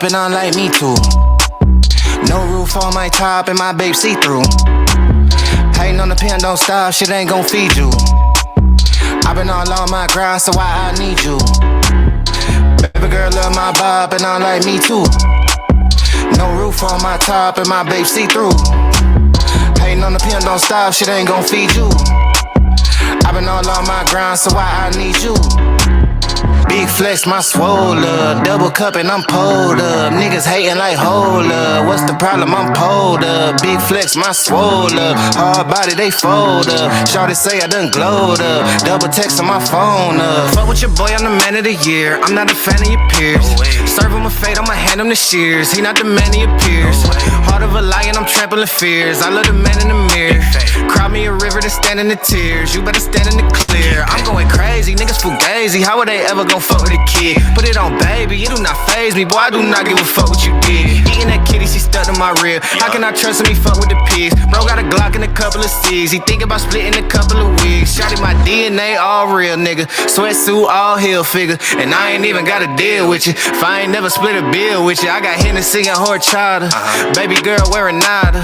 And I'm like me too. No roof on my top and my babe see-through. Hating on the pen, don't stop, shit ain't gon' feed you. I've been all on my grind, so why I need you? Baby girl love my bob and I'm like me too. No roof on my top and my babe see-through. Hating on the pen, don't stop, shit ain't gon' feed you. I've been all on my grind, so why I need you? Big flex, my swole up. Double cup and I'm pulled up. Niggas hating like hold up. What's the problem? I'm pulled up. Big flex, my swole up. Hard body, they fold up. Shawty say I done glowed up. Double text on my phone up. Fuck with your boy, I'm the man of the year. I'm not a fan of your peers. Serve him a fate, I'ma hand him the shears. He not the man of your peers. Heart of a lion, I'm trampling fears. I love the man in the mirror. Cry me a river to stand in the tears. You better stand in the clear. I'm going crazy, niggas fugazi. How would they ever gon' fuck with a kid? Put it on, baby, it do not faze me. Boy, I do not give a fuck what you did. Eating that kitty, she stuck to my rib. How can I trust him? He fuck with the pigs. Bro got a Glock and a couple of C's. He think about splitting a couple of wigs. Shotty my DNA all real, nigga. Sweatsuit all heel figure. And I ain't even got a deal with you. If I ain't never split a bill with you, I got Hennessy and horchata. Baby girl wearing nada.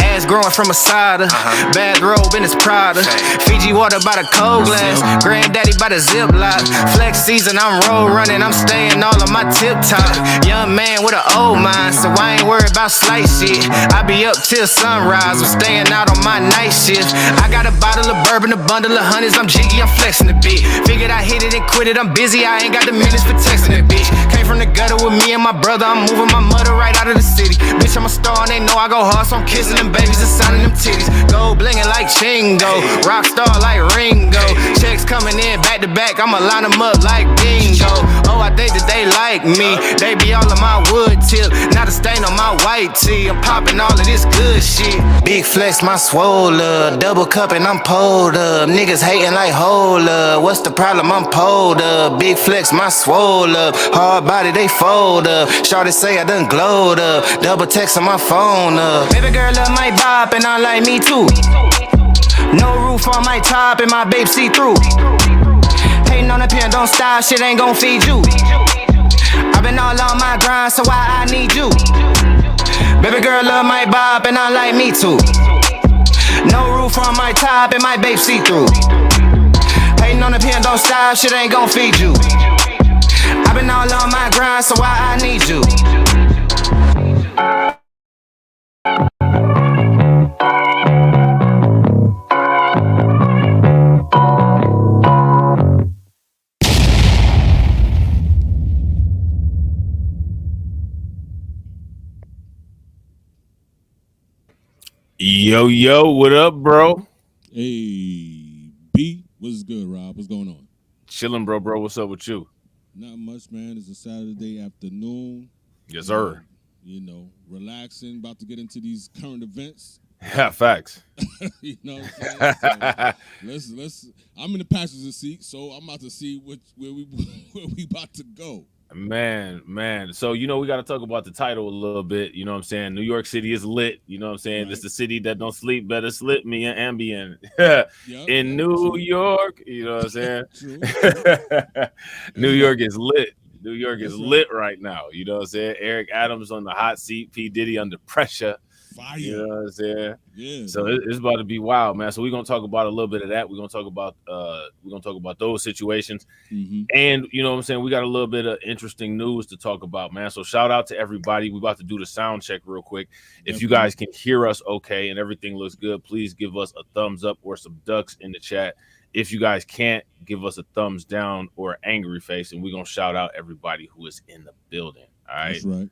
Ass growing from a cider. Bathrobe in his Prada. Fiji water by the cold glass. Granddaddy by the Ziploc. Flex season, I'm roll running. I'm staying all on my tip top. Young man with an old mind, so I ain't worried about slight shit. I be up till sunrise. I'm staying out on my night shift. I got a bottle of bourbon, a bundle of honeys. I'm jiggy, I'm flexing a bit. Figured I hit it and quit it. I'm busy, I ain't got the minutes for texting it, bitch. Came from the gutter with me and my brother. I'm moving my mother right out of the city. Bitch, I'm a star and they know I go hard, so I'm kissing them babies and signing them titties. Gold blinging like Chingo, rock star like Ringo. Checks coming in back to back, I'ma line them up like bingo. Oh, I think that they like me. They be all on my wood tip, not a stain on my white tee. I'm popping all of this good shit. Big flex, my swole up. Double cup and I'm pulled up. Niggas hating like hold up. What's the problem? I'm pulled up. Big flex, my swole up. Hard body, they fold up. Shawty say I done glowed up. Double text on my phone up. Baby girl love my bop and I like me too. No roof on my top and my babe see through. Hating on the pen, don't stop, shit ain't gon' feed you. I've been all on my grind, so why I need you? Baby girl love my bop and I like me too. No roof on my top and my babe see through. Hating on the pen, don't stop, shit ain't gon' feed you. I've been all on my grind, so why I need you? Yo, what up, bro? Hey, B, what's good, Rob? What's going on? Chilling, bro. What's up with you? Not much, man. It's a Saturday afternoon. Yes, sir. You know, relaxing, about to get into these current events. Yeah, facts. You know what I'm saying? So let's. I'm in the passenger seat, so I'm about to see where we about to go. Man. So, you know, we got to talk about the title a little bit. You know what I'm saying? New York City is lit. You know what I'm saying? It's the city that don't sleep, better slip me an Ambien. In New York, you know what I'm saying? True. New York is lit. New York is lit right now. You know what I'm saying? Eric Adams on the hot seat, P. Diddy under pressure. Fire. You know what I'm saying? Yeah. So it's about to be wild, man. So we're gonna talk about a little bit of that. We're gonna talk about those situations. And you know what I'm saying? We got a little bit of interesting news to talk about, man. So shout out to everybody. We're about to do the sound check real quick. If you guys can hear us okay and everything looks good, please give us a thumbs up or some ducks in the chat. If you guys can't, give us a thumbs down or an angry face, and we're gonna shout out everybody who is in the building. All right. That's right.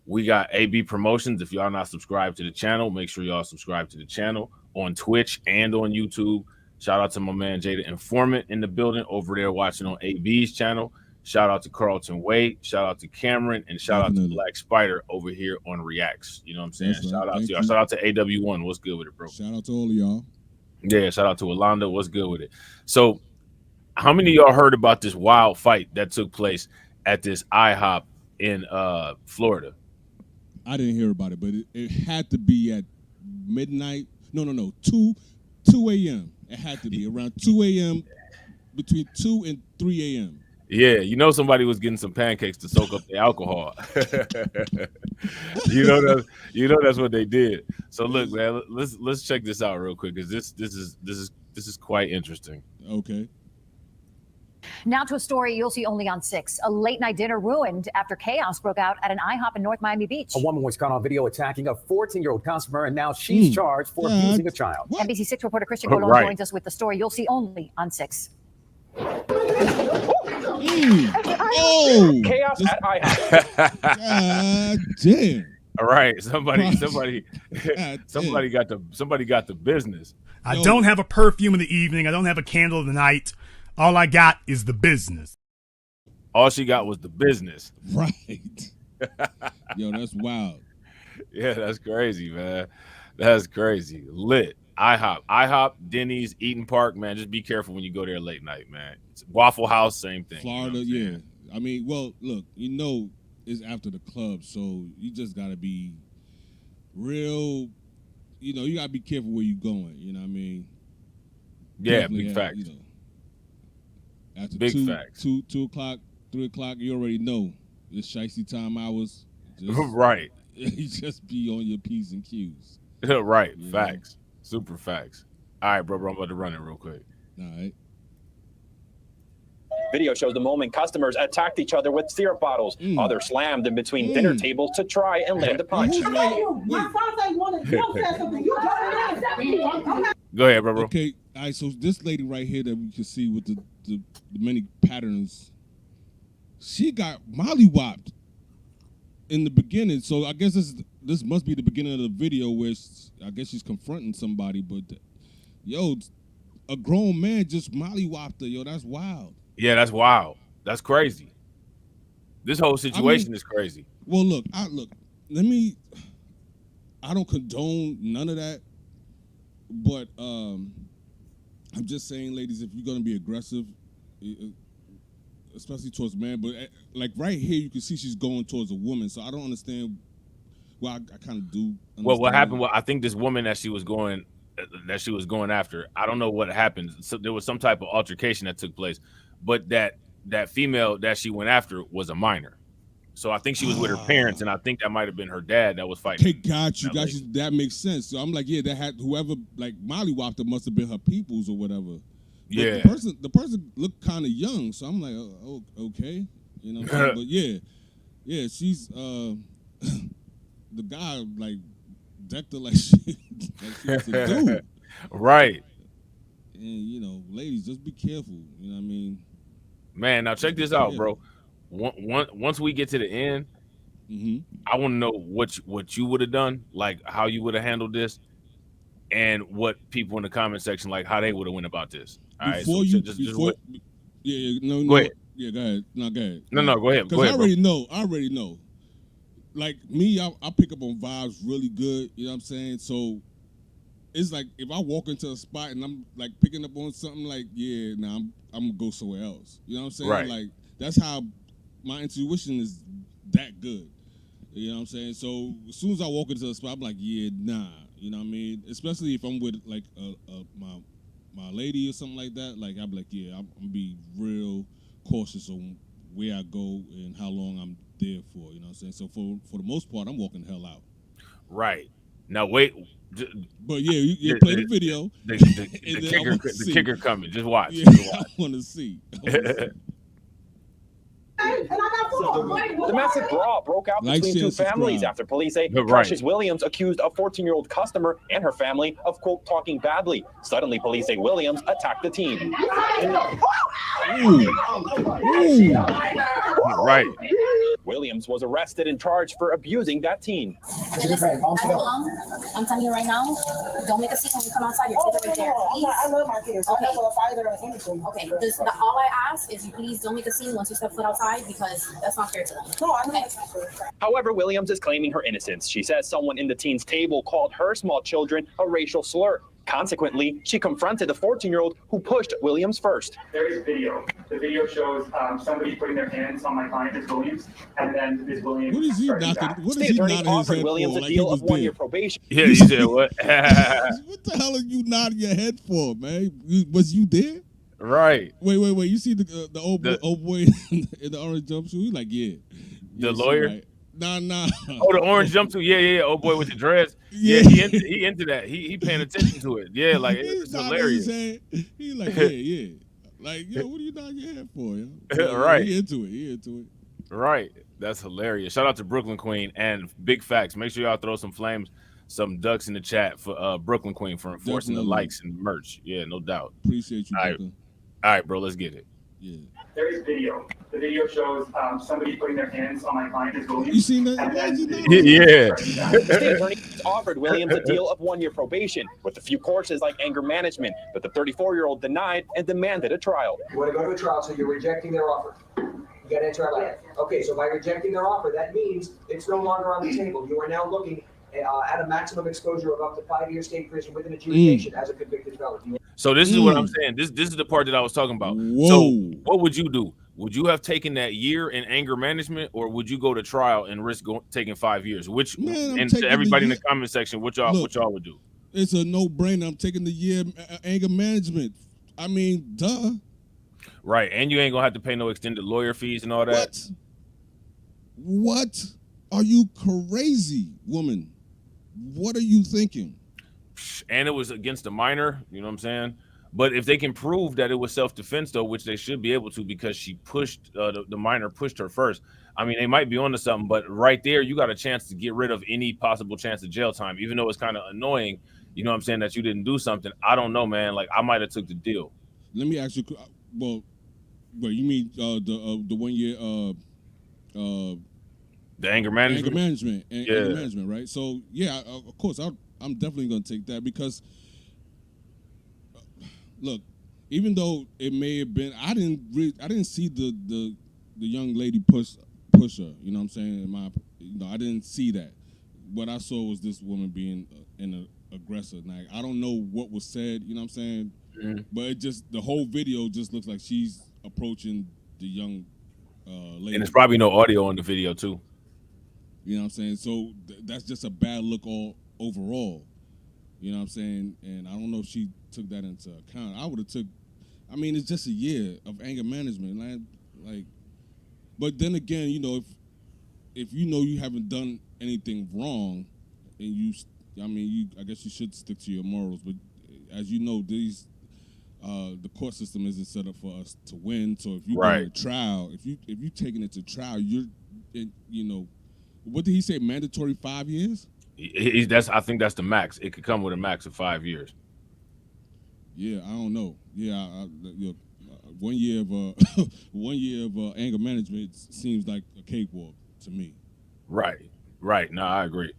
We got AB Promotions. If y'all not subscribed to the channel, make sure y'all subscribe to the channel on Twitch and on YouTube. Shout out to my man Jada Informant in the building over there watching on AB's channel. Shout out to Carlton Wade. Shout out to Cameron, and shout out to Black Spider over here on Reacts. You know what I'm saying? Right. Shout out to y'all. Shout out to AW1. What's good with it, bro? Shout out to all of y'all. Yeah, shout out to Alonda. What's good with it? So, how many of y'all heard about this wild fight that took place at this IHOP in Florida? I didn't hear about it, but it had to be at midnight. No, 2 a.m. It had to be around 2 a.m. between 2 and 3 a.m. Yeah, you know somebody was getting some pancakes to soak up the alcohol. you know that's what they did. So look, man, let's check this out real quick because this is quite interesting. Okay. Now to a story you'll see only on 6. A late-night dinner ruined after chaos broke out at an IHOP in North Miami Beach. A woman was caught on video attacking a 14-year-old customer, and now she's charged for abusing a child. What? NBC 6 reporter Christian Colon joins us with the story you'll see only on 6. Oh! Chaos at IHOP. God damn. All right, somebody got the business. I don't have a perfume in the evening. I don't have a candle in the night. All I got is the business. All she got was the business. Right. Yo, that's wild. Yeah, that's crazy, man. That's crazy. Lit. IHOP, Denny's, Eaton Park, man. Just be careful when you go there late night, man. It's Waffle House, same thing. Florida, you know I mean, well, look, it's after the club, so you just got to be real, you got to be careful where you're going, you know what I mean? Yeah, definitely big facts. After big facts. 2 o'clock, 3 o'clock, you already know it's shicey time hours. Right. You just be on your P's and Q's. Right. Facts. Super facts. All right, bro, I'm about to run it real quick. All right. Video shows the moment customers attacked each other with syrup bottles. Others slammed in between dinner tables to try and land a punch. Go ahead, bro. Okay, all right, so this lady right here that we can see with the many patterns, she got mollywopped in the beginning. So I guess this must be the beginning of the video where I guess she's confronting somebody. But, yo, a grown man just mollywopped her. Yo, that's wild. Yeah, that's wild. That's crazy. This whole situation is crazy. Well, look, I don't condone none of that, but I'm just saying, ladies, if you're gonna be aggressive, especially towards man, but like right here, you can see she's going towards a woman, so I don't understand. Well, I kind of do. Well, what happened? Well, I think this woman that she was going after, I don't know what happened. So there was some type of altercation that took place. But that female that she went after was a minor. So I think she was with her parents, and I think that might have been her dad that was fighting. Okay, got you. That makes sense. So I'm like, yeah, that had whoever like mollywopped her must have been her peoples or whatever. But yeah. The person looked kind of young, so I'm like, oh, okay, you know what I'm saying? But yeah, she's the guy like decked her like she was a dude. Right. And ladies, just be careful. You know what I mean? Man, now check this out, bro. Once we get to the end, I want to know what you would have done, like how you would have handled this, and what people in the comment section, like how they would have went about this. All right. So no. Go ahead. Yeah, go ahead. No, go ahead. No, go ahead. Because I already know. like me, I pick up on vibes really good. You know what I'm saying? So it's like if I walk into a spot and I'm like picking up on something, like I'm gonna go somewhere else. You know what I'm saying? Right. Like that's how my intuition is that good. You know what I'm saying? So as soon as I walk into a spot, I'm like, yeah, nah. You know what I mean? Especially if I'm with like my lady or something like that. Like I'm like, yeah, I'm gonna be real cautious on where I go and how long I'm there for. You know what I'm saying? So for the most part, I'm walking the hell out. Right. Now wait. But yeah, you play the video. The kicker coming. Just watch. Yeah, Just watch. I want to see. Domestic brawl broke out between two families after police say Precious Williams accused a 14-year-old customer and her family of, quote, talking badly. Suddenly, police say Williams attacked the teen. Right. Williams was arrested and charged for abusing that teen. Listen, I'm telling you right now, don't make a scene when you come outside. Your kids are right there. I love my kids. Okay. Okay. All I ask is you please don't make a scene once you step foot outside because that's not fair to them. No, I know. However, Williams is claiming her innocence. She says someone in the teen's table called her small children a racial slur. Consequently, she confronted the 14-year-old who pushed Williams first. There is video. The video shows somebody putting their hands on my client, Ms. Williams, and then Ms. Williams. What is he knocking? What is he attorney nodding his offered head Williams for? a Like deal he of was 1 year dead. probation. Yeah, you said what? What the hell are you nodding your head for, man? Was you there? Right. Wait. You see the old boy in the orange jumpsuit? He's like, yeah. The lawyer? Right. Nah. Oh, the orange jumpsuit. Yeah. Old boy with the dress. Yeah. He into that. He paying attention to it. Yeah, like it's hilarious. He's like, yeah. Like, yo, what are you nodding your head for, yo? Right. He into it. Right. That's hilarious. Shout out to Brooklyn Queen and big facts. Make sure y'all throw some flames, some ducks in the chat for Brooklyn Queen for enforcing the likes and merch. Yeah, no doubt. Appreciate you, Brooklyn. All right, bro, let's get it. Yeah. There is video. The video shows somebody putting their hands on my client, Ms. Williams. You seen that? Yeah. State attorney offered Williams a deal of 1 year probation with a few courses like anger management, but the 34-year-old denied and demanded a trial. You want to go to a trial, so you're rejecting their offer. You got to enter our life. Okay, so by rejecting their offer, that means it's no longer on the table. You are now looking at a maximum exposure of up to 5 years state prison with an adjudication as a convicted felon. So this is what I'm saying. This is the part that I was talking about. Whoa. So what would you do? Would you have taken that year in anger management, or would you go to trial and risk taking 5 years? Which, and to everybody in the comment section, what y'all would do? It's a no-brainer. I'm taking the year anger management. I mean, duh. Right, and you ain't gonna have to pay no extended lawyer fees and all that. What? Are you crazy, woman? What are you thinking? And it was against a minor, you know what I'm saying? But if they can prove that it was self-defense, though, which they should be able to, because she pushed the minor pushed her first. I mean, they might be onto something, but right there, you got a chance to get rid of any possible chance of jail time, even though it's kind of annoying. You know what I'm saying, that you didn't do something. I don't know, man. Like, I might have took the deal. Let me ask you. Well, you mean the 1 year the anger management? Anger management, anger management, right? So yeah, of course, I'm definitely going to take that because. Look, even though it may have been, I didn't see the young lady push her. You know what I'm saying? I didn't see that. What I saw was this woman being an aggressor. Like, I don't know what was said. You know what I'm saying? Mm-hmm. But it just, the whole video just looks like she's approaching the young lady. And there's probably no audio on the video too. You know what I'm saying? So that's just a bad look overall. You know what I'm saying? And I don't know if she took that into account. I would have it's just a year of anger management. Like, but then again, if you know you haven't done anything wrong, and I guess you should stick to your morals. But as you know, the court system isn't set up for us to win. So if you go to trial, if you taking it to trial, what did he say? Mandatory 5 years? I think that's the max. It could come with a max of 5 years. Yeah, I don't know. Yeah, 1 year of anger management seems like a cakewalk to me. Right. No, I agree.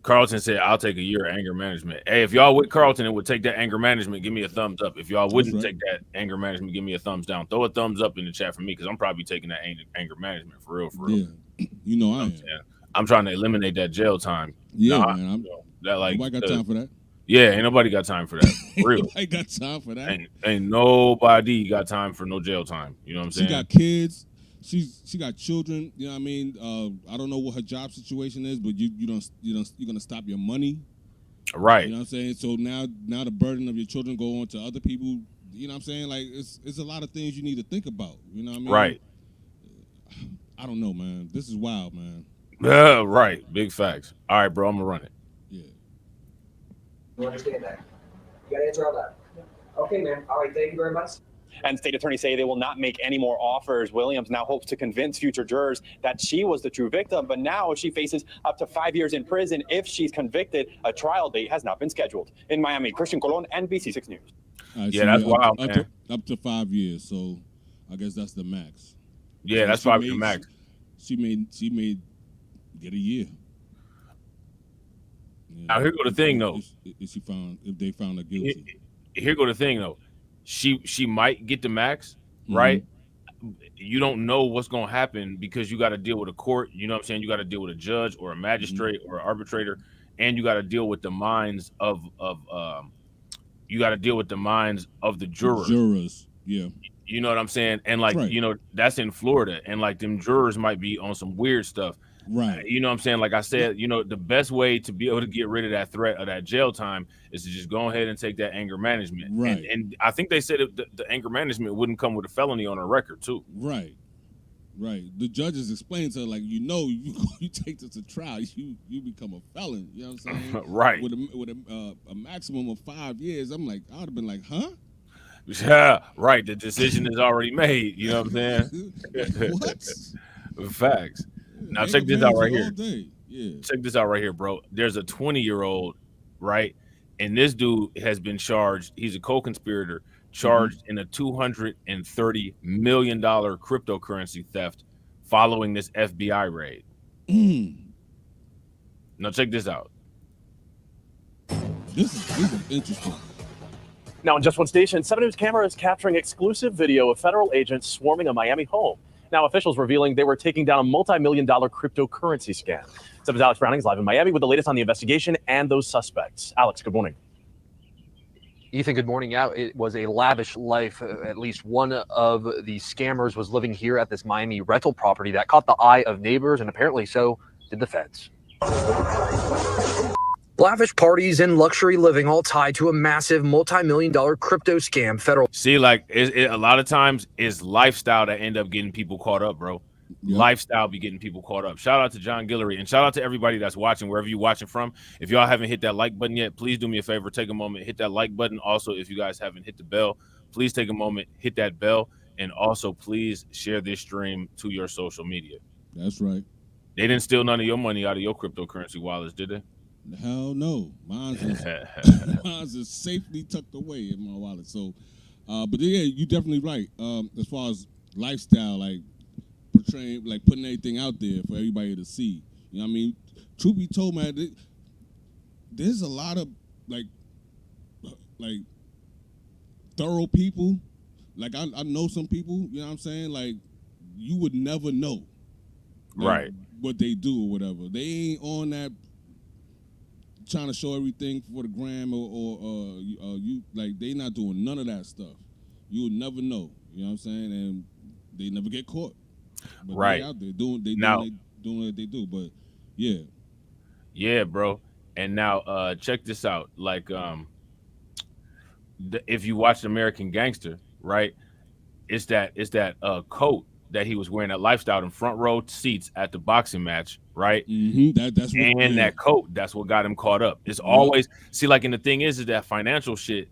Carlton said, "I'll take a year of anger management." Hey, if y'all with Carlton and would take that anger management, give me a thumbs up. If y'all wouldn't take that anger management, give me a thumbs down. Throw a thumbs up in the chat for me, because I'm probably taking that anger management for real. Yeah, I am. I'm trying to eliminate that jail time. Yeah, nah, man. that like nobody got time for that. Yeah, ain't nobody got time for that. For real. Nobody got time for that. Ain't nobody got time for no jail time. You know what I'm saying? She got kids. She got children. You know what I mean? I don't know what her job situation is, but you're gonna stop your money. Right. You know what I'm saying? So now the burden of your children go on to other people. You know what I'm saying? Like it's a lot of things you need to think about. You know what I mean? Right. I don't know, man. This is wild, man. Right. Big facts. All right, bro. I'm gonna run it. Yeah. You understand that? You gotta answer all that. Okay, man. All right. Thank you very much. And state attorneys say they will not make any more offers. Williams now hopes to convince future jurors that she was the true victim, but now she faces up to 5 years in prison if she's convicted. A trial date has not been scheduled. In Miami, Christian Colon, NBC6 News. Right, yeah, so that's wild, man. Up to 5 years, so I guess that's the max. Yeah, so that's probably the max. She may get a year. Yeah, now here go the thing though. If they found her guilty. Here go the thing though. She might get the max, right? You don't know what's gonna happen because you got to deal with a court. You know what I'm saying? You got to deal with a judge or a magistrate or an arbitrator, and you got to deal with the minds of you got to deal with the minds of the jurors. Jurors, yeah. You know what I'm saying? And like, right. you know, that's in Florida, and like them jurors might be on some weird stuff. Right. You know what I'm saying? Like I said, you know, the best way to be able to get rid of that threat of that jail time is to just go ahead and take that anger management. Right. And I think they said the anger management wouldn't come with a felony on her record too. Right. Right. The judges explained to her, like, you take this to trial, you become a felon. You know what I'm saying? Right. With a maximum of 5 years, I'm like, I would have been like, huh? Yeah. Right. The decision is already made. You know what I'm saying? What? Facts. Now check this out right here. Yeah. Check this out right here, bro. There's a 20-year-old, right? And this dude has been charged. He's a co-conspirator, charged in a $230 million cryptocurrency theft following this FBI raid. Now check this out. This is interesting. Now, in just one station, 7 News camera is capturing exclusive video of federal agents swarming a Miami home. Now, officials revealing they were taking down a multi-million-dollar cryptocurrency scam. 7's Alex Browning is live in Miami with the latest on the investigation and those suspects. Alex, good morning. Ethan, good morning. Yeah, it was a lavish life. At least one of the scammers was living here at this Miami rental property that caught the eye of neighbors, and apparently so did the feds. Lavish parties and luxury living all tied to a massive multi-million-dollar crypto scam. Federal. See, like a lot of times it's lifestyle that end up getting people caught up, bro. Yep. Lifestyle be getting people caught up. Shout out to John Guillory and shout out to everybody that's watching wherever you're watching from. If y'all haven't hit that like button yet, please do me a favor. Take a moment, hit that like button. Also, if you guys haven't hit the bell, please take a moment, hit that bell, and also please share this stream to your social media. That's right. They didn't steal none of your money out of your cryptocurrency wallets, did they? Hell no. Mine's is safely tucked away in my wallet. So, but yeah, you're definitely right. As far as lifestyle, like portraying, like putting everything out there for everybody to see. You know what I mean? Truth be told, man, there's a lot of like thorough people. Like I know some people, you know what I'm saying? Like you would never know. Like, right. What they do or whatever. They ain't on that trying to show everything for the gram or you like they not doing none of that stuff. You would never know. You know what I'm saying? And they never get caught. But right. They out there doing what they do. But yeah. Yeah, bro. And now check this out. Like if you watch American Gangster, right? It's that coat that he was wearing, that lifestyle in front row seats at the boxing match, right? Mm-hmm. That's what, and that coat, that's what got him caught up. It's always see, like, and the thing is that financial shit,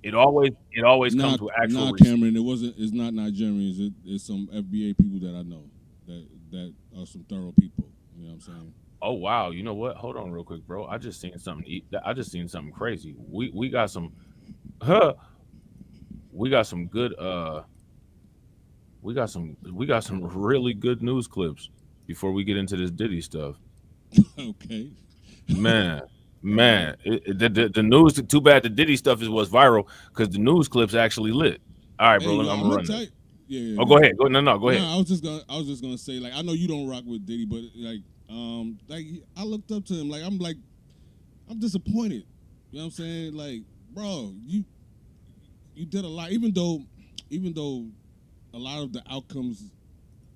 it always comes with actual receipts. Cameron, it's not Nigerians, it's some FBA people that I know that are some thorough people. You know what I'm saying? Oh wow, you know what? Hold on real quick, bro. I just seen something crazy. We got some good we got some really good news clips before we get into this Diddy stuff. Okay. Man, the news. Too bad the Diddy stuff was viral because the news clips actually lit. All right, bro. I'm gonna run it. Yeah. Oh, go ahead. Go ahead. I was just gonna say, like, I know you don't rock with Diddy, but like Like I looked up to him. Like I'm disappointed. You know what I'm saying? Like, bro, you did a lot. Even though a lot of the outcomes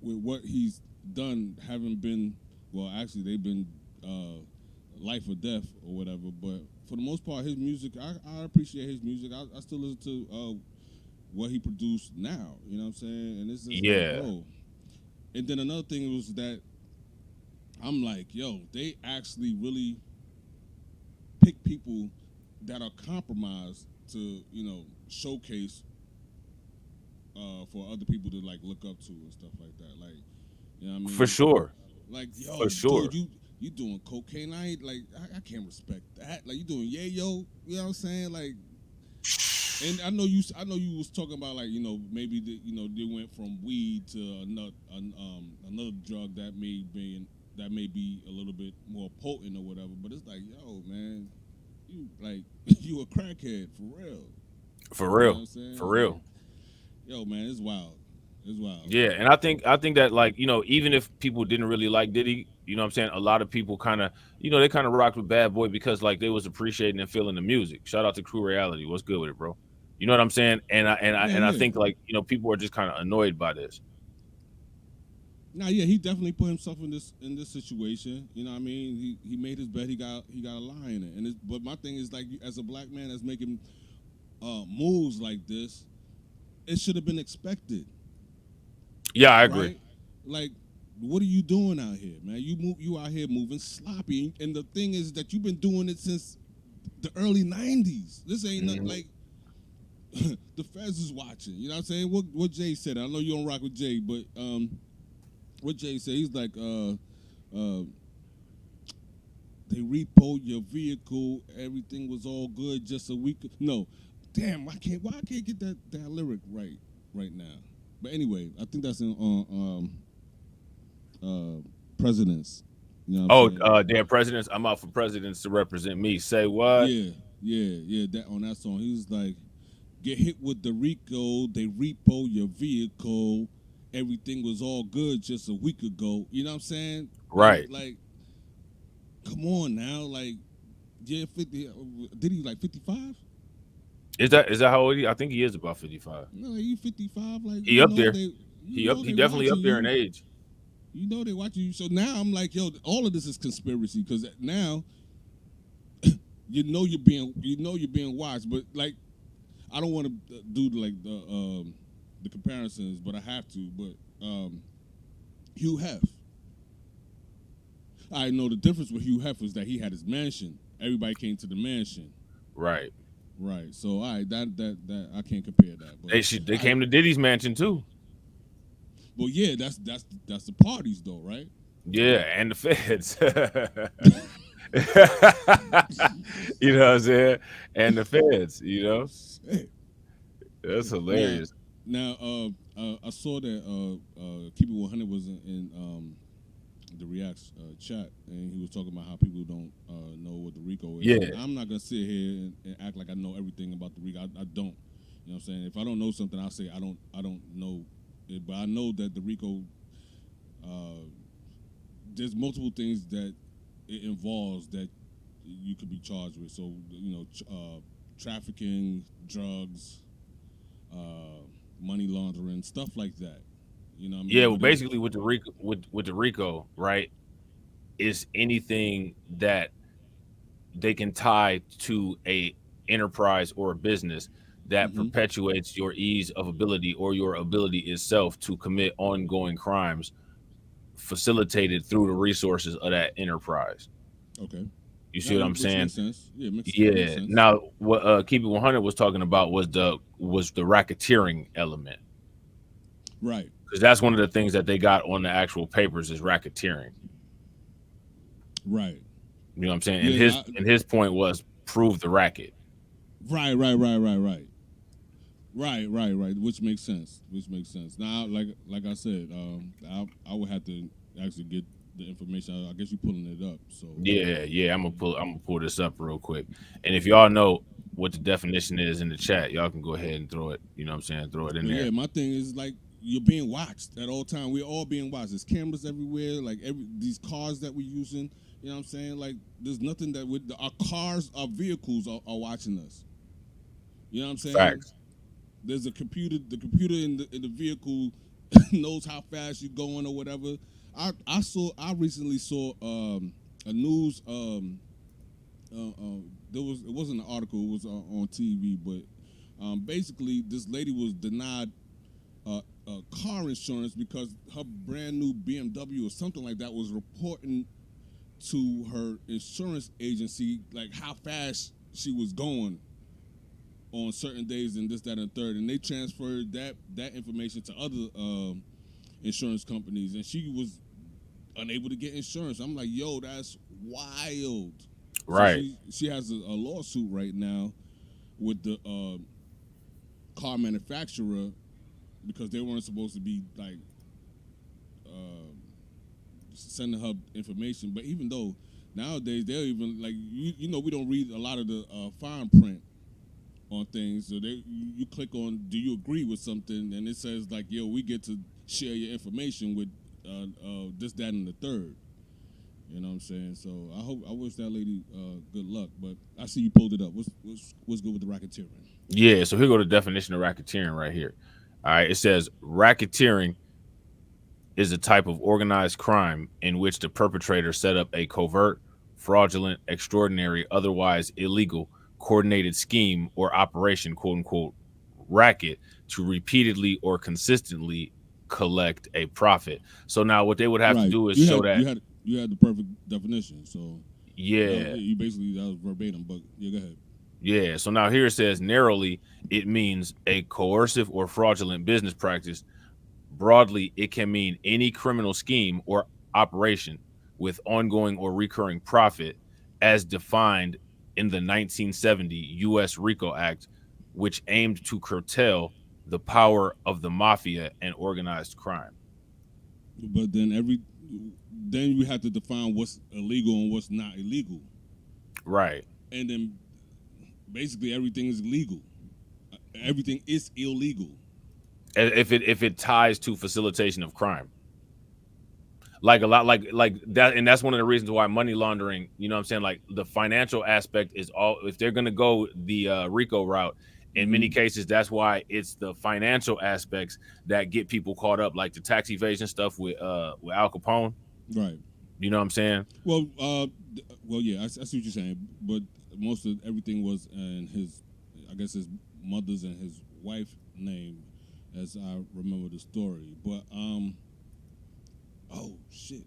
with what he's done haven't been, well, actually they've been life or death or whatever. But for the most part, his music, I appreciate his music. I still listen to what he produced now. You know what I'm saying? And it's just like, bro. And then another thing was that I'm like, yo, they actually really pick people that are compromised to, you know, showcase for other people to like look up to and stuff like that. Like, you know what I mean? For sure. Like, yo, for sure. Dude, you doing cocaine? I can't respect that. Like, you doing yayo? You know what I'm saying? Like, and I know you was talking about, like, you know, maybe they went from weed to another drug that may be a little bit more potent or whatever. But it's like, yo, man, you like you a crackhead for real. For real. You know what I'm saying? For real. Yo, man, it's wild. It's wild. Yeah, and I think that, like, you know, even if people didn't really like Diddy, you know what I'm saying, a lot of people kind of, you know, they kind of rocked with Bad Boy because, like, they was appreciating and feeling the music. Shout out to Crew Reality. What's good with it, bro? You know what I'm saying? And I think, like, you know, people are just kind of annoyed by this. Nah, yeah, he definitely put himself in this situation. You know what I mean? He made his bet. He got a lie in it. And but my thing is, like, as a black man that's making moves like this, it should have been expected. Yeah, I agree. Right? Like, what are you doing out here, man? You out here moving sloppy, and the thing is that you've been doing it since the early '90s. This ain't nothing like the feds is watching. You know what I'm saying? What Jay said. I know you don't rock with Jay, but what Jay said, he's like, they repoed your vehicle, everything was all good just a week. No, damn, why I can't get that lyric right now? But anyway, I think that's in Presidents. You know damn Presidents, I'm out for presidents to represent me. Say what? Yeah. That on that song, he was like, get hit with the RICO, they repo your vehicle. Everything was all good just a week ago. You know what I'm saying? Right. Like, come on now. Like, yeah, 50. Did he like 55? Is that how old he? I think he is about 55. No, you 55. Like, he up there. He definitely up there in age. You know they watching you. So now I'm like, yo, all of this is conspiracy because now you know you're being watched. But like, I don't want to do like the comparisons, but I have to. But Hugh Hef, I know the difference with Hugh Hef is that he had his mansion. Everybody came to the mansion. Right. So all right, that I can't compare that. But they came to Diddy's mansion too. Well, yeah, that's the parties though, right? Yeah, and the feds. You know what I'm saying? And the feds, you know. That's hilarious. Now, I saw that Keep It 100 was in the Reacts chat, and he was talking about how people don't know what the RICO is. Yeah. I'm not gonna sit here and act like I know everything about the RICO. I don't. You know what I'm saying? If I don't know something, I'll say I don't know it. But I know that the RICO, there's multiple things that it involves that you could be charged with. So, you know, trafficking, drugs, money laundering, stuff like that. You know what I mean? Yeah, well, basically with the RICO, right, is anything that they can tie to a enterprise or a business that perpetuates your ease of ability or your ability itself to commit ongoing crimes facilitated through the resources of that enterprise. Okay. You see what I'm saying? Makes sense. Yeah, makes sense. Now, what Keep It 100 was talking about was the racketeering element. Right. Because that's one of the things that they got on the actual papers is racketeering. Right. You know what I'm saying? And his point was prove the racket. Right. Which makes sense. Now, like I said, I would have to actually get the information. I guess you're pulling it up. So yeah. I'm gonna pull this up real quick. And if y'all know what the definition is in the chat, y'all can go ahead and throw it. You know what I'm saying? Throw it in there. Yeah, my thing is like you're being watched at all time. We're all being watched. There's cameras everywhere. Like these cars that we're using. You know what I'm saying? Like there's nothing that our cars, our vehicles are watching us. You know what I'm saying? Facts. There's a computer. The computer in the vehicle knows how fast you're going or whatever. I recently saw a news. It wasn't an article. It was on TV, but basically this lady was denied car insurance because her brand new BMW or something like that was reporting to her insurance agency like how fast she was going on certain days and this, that, and third, and they transferred that information to other insurance companies, and she was unable to get insurance. I'm like, yo, that's wild. Right. So she has a lawsuit right now with the car manufacturer because they weren't supposed to be like sending her information. But even though nowadays they're even like you know we don't read a lot of the fine print on things, so you click on do you agree with something and it says like, yo, we get to share your information with this, that, and the third. You know what I'm saying? So I wish that lady good luck. But I see you pulled it up. What's good with the racketeering? Yeah, so here go the definition of racketeering right here. All right, it says racketeering is a type of organized crime in which the perpetrator set up a covert, fraudulent, extraordinary, otherwise illegal, coordinated scheme or operation, quote unquote, racket to repeatedly or consistently collect a profit. So now what they would have to do is show that you had the perfect definition. So yeah, you basically that was verbatim. But yeah, go ahead. Yeah. So now here it says narrowly, it means a coercive or fraudulent business practice. Broadly, it can mean any criminal scheme or operation with ongoing or recurring profit as defined in the 1970 U.S. RICO Act, which aimed to curtail the power of the mafia and organized crime. But then you have to define what's illegal and what's not illegal. Right. And then basically everything is legal. Everything is illegal. If it ties to facilitation of crime. Like a lot like that, and that's one of the reasons why money laundering, you know what I'm saying, like the financial aspect is all, if they're going to go the RICO route, in many cases that's why it's the financial aspects that get people caught up, like the tax evasion stuff with Al Capone. Right. You know what I'm saying? Well, yeah, I see what you're saying, but most of everything was in his mother's and his wife's name, as I remember the story. But oh shit,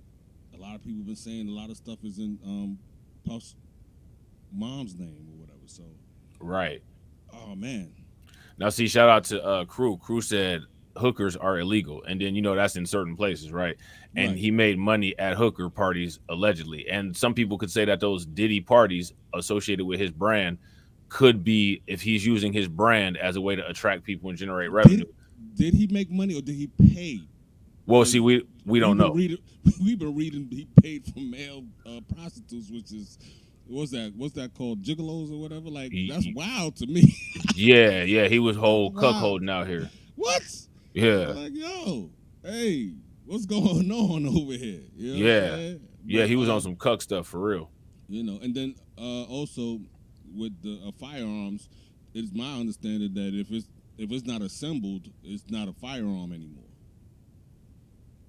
a lot of people have been saying a lot of stuff is in Puff's mom's name or whatever. So right. Oh man. Now see, shout out to Crew. Crew said hookers are illegal, and then that's in certain places, right? And he made money at hooker parties allegedly, and some people could say that those Diddy parties associated with his brand could be, if he's using his brand as a way to attract people and generate revenue. Did he make money or did he pay? Well, see, we don't know. We've been reading he paid for male prostitutes, which is what's that called, gigolos or whatever? Like that's wild to me. yeah, he was whole cuckolding out here. What? Yeah. Like, yo, hey, what's going on over here? You know yeah, he was on some cuck stuff for real. And then also with the firearms, it's my understanding that if it's not assembled, it's not a firearm anymore.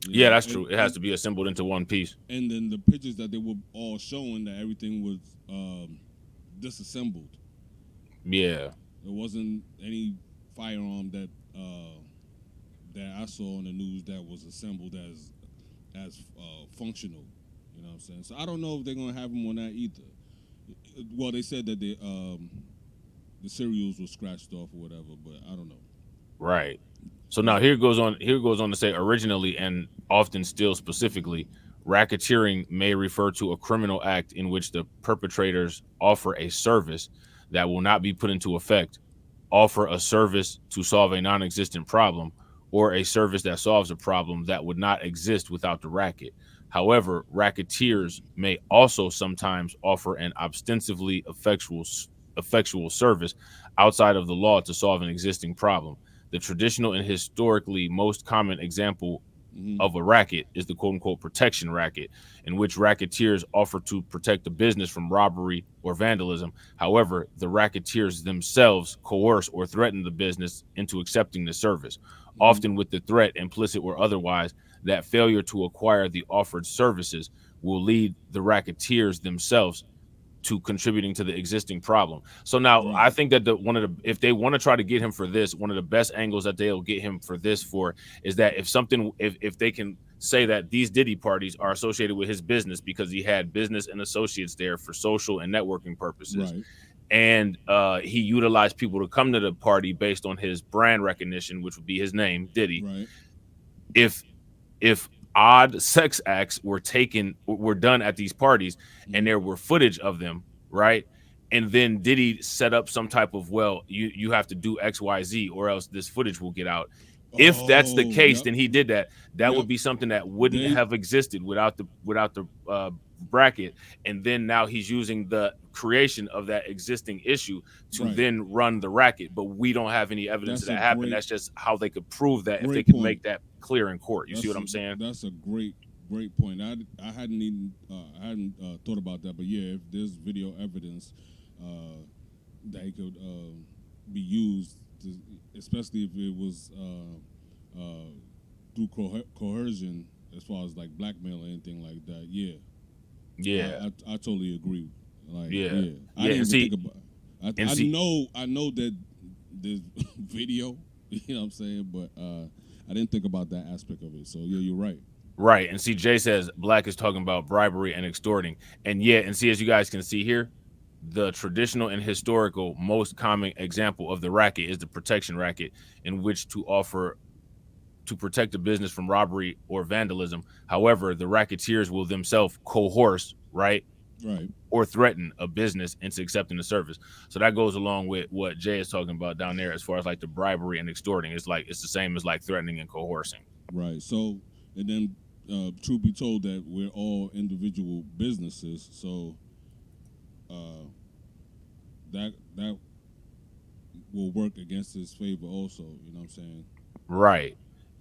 Yeah, that's true. It has to be assembled into one piece. And then the pictures that they were all showing, that everything was disassembled. Yeah. There wasn't any firearm that I saw on the news that was assembled as functional. You know what I'm saying? So I don't know if they're gonna have them on that either. Well, they said that the serials were scratched off or whatever, but I don't know. Right. So now here goes on to say, originally and often still specifically, racketeering may refer to a criminal act in which the perpetrators offer a service that will not be put into effect, offer a service to solve a non-existent problem, or a service that solves a problem that would not exist without the racket. However, racketeers may also sometimes offer an ostensibly effectual service outside of the law to solve an existing problem. the traditional and historically most common example of a racket is the quote-unquote protection racket, in which racketeers offer to protect the business from robbery or vandalism. However, the racketeers themselves coerce or threaten the business into accepting the service, often with the threat, implicit or otherwise, that failure to acquire the offered services will lead the racketeers themselves to contributing to the existing problem. So now I think that if they want to try to get him for this, one of the best angles that they'll get him for this for is that if they can say that these Diddy parties are associated with his business because he had business and associates there for social and networking purposes. Right. And he utilized people to come to the party based on his brand recognition, which would be his name, Diddy. Right. If odd sex acts were done at these parties and there were footage of them, right? And then Diddy set up some type of, well, you have to do XYZ or else this footage will get out. If that's the case, then he did that. That would be something that wouldn't have existed without the bracket. And then now he's using the creation of that existing issue to then run the racket. But we don't have any evidence that happened. That's just how they could prove that if they could make that clear in court. You see what I'm saying? That's a great point. I hadn't even thought about that. But yeah, if there's video evidence that it could be used, especially if it was through coercion, as far as like blackmail or anything like that. Yeah, I totally agree. Like, I didn't think about. I know that there's video. You know what I'm saying? But I didn't think about that aspect of it. So yeah, you're right. Right. And see, Jay says Black is talking about bribery and extorting. And see, as you guys can see here, the traditional and historical most common example of the racket is the protection racket, in which to offer to protect the business from robbery or vandalism. However, the racketeers will themselves coerce, right, or threaten a business into accepting the service. So that goes along with what Jay is talking about down there as far as like the bribery and extorting. It's the same as like threatening and coercing. Right. So, and then truth be told that we're all individual businesses, so that will work against his favor also. You know what I'm saying? Right.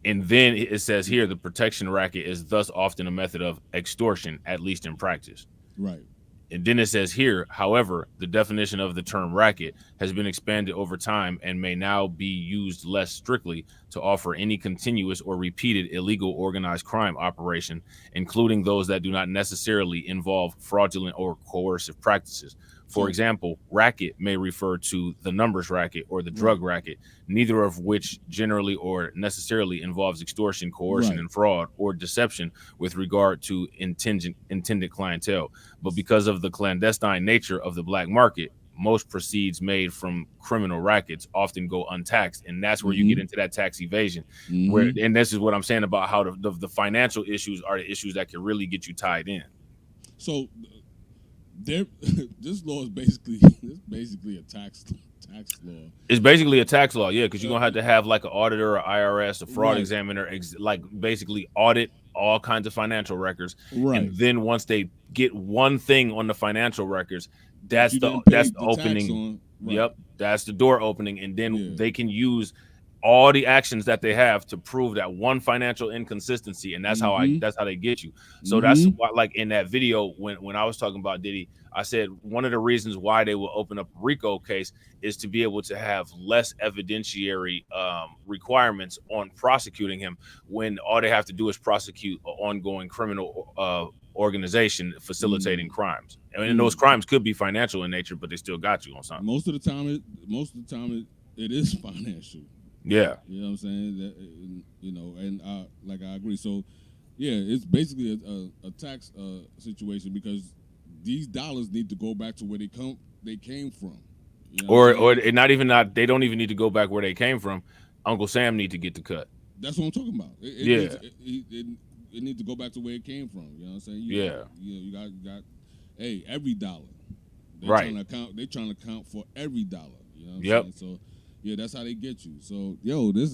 And then it says here, the protection racket is thus often a method of extortion, at least in practice. Right. And then it says here, however, the definition of the term racket has been expanded over time and may now be used less strictly to offer any continuous or repeated illegal organized crime operation, including those that do not necessarily involve fraudulent or coercive practices. For example, racket may refer to the numbers racket or the drug racket, neither of which generally or necessarily involves extortion, coercion, and fraud or deception with regard to intended clientele. But because of the clandestine nature of the black market, most proceeds made from criminal rackets often go untaxed, and that's where you get into that tax evasion. And this is what I'm saying about how the financial issues are the issues that can really get you tied in. So this law is basically a tax law. It's basically a tax law, yeah, because you're gonna have like an auditor, or IRS, a fraud examiner, like basically audit all kinds of financial records. Right. And then once they get one thing on the financial records, that's the opening. Yep, that's the door opening, and then they can use all the actions that they have to prove that one financial inconsistency, and that's how they get you. So that's why, like in that video, when I was talking about Diddy, I said one of the reasons why they will open up a RICO case is to be able to have less evidentiary requirements on prosecuting him, when all they have to do is prosecute an ongoing criminal organization facilitating crimes. I mean, those crimes could be financial in nature, but they still got you on something. Most of the time, it is financial. Yeah, you know what I'm saying. That, you know, and I agree. So, yeah, it's basically a tax situation, because these dollars need to go back to where they came from. You know or they don't even need to go back where they came from. Uncle Sam need to get the cut. That's what I'm talking about. It needs to go back to where it came from. You know what I'm saying? You got every dollar. They're trying to count for every dollar. You know what I'm saying? So. Yeah, that's how they get you. So, this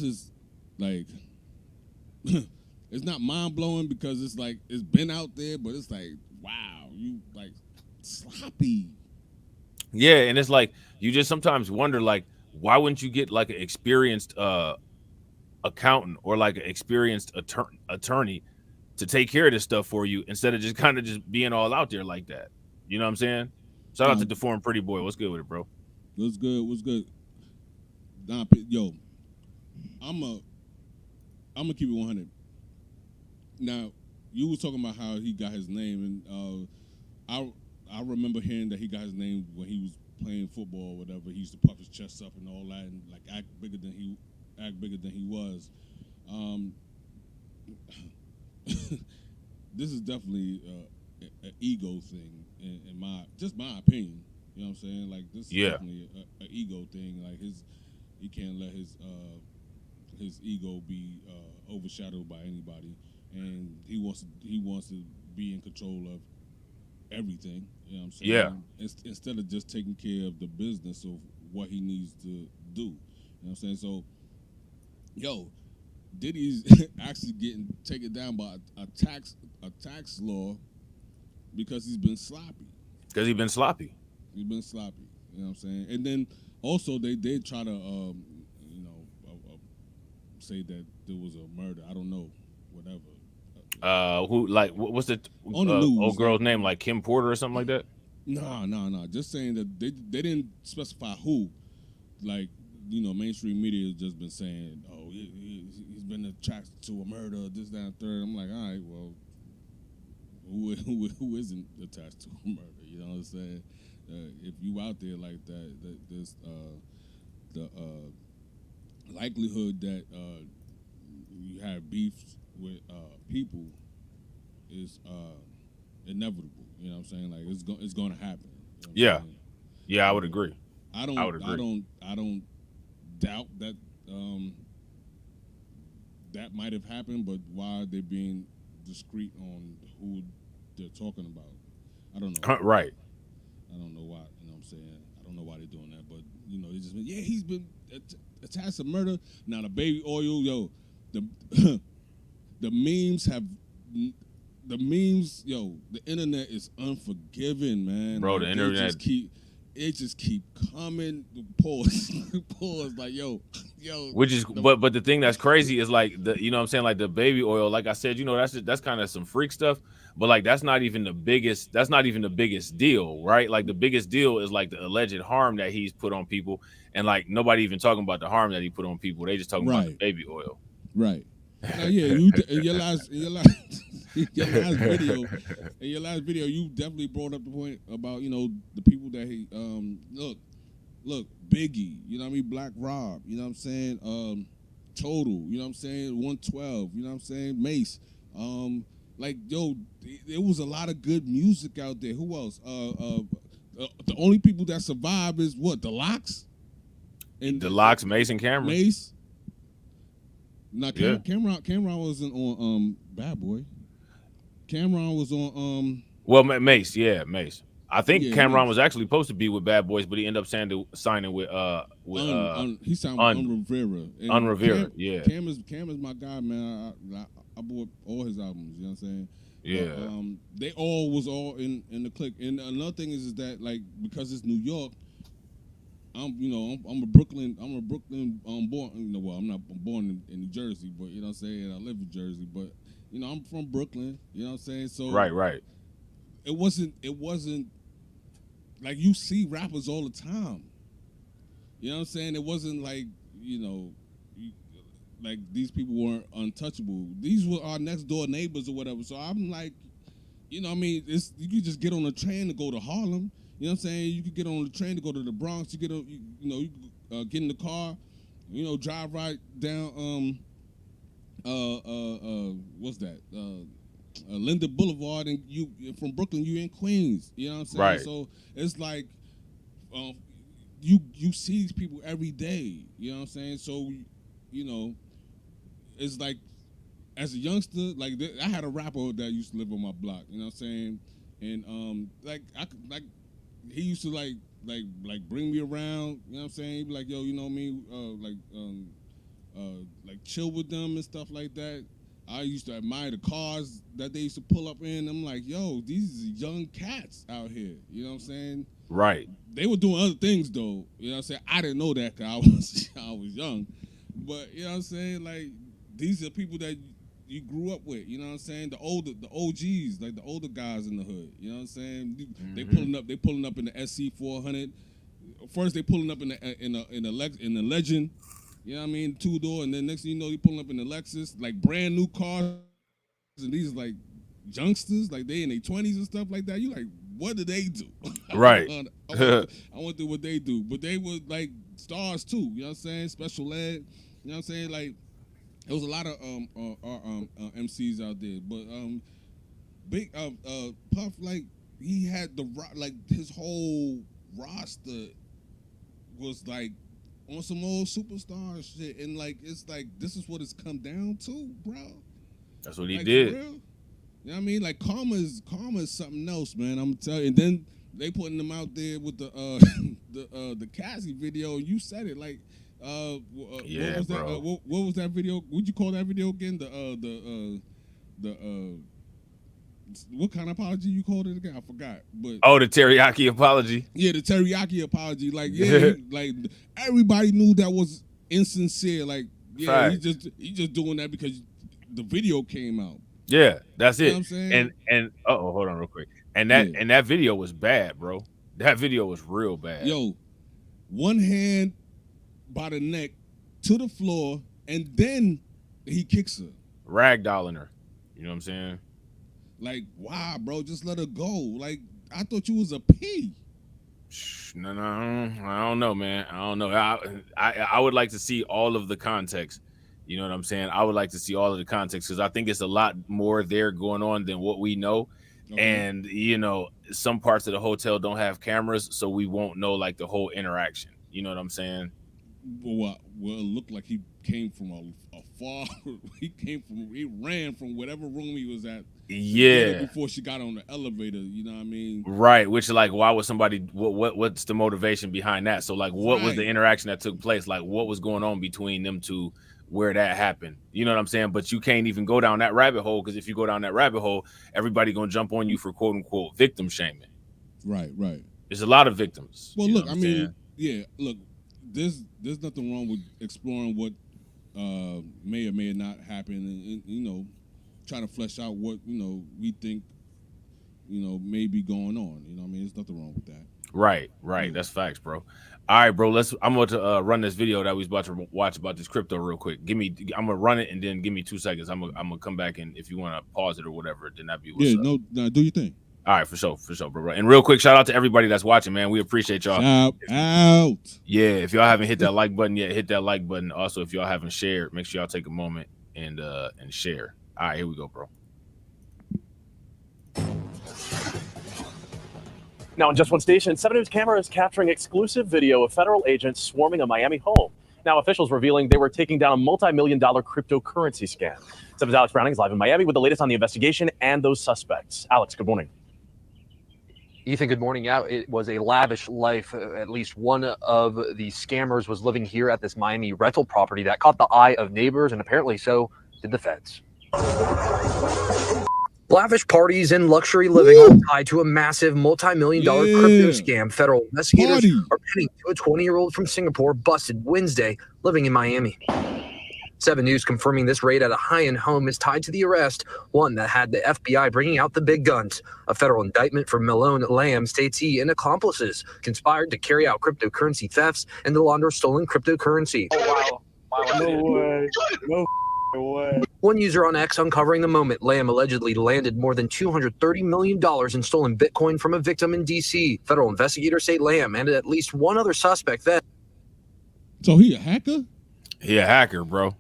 is like, it's not mind blowing because it's like it's been out there, but it's like, wow, you like sloppy. Yeah, and it's like you just sometimes wonder, like, why wouldn't you get like an experienced accountant or like an experienced attorney to take care of this stuff for you instead of just kind of just being all out there like that? You know what I'm saying? Shout out to Deformed Pretty Boy. What's good with it, bro? What's good? What's good? Nah, yo, I'm gonna keep it 100. Now, you was talking about how he got his name, and I remember hearing that he got his name when he was playing football or whatever. He used to puff his chest up and all that, and like act bigger than he was. This is definitely an ego thing, in my opinion. You know what I'm saying? Like this is definitely an ego thing. Like he can't let his ego be overshadowed by anybody, and he wants to be in control of everything. You know what I'm saying? Yeah. Instead of just taking care of the business of what he needs to do. You know what I'm saying? So, yo, Diddy's actually getting taken down by a tax law because he's been sloppy. Because he's been sloppy. He's been sloppy. You know what I'm saying? And then also they did try to, say that there was a murder. I don't know, whatever. Who like what's the on the news, old girl's name? Like Kim Porter or something like that? No. Just saying that they didn't specify who. Like, mainstream media has just been saying, oh, he's been attracted to a murder, this, that, and third. I'm like, all right, well, who isn't attached to a murder? You know what I'm saying? If you out there like that, there's the likelihood that you have beef with people is inevitable. You know what I'm saying? Like it's going to happen. You know yeah, I would agree. I don't doubt that that might have happened, but why they're being discreet on who they're talking about, I don't know. Right. I don't know why. You know what I'm saying? I don't know why they're doing that, but they just been, he's been attached to murder. Now the baby oil, yo, the memes, the internet is unforgiving, man. Bro, like, the internet just keep coming. Pause, like yo. Which is, but the thing that's crazy is like you know what I'm saying, like the baby oil. Like I said, that's kind of some freak stuff. But like that's not even the biggest. That's not even the biggest deal, right? Like the biggest deal is like the alleged harm that he's put on people, and like nobody even talking about the harm that he put on people. They just talking about the baby oil. Right. Now, yeah, in your last video, you definitely brought up the point about the people that he look Biggie, you know what I mean, Black Rob, you know what I'm saying, Total, you know what I'm saying, 112, you know what I'm saying, Mace, like yo, there was a lot of good music out there. Who else? The only people that survive is what, the Locks, and the Locks, Mace and Cameron. Mace. Now, Cameron wasn't on Bad Boy. Cameron was on Well, Mace, Mace. I think Cameron Mace was actually supposed to be with Bad Boys, but he ended up signing with he signed with Rivera. On Rivera, Cam is my guy, man. I bought all his albums. You know what I'm saying? Yeah. But, they all was in the clique. And another thing is that like because it's New York. I'm a Brooklyn born. Well, I'm born in New Jersey, but you know what I'm saying, I live in Jersey, but I'm from Brooklyn. You know what I'm saying? So right. It wasn't like you see rappers all the time. You know what I'm saying? It wasn't like like these people weren't untouchable. These were our next door neighbors or whatever. So I'm like, you could just get on a train to go to Harlem. You know what I'm saying? You could get on the train to go to the Bronx. You get get in the car, drive right down what's that? Linda Boulevard, and you from Brooklyn, you in Queens. You know what I'm saying? Right. So it's like you see these people every day. You know what I'm saying? So it's like as a youngster, like I had a rapper that used to live on my block. You know what I'm saying? And he used to like bring me around, you know what I'm saying? He'd be like, yo, you know what I mean? Like chill with them and stuff like that. I used to admire the cars that they used to pull up in. I'm like, yo, these are young cats out here. You know what I'm saying? Right. They were doing other things though. You know what I'm saying? I didn't know that because I was young. But you know what I'm saying? Like these are people that you grew up with. You know what I'm saying? The OGs, like the older guys in the hood. You know what I'm saying? They pulling up in the SC 400. First they pulling up in the Legend. You know what I mean? 2-door, and then next thing you know, they pulling up in the Lexus, like brand new cars, and these like youngsters, like they in their 20s and stuff like that. You like, what do they do? Right. I went through what they do, but they were like stars too. You know what I'm saying? Special ed. You know what I'm saying? Like there was a lot of MCs out there, but Big Puff, like he had like his whole roster was like on some old superstar shit, and like it's like this is what it's come down to, bro. That's what he like, did. For real. You know what I mean? Like karma is something else, man. I'm telling you. And then they putting them out there with the Cassie video, and you said it like yeah, what was bro. that? What was that video? What'd you call that video again? What kind of apology you called it again? I forgot. But the teriyaki apology. Yeah, the teriyaki apology. Like, yeah, like everybody knew that was insincere. Like, yeah, he just doing that because the video came out. Yeah, that's it. You know what I'm saying? And hold on real quick. And that video was bad, bro. That video was real bad. Yo, one hand by the neck to the floor, and then he kicks her. Ragdolling her. You know what I'm saying? Like, wow, bro, just let her go. Like, I thought you was a P. No, I don't know, man. I don't know. I would like to see all of the context. You know what I'm saying? I would like to see all of the context because I think it's a lot more there going on than what we know. Okay. And, you know, some parts of the hotel don't have cameras, so we won't know, like, the whole interaction. You know what I'm saying? Well, it looked like he came from a far. He ran from whatever room he was at. Yeah. Before she got on the elevator, you know what I mean? Right. Which, like, why would somebody? What's the motivation behind that? So, like, what was the interaction that took place? Like, what was going on between them two? Where that happened, you know what I'm saying? But you can't even go down that rabbit hole because if you go down that rabbit hole, everybody gonna jump on you for quote unquote victim shaming. Right. There's a lot of victims. Well, look, I mean, yeah, look, there's nothing wrong with exploring what may or may not happen, and you know, trying to flesh out what we think may be going on. You know what I mean? There's nothing wrong with that. Right. Yeah. That's facts, bro. All right, bro. I'm going to run this video that we was about to watch about this crypto real quick. I'm gonna run it and then give me 2 seconds. I'm gonna come back, and if you want to pause it or whatever, then that'd be what's up. No, do your thing. All right, for sure, bro. And real quick, shout out to everybody that's watching, man. We appreciate y'all. Shout out. Yeah, if y'all haven't hit that like button yet, hit that like button. Also, if y'all haven't shared, make sure y'all take a moment and share. All right, here we go, bro. Now, in just one station, 7 News camera is capturing exclusive video of federal agents swarming a Miami home. Now, officials revealing they were taking down a multi-million-dollar cryptocurrency scam. 7's Alex Browning is live in Miami with the latest on the investigation and those suspects. Alex, good morning. Ethan, good morning. Yeah, it was a lavish life. At least one of the scammers was living here at this Miami rental property that caught the eye of neighbors, and apparently so did the feds. Lavish parties and luxury living all tied to a massive multi-million-dollar crypto scam. Federal investigators are pinning to a 20-year-old from Singapore busted Wednesday living in Miami. 7 News confirming this raid at a high-end home is tied to the arrest, one that had the FBI bringing out the big guns. A federal indictment for Malone Lamb states he and accomplices conspired to carry out cryptocurrency thefts and to launder stolen cryptocurrency. Oh, wow. No way. No way. One user on X uncovering the moment Lamb allegedly landed more than $230 million in stolen Bitcoin from a victim in D.C. Federal investigators say Lamb and at least one other suspect then. So he a hacker? He a hacker, bro.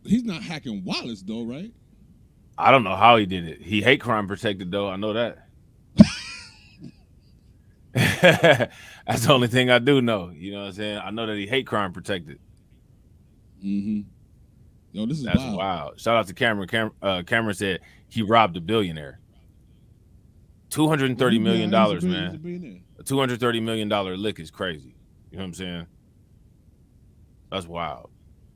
He's not hacking wallets though, right? I don't know how he did it. He hate crime protected though. I know that. That's the only thing I do know. You know what I'm saying? I know that he hate crime protected. Mm-hmm. Yo, this is That's wild. Shout out to Cameron. Cameron said he robbed a billionaire. $230 million, man. A $230 million lick is crazy. You know what I'm saying? That's wild.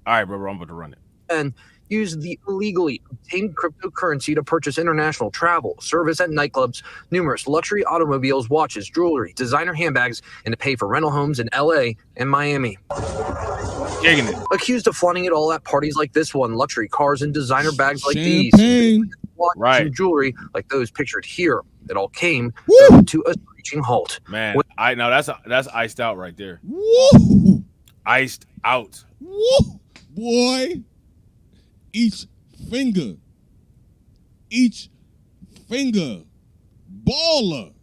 All right, bro, I'm about to run it. And used the illegally obtained cryptocurrency to purchase international travel, service at nightclubs, numerous luxury automobiles, watches, jewelry, designer handbags, and to pay for rental homes in LA and Miami. Accused of flaunting it all at parties like this one, luxury cars and designer bags like these, watches and jewelry like those pictured here. It all came to a screeching halt. Man, that's iced out right there. Woo! Iced out. Woo! Boy, each finger, baller,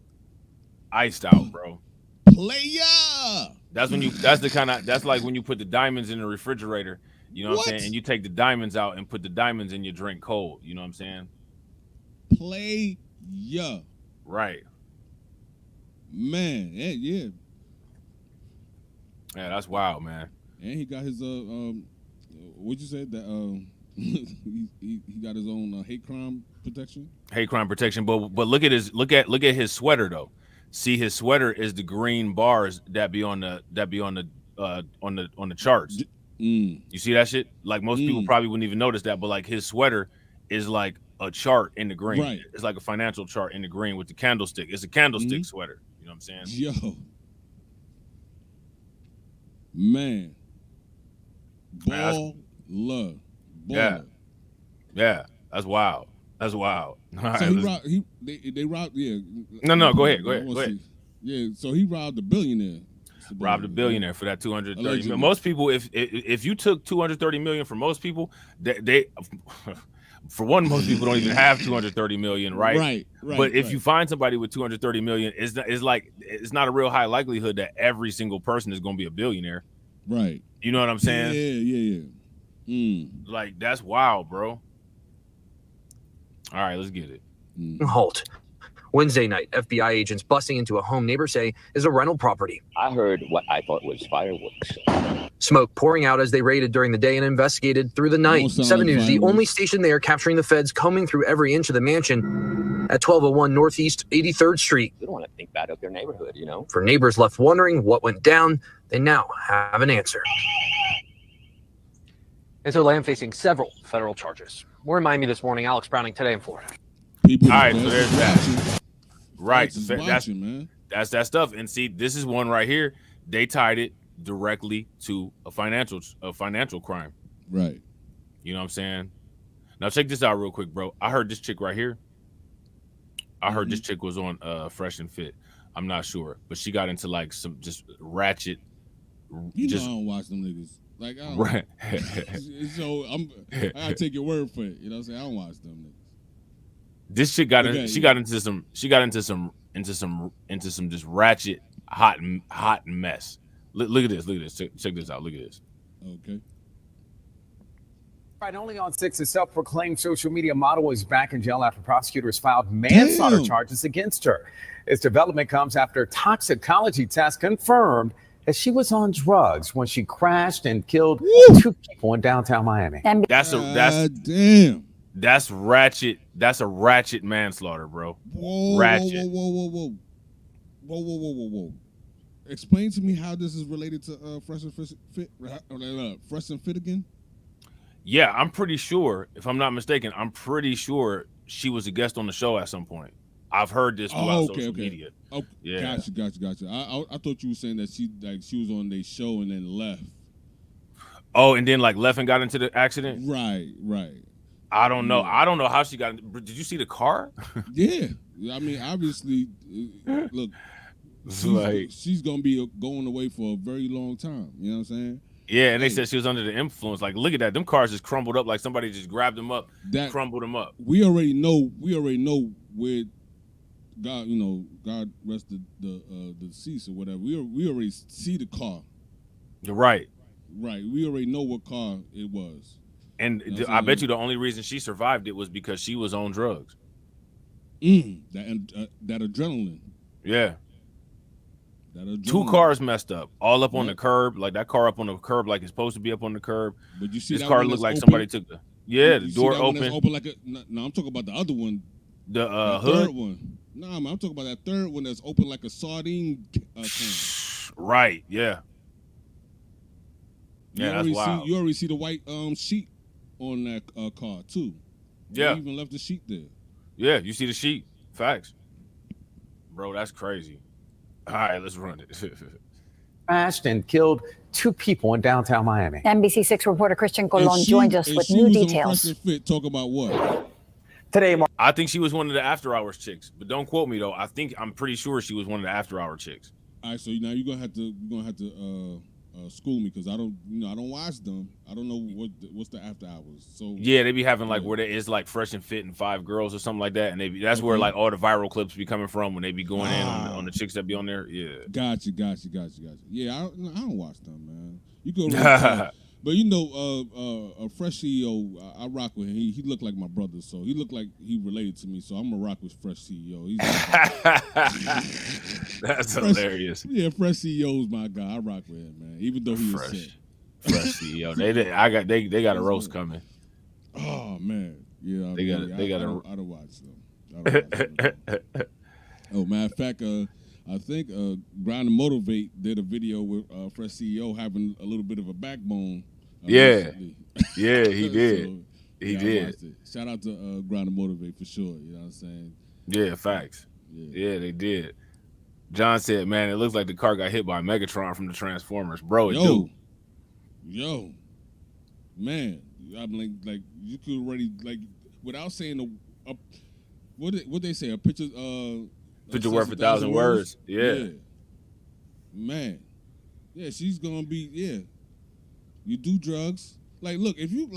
iced out, bro. Player. That's like when you put the diamonds in the refrigerator, you know what I'm saying? And you take the diamonds out and put the diamonds in your drink cold, you know what I'm saying? Player. Right. Man, yeah. Yeah, that's wild, man. And he got his what'd you say that he got his own hate crime protection. Hate crime protection, but look at his sweater though. See, his sweater is the green bars that be on the charts. You see that shit? Like most people probably wouldn't even notice that, but like his sweater is like a chart in the green. Right. It's like a financial chart in the green with the candlestick. It's a candlestick sweater. You know what I'm saying? Yo. Man. Baller. Yeah. That's wild. That's wild. So they robbed. Yeah. No. Go ahead. Yeah. So he robbed a billionaire. Robbed a billionaire for that 230 million. Most people, if you took 230 million from most people, they for one, most people don't even have 230 million, right? Right. But if you find somebody with 230 million, it's not a real high likelihood that every single person is going to be a billionaire. Right. You know what I'm saying? Yeah. Like, that's wild, bro. All right, let's get it. Halt. Wednesday night, FBI agents busting into a home neighbors say is a rental property. I heard what I thought was fireworks. Smoke pouring out as they raided during the day and investigated through the night. 7 News, the only station there capturing the feds combing through every inch of the mansion at 1201 Northeast 83rd Street. You don't want to think bad of your neighborhood, you know? For neighbors left wondering what went down, they now have an answer. And so Lamb facing several federal charges. We're in Miami this morning. Alex Browning today in Florida. All right, so there's that. Right. Man. That's that stuff. And see, this is one right here. They tied it directly to a financial crime. Right. You know what I'm saying? Now check this out real quick, bro. I heard this chick right here. I heard this chick was on Fresh and Fit. I'm not sure, but she got into like some just ratchet. I don't watch them niggas. Like, I don't. Right. So I gotta take your word for it. You know what I'm saying? I don't watch them niggas. This chick got into some just ratchet hot mess. Look at this. Check this out. Look at this. Okay. Right, only on 6, a self-proclaimed social media model is back in jail after prosecutors filed manslaughter charges against her. This development comes after toxicology tests confirmed that she was on drugs when she crashed and killed 2 people in downtown Miami. That's ratchet. That's a ratchet manslaughter, bro. Ratchet. Whoa. Explain to me how this is related to Fresh and Fit. Fresh and Fit again? Yeah, I'm pretty sure, if I'm not mistaken, she was a guest on the show at some point. I've heard this throughout social media. Oh, yeah. Gotcha. I thought you were saying that she was on their show and then left. Oh, and then like left and got into the accident? Right. I don't know. I don't know how she got in. Did you see the car? Yeah. I mean, obviously, look, she's going to be going away for a very long time. You know what I'm saying? Yeah, and they said she was under the influence. Like, look at that. Them cars just crumbled up like somebody just grabbed them up, crumbled them up. We already know where God rest the deceased or whatever. We already see the car. Right. We already know what car it was. And I bet you the only reason she survived it was because she was on drugs. That adrenaline. Yeah. 2 cars messed up, all up on the curb, like that car up on the curb, like it's supposed to be up on the curb. But you see, this car looked like somebody took the door open. No, I'm talking about the other one. The third hood one. No, I'm talking about that third one that's open like a sardine can. Right. Yeah. Yeah, that's wild. You already see the white sheet on that car too. Yeah. They even left the sheet there. Yeah, you see the sheet. Facts. Bro, that's crazy. All right, let's run it. Crashed and killed 2 people in downtown Miami. NBC6 reporter Christian Colon joins us with new details. Fit, talk about what? Today, I think she was one of the after hours chicks, but don't quote me though. I'm pretty sure she was one of the after hour chicks. All right, so now you're gonna have to school me because I don't watch them. I don't know what's the after hours. So yeah, they be having like where there is like Fresh and Fit and 5 girls or something like that, and that's where like all the viral clips be coming from when they be going in on the chicks that be on there. Yeah, gotcha. Yeah, I don't watch them, man. You go, but you know, a Fresh CEO, I rock with him. He looked like my brother, so he looked like he related to me. So I'm gonna rock with Fresh CEO. That's hilarious. Yeah, Fresh CEO is my guy. I rock with him, man. Even though he is sick. Fresh CEO. They got a roast coming. Oh man, yeah. They got I don't watch them. Oh, matter of fact, I think Grind and Motivate did a video with Fresh CEO having a little bit of a backbone. Recently. Yeah, he did. So, he did. Shout out to Grind and Motivate for sure. You know what I'm saying? Yeah, facts. Yeah, they did. John said, "Man, it looks like the car got hit by Megatron from the Transformers, bro." Yo, man, I'm like you could already without saying what they say, a picture worth 1,000 words. Yeah, man, yeah, she's gonna be You do drugs, look, if you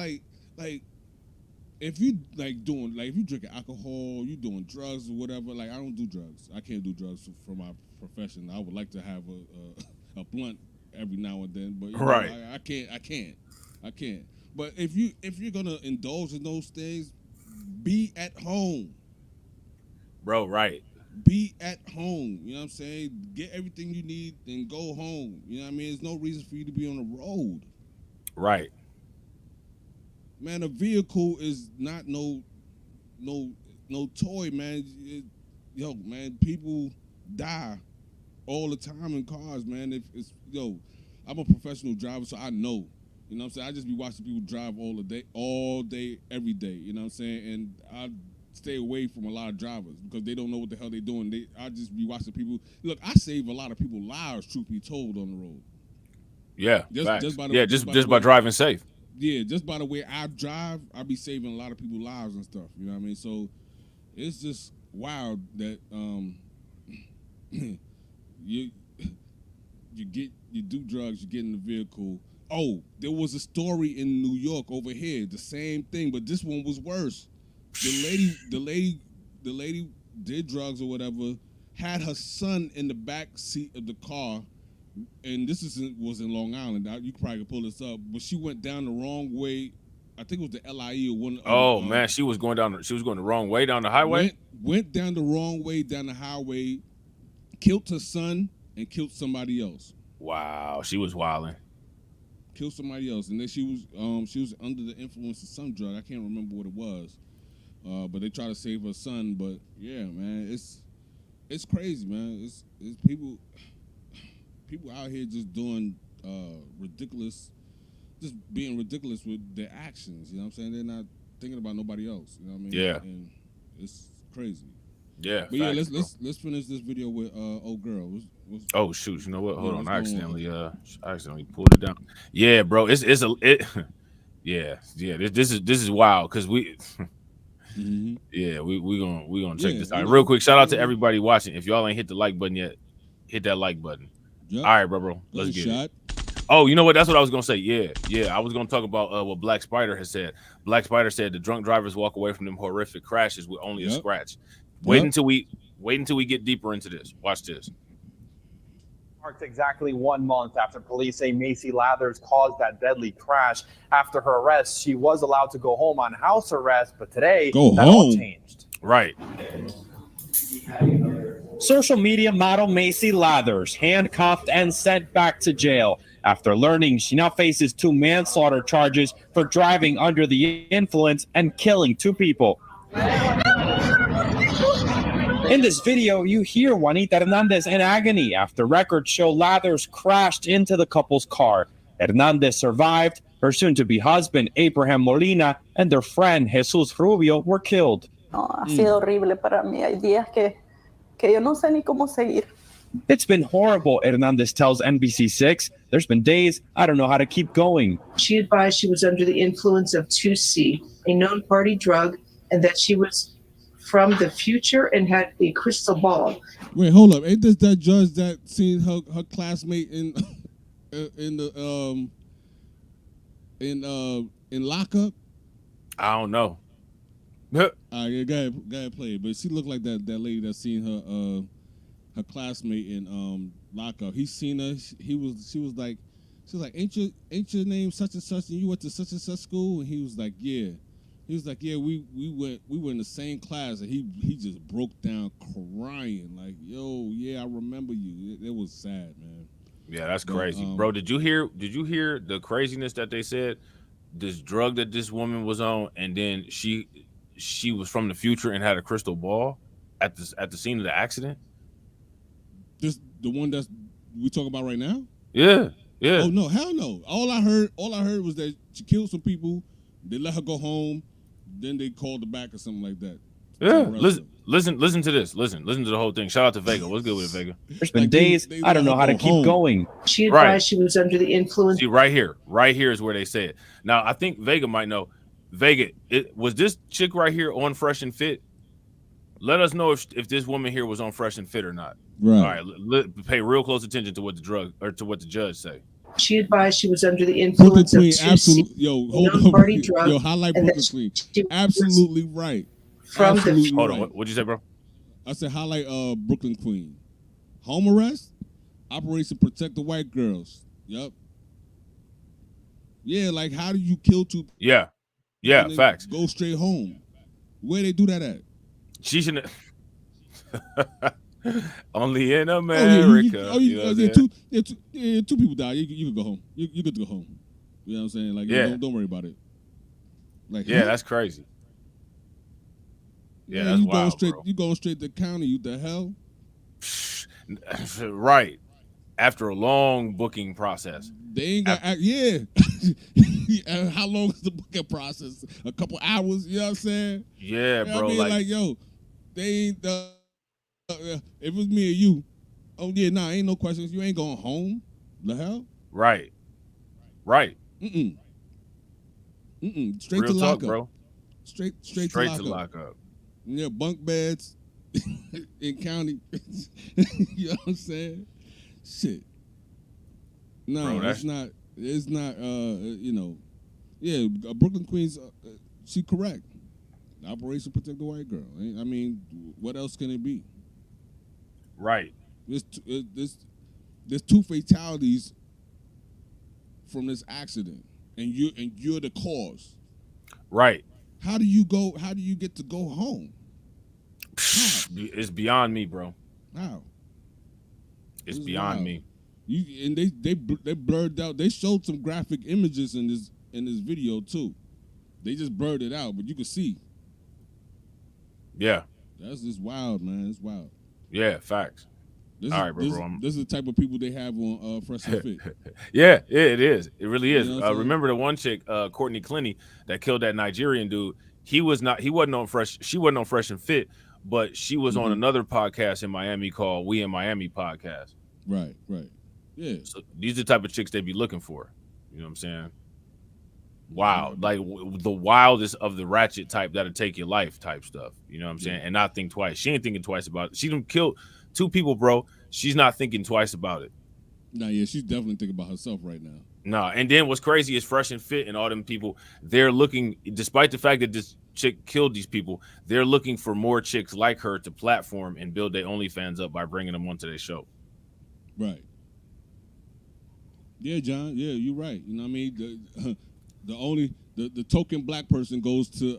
if you if you drinking alcohol, you doing drugs or whatever. I don't do drugs. I can't do drugs for my profession. I would like to have a blunt every now and then, but right, I can't. But if you're gonna indulge in those things, be at home, bro. Right. Be at home. You know what I'm saying? Get everything you need and go home. You know what I mean? There's no reason for you to be on the road. Right. Man, a vehicle is not no toy, man. Man, people die all the time in cars, man. I'm a professional driver, so I know. You know what I'm saying? I just be watching people drive all day, every day. You know what I'm saying? And I stay away from a lot of drivers because they don't know what the hell they're doing. I just be watching people. Look, I save a lot of people's lives, truth be told, on the road. Yeah, just by driving safe. Yeah, just by the way I drive, I be saving a lot of people's lives and stuff. You know what I mean? So it's just wild that you do drugs, you get in the vehicle. Oh, there was a story in New York over here, the same thing, but this one was worse. The lady did drugs or whatever, had her son in the back seat of the car. And this was in Long Island. You probably could pull this up, but she went down the wrong way. I think it was the LIE or one. Oh man, she was going the wrong way down the highway. Went down the wrong way down the highway, killed her son and killed somebody else. Wow, she was wilding. Killed somebody else, and then she was under the influence of some drug. I can't remember what it was, but they tried to save her son. But yeah, man, it's crazy, man. It's people out here just doing ridiculous, just being ridiculous with their actions. You know what I'm saying? They're not thinking about nobody else. You know what I mean? Yeah. And it's crazy. Yeah. But yeah, let's finish this video with old girl. Oh shoot! You know what? Hold on. I accidentally pulled it down. Yeah, bro. Yeah. This is wild because we. Mm-hmm. Yeah, we gonna check this out real quick. Shout out to everybody watching. If y'all ain't hit the like button yet, hit that like button. Yep. All right, bro. Let's get it. Oh, you know what? That's what I was gonna say. Yeah. I was gonna talk about what Black Spider has said. Black Spider said the drunk drivers walk away from them horrific crashes with only a scratch. Wait until we get deeper into this. Watch this. Marked exactly 1 month after police say Macy Lathers caused that deadly crash. After her arrest, she was allowed to go home on house arrest, but today that all changed. Right. Social media model Macy Lathers handcuffed and sent back to jail after learning she now faces 2 manslaughter charges for driving under the influence and killing 2 people. In this video, you hear Juanita Hernandez in agony after records show Lathers crashed into the couple's car. Hernandez survived. Her soon-to-be husband, Abraham Molina, and their friend, Jesus Rubio, were killed. No, ha sido horrible para mí. Hay días que yo no sé ni cómo seguir. It's been horrible, Hernandez tells NBC6. There's been days I don't know how to keep going. She advised she was under the influence of 2C, a known party drug, and that she was from the future and had a crystal ball. Wait, hold up. Ain't this that judge that seen her classmate in lockup? I don't know. Yeah, go ahead, play it. But she looked like that lady that seen her classmate in lockup. He seen her. She was like, ain't your name such and such, and you went to such and such school? And he was like, yeah. He was like, yeah, we were in the same class, and he just broke down crying, like, yo, yeah, I remember you. It was sad, man. Yeah, that's crazy, bro. Did you hear the craziness that they said? This drug that this woman was on, and then she was from the future and had a crystal ball at the scene of the accident. The one that's we talking about right now? Yeah. Oh no, hell no. All I heard was that she killed some people. They let her go home. Then they called her back or something like that. Yeah, listen to this. Listen to the whole thing. Shout out to Vega. What's good with it, Vega? There's been days I don't know how to keep going. She advised she was under the influence. See, right here is where they say it. Now, I think Vega might know. Vega, was this chick right here on Fresh and Fit? Let us know if this woman here was on Fresh and Fit or not. Right. All right, pay real close attention to what the judge say. She advised she was under the influence of 2C, party drug. Yo, highlight Brooklyn Queen. Absolutely right. Hold on, what'd you say, bro? I said highlight Brooklyn Queen. Home arrest, Operation Protect the White Girls. Yep. Yeah, like how do you kill two? Yeah, facts. Go straight home. Where they do that at? She shouldn't. Only in America. Two people died. You could go home. You good to go home. You know what I'm saying? Like, don't worry about it. Like, that's crazy. Yeah, that's wild, bro. You going straight to the county? You the hell? Right. After a long booking process. They ain't got How long is the booking process? A couple hours, you know what I'm saying? Yeah, bro. I mean, like, yo, they ain't if it was me or you, ain't no questions. You ain't going home. The hell? Right. Straight Real to talk, lockup, bro. Straight to lockup. Yeah, bunk beds in county. You know what I'm saying? Shit. No, bro, it's not. Yeah, Brooklyn Queens. She correct. Operation Protect the White Girl. I mean, what else can it be? Right. There's two fatalities from this accident, and you're the cause. Right. How do you get to go home? It's beyond me, bro. How? It's beyond me. They blurred out. They showed some graphic images in this video too. They just blurred it out, but you can see. Yeah. That's just wild, man. It's wild. Yeah, facts. This is the type of people they have on Fresh and Fit. Yeah, it is. It really is. You know remember the one chick, Courtney Clenny, that killed that Nigerian dude. He wasn't on Fresh. She wasn't on Fresh and Fit, but she was on another podcast in Miami called We in Miami Podcast. Right. Yeah. So these are the type of chicks they be looking for. You know what I'm saying? Wow, like the wildest of the ratchet type that'll take your life type stuff. You know what I'm saying? And not think twice. She ain't thinking twice about it. She done killed 2 people, bro. She's not thinking twice about it. Nah, yeah, she's definitely thinking about herself right now. Nah, and then what's crazy is Fresh and Fit and all them people, they're looking, despite the fact that this chick killed these people, they're looking for more chicks like her to platform and build their OnlyFans up by bringing them onto their show. Right. Yeah, John. Yeah, you're right. You know what I mean? The token black person goes to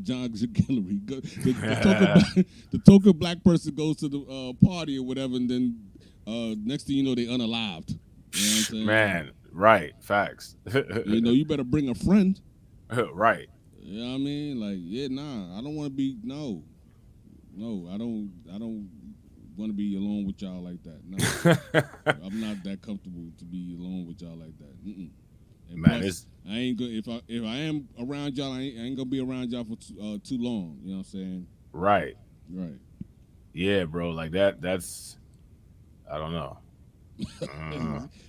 John Gallery. The token black person goes to the party or whatever, and then next thing you know, they unalived. You know what I'm saying? Man, right. Facts. You better bring a friend. Right. You know what I mean? Like, yeah, nah, I don't want to be, no, I don't, want to be alone with y'all like that. No, I'm not that comfortable to be alone with y'all like that. And Man, plus, I ain't good. If I am around y'all, I ain't gonna be around y'all for too long. You know what I'm saying? Right. Right. Yeah, bro. Like that's. I don't know.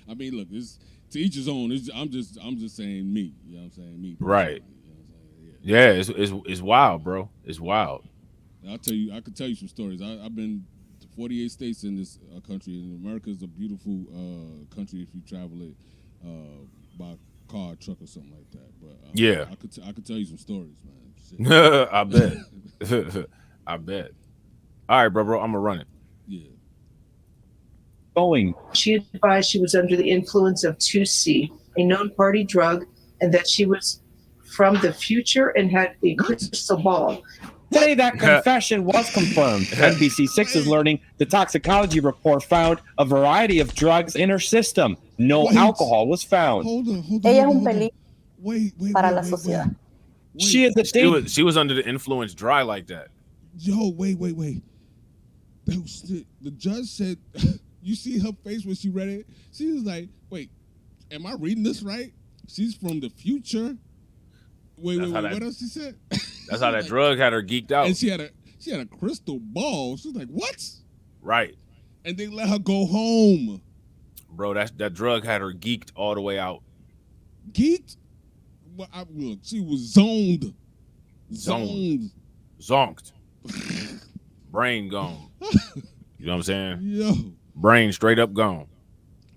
I mean, look, it's to each his own. I'm just saying me. You know what I'm saying? Me. Right. You know what I'm saying? Yeah, it's wild, bro. It's wild. I could tell you some stories. I've been to 48 states in this country, and America is a beautiful country if you travel it by car, truck, or something like that. But yeah, I could tell you some stories, man. Shit. I bet. I bet. All right, bro. I'm gonna run it. Yeah. Going. She advised she was under the influence of 2C, a known party drug, and that she was from the future and had a crystal ball. Today, that confession was confirmed. NBC6 is learning the toxicology report found a variety of drugs in her system. No alcohol was found. Hold on. Ella es un peligro Wait, para la sociedad. She is a she was under the influence dry like that. Yo, wait. The judge said, you see her face when she read it? She was like, wait, am I reading this right? She's from the future. Wait, what else she said? That's how that drug had her geeked out. And she had a crystal ball. She was like, what? Right. And they let her go home. Bro, that drug had her geeked all the way out. Geeked? Well, look, she was zoned. Zonked. Brain gone. You know what I'm saying? Yo. Brain straight up gone.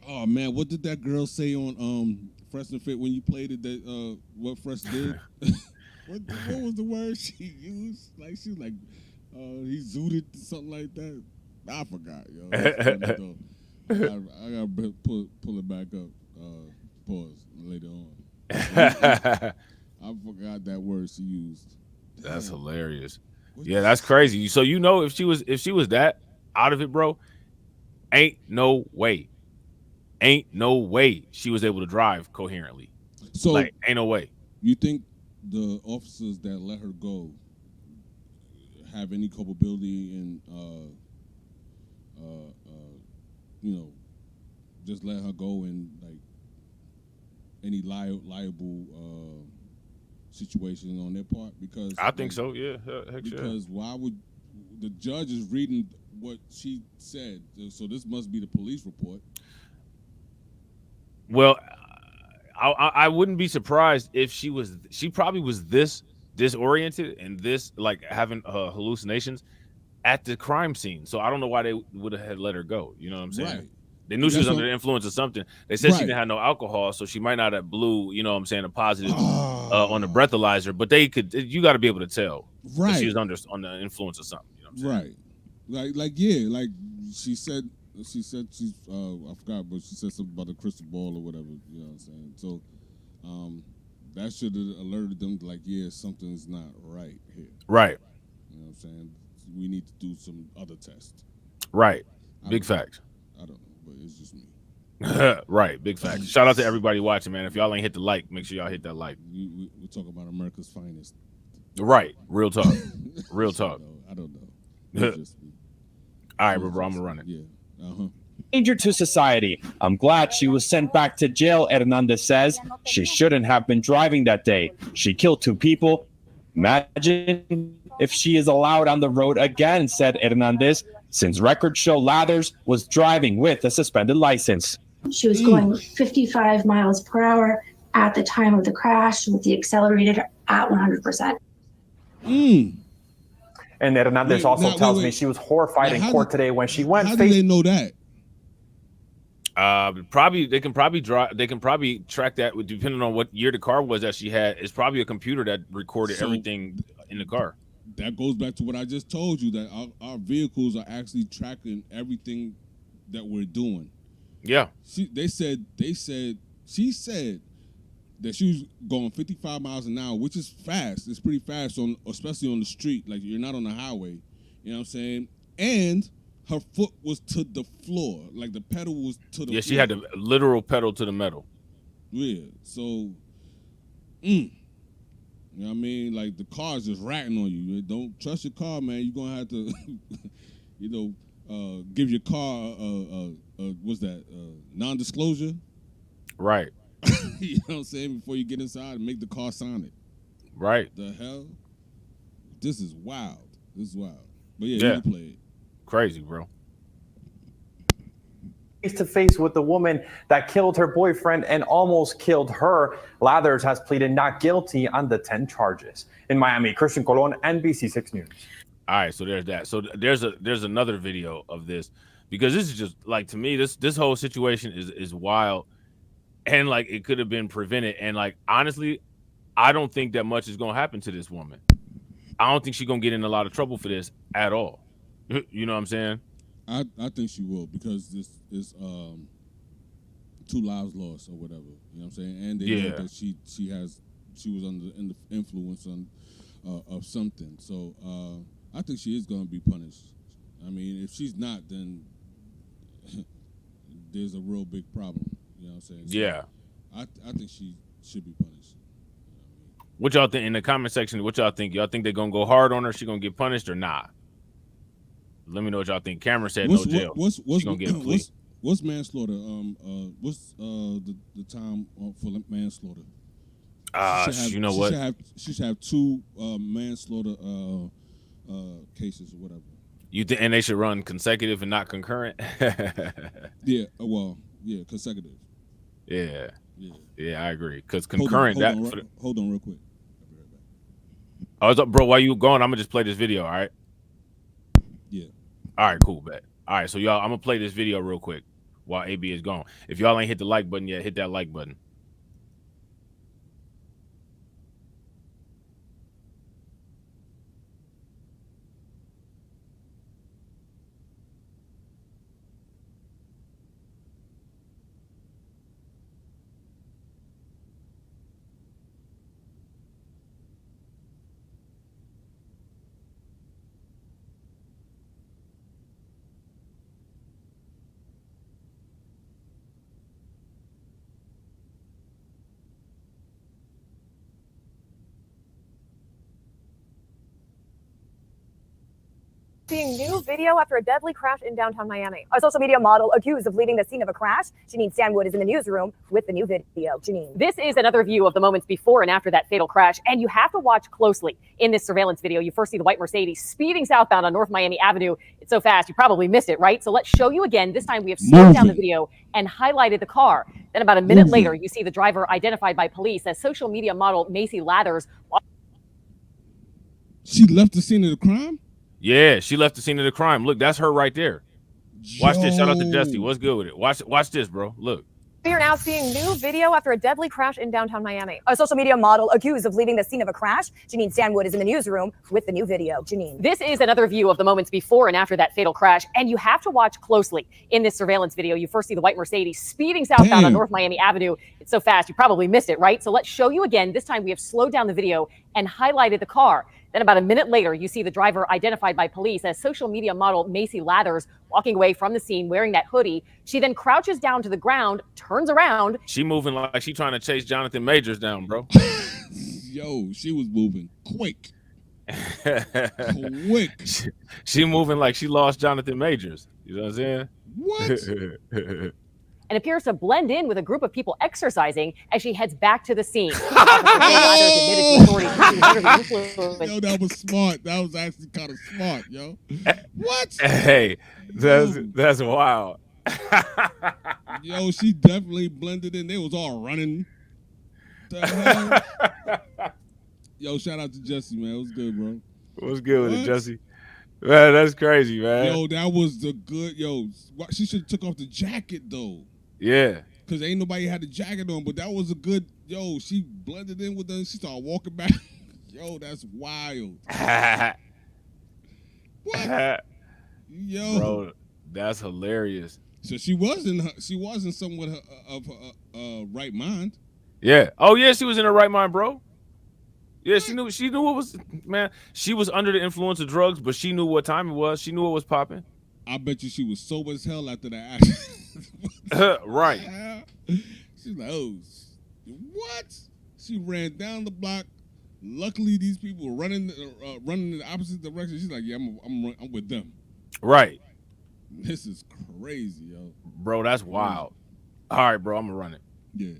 Oh man, what did that girl say on Fresh and Fit when you played it? That what Fresh did? what was the word she used? Like she was like, he zooted something like that. I forgot, yo. I gotta pull it back up. Pause later on. I forgot that word she used. Damn. That's hilarious. Yeah, that's crazy. So you know if she was that out of it, bro, ain't no way she was able to drive coherently. So like, ain't no way. You think the officers that let her go have any culpability in just let her go in like any liable situation on their part? Because I think so. Yeah, heck because why would the judge is reading what she said? So this must be the police report. Well, I wouldn't be surprised if she probably was this disoriented and this like having hallucinations at the crime scene. So I don't know why they would have let her go. You know what I'm saying? Right. They knew she was under the influence of something. They said she didn't have no alcohol, so she might not have blew, you know what I'm saying, a positive on the breathalyzer, but you got to be able to tell that she was under influence of something. You know what I'm saying? Right. Like she said she's I forgot, but she said something about the crystal ball or whatever, you know what I'm saying? So that should have alerted them like, yeah, something's not right here. Right. You know what I'm saying? We need to do some other tests. Right. Big facts. I don't know, but it's just me. Right, big facts. Shout out to everybody watching, man. If y'all ain't hit the like, make sure y'all hit that like. We're talking about America's finest. Right. Real talk. Real talk. I don't know. All right, bro, I'm gonna run it. Yeah. Danger to society. I'm glad she was sent back to jail, Hernandez says. She shouldn't have been driving that day. She killed 2 people. Imagine if she is allowed on the road again, said Hernandez, since records show Lathers was driving with a suspended license. She was going 55 miles per hour at the time of the crash with the accelerator at 100%. And Hernandez tells me she was horrified in court today when she went. How do they know that? They can probably track that depending on what year the car was that she had. It's probably a computer that recorded everything in the car. That goes back to what I just told you, that our vehicles are actually tracking everything that we're doing. Yeah. She said she said that she was going 55 miles an hour, which is fast. It's pretty fast, especially on the street. Like, you're not on the highway. You know what I'm saying? And her foot was to the floor. Like, the pedal was to the floor. Yeah, she had the literal pedal to the metal. Yeah. So, you know what I mean? Like, the car's just ratting on you. Don't trust your car, man. You're going to have to, give your car what's that non-disclosure, right? You know what I'm saying, before you get inside and make the car sign it. Right. The hell, this is wild. This is wild. But yeah, Yeah. you can play it. Crazy, bro. Face to face with the woman that killed her boyfriend and almost killed her. Lathers has pleaded not guilty on the 10 charges. In Miami, Christian Colon, NBC6 News. All right, so there's that. So there's another video of this, because this is just like, to me, this whole situation is wild, and like it could have been prevented. And like, honestly, I don't think that much is gonna happen to this woman. I don't think she's gonna get in a lot of trouble for this at all. You know what I'm saying? I think she will, because this is 2 lives lost or whatever. You know what I'm saying? And they know that she was under the influence of something. So I think she is going to be punished. I mean, if she's not, then there's a real big problem. You know what I'm saying? So Yeah. I think she should be punished. What y'all think in the comment section? What y'all think? Y'all think they're gonna go hard on her? She gonna get punished or not? Let me know what y'all think. Cameron said no jail. She gonna get a plea. What's manslaughter? What's the time for manslaughter? You know what? She should have 2 manslaughter cases or whatever. You think, and they should run consecutive and not concurrent? Yeah. Well, yeah, consecutive. Yeah. Yeah, I agree. Because Hold concurrent. Hold on real quick. Oh, what's up, bro? While you going, I'm gonna just play this video. All right. Yeah. All right, cool, bet. All right, so y'all, I'm gonna play this video real quick while AB is gone. If y'all ain't hit the like button yet, hit that like button. Seeing new video after a deadly crash in downtown Miami. A social media model accused of leaving the scene of a crash. Janine Stanwood is in the newsroom with the new video. Janine. This is another view of the moments before and after that fatal crash, and you have to watch closely. In this surveillance video, you first see the white Mercedes speeding southbound on North Miami Avenue. It's so fast, you probably missed it, right? So let's show you again. This time we have slowed down the video and highlighted the car. Then about a minute later, you see the driver identified by police as social media model Macy Lathers. She left the scene of the crime? Yeah, she left the scene of the crime. Look, that's her right there. Watch this. Shout out to Jesse. What's good with it? Watch this, bro. Look. We are now seeing new video after a deadly crash in downtown Miami. A social media model accused of leaving the scene of a crash. Janine Stanwood is in the newsroom with the new video. Janine. This is another view of the moments before and after that fatal crash, and you have to watch closely. In this surveillance video, you first see the white Mercedes speeding southbound on North Miami Avenue. It's so fast, you probably missed it, right? So let's show you again. This time we have slowed down the video and highlighted the car. Then about a minute later, you see the driver identified by police as social media model Macy Lathers walking away from the scene wearing that hoodie. She then crouches down to the ground, turns around. She moving like she trying to chase Jonathan Majors down, bro. Yo, she was moving quick. She moving like she lost Jonathan Majors. You know what I'm saying? What? And appears to blend in with a group of people exercising as she heads back to the scene. Yo, that was smart. That was actually kind of smart, yo. What? Hey, that's wild. Yo, she definitely blended in. They was all running. The hell? Yo, shout out to Jesse, man. It was good, bro. What's good with it, Jesse? Man, that's crazy, man. Yo, that was the good. Yo, she should have took off the jacket though. Yeah. Because ain't nobody had the jacket on, but that was a good, yo, she blended in with them. She started walking back. Yo, that's wild. What? Yo. Bro, that's hilarious. So she wasn't somewhat of her right mind. Yeah. Oh, yeah, she was in her right mind, bro. Yeah, she knew what was, man, she was under the influence of drugs, but she knew what time it was. She knew what was popping. I bet you she was sober as hell after that accident. Right. She's like, oh, what? She ran down the block. Luckily, these people were running in the opposite direction. She's like, yeah, I'm with them. Right. This is crazy, yo. Bro, that's wild. All right, bro, I'm gonna run it. Yeah.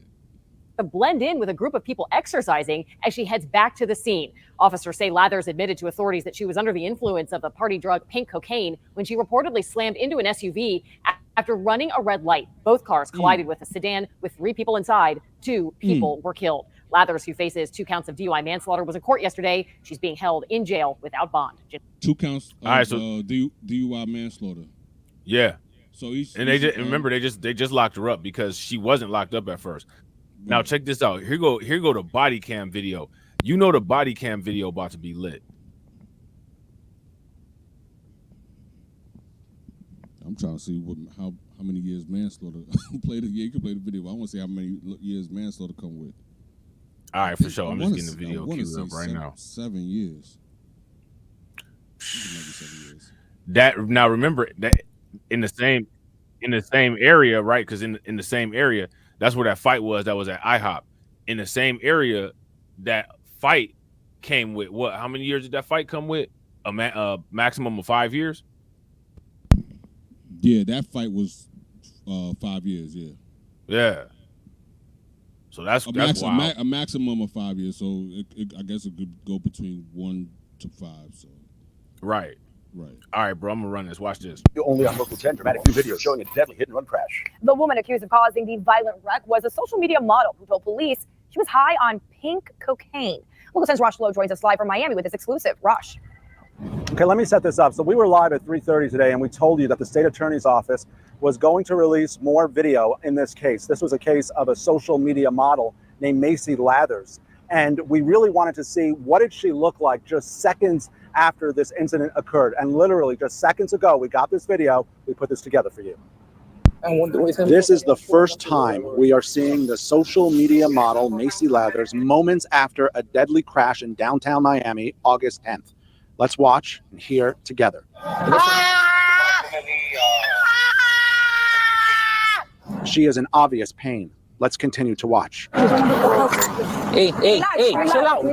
To blend in with a group of people exercising as she heads back to the scene. Officers say Lathers admitted to authorities that she was under the influence of the party drug pink cocaine when she reportedly slammed into an SUV after running a red light. Both cars collided with a sedan with 3 people inside. 2 people were killed. Lathers, who faces 2 counts of DUI manslaughter, was in court yesterday. She's being held in jail without bond. 2 counts of All right, so DUI manslaughter. Yeah. So each, and they just remember they just locked her up because she wasn't locked up at first. Now check this out. Here go the body cam video. You know the body cam video about to be lit. I'm trying to see how many years manslaughter played. Yeah, you can play the video. I want to see how many years manslaughter come with. All right, for sure. I'm just getting the video queued up right now. 7 years. Maybe 7 years. That now remember that in the same area, right? Because in the same area, that's where that fight was. That was at IHOP. In the same area, that fight came with what? How many years did that fight come with? A maximum of 5 years. Yeah, that fight was 5 years. Yeah. Yeah. So that's wild. A maximum of 5 years. So I guess it could go between 1 to 5. So. Right. Right. All right, bro. I'm gonna run this. Watch this. Only on Local 10, dramatic new video showing a deadly hit-and-run crash. The woman accused of causing the violent wreck was a social media model who told police she was high on pink cocaine. Local 10's Rosh Lowe joins us live from Miami with this exclusive. Rosh. Okay, let me set this up. So we were live at 3:30 today, and we told you that the state attorney's office was going to release more video in this case. This was a case of a social media model named Macy Lathers. And we really wanted to see what did she look like just seconds after this incident occurred. And literally just seconds ago, we got this video. We put this together for you. This is the first time we are seeing the social media model Macy Lathers moments after a deadly crash in downtown Miami, August 10th. Let's watch and hear together. She is in obvious pain. Let's continue to watch. Hey, chill out.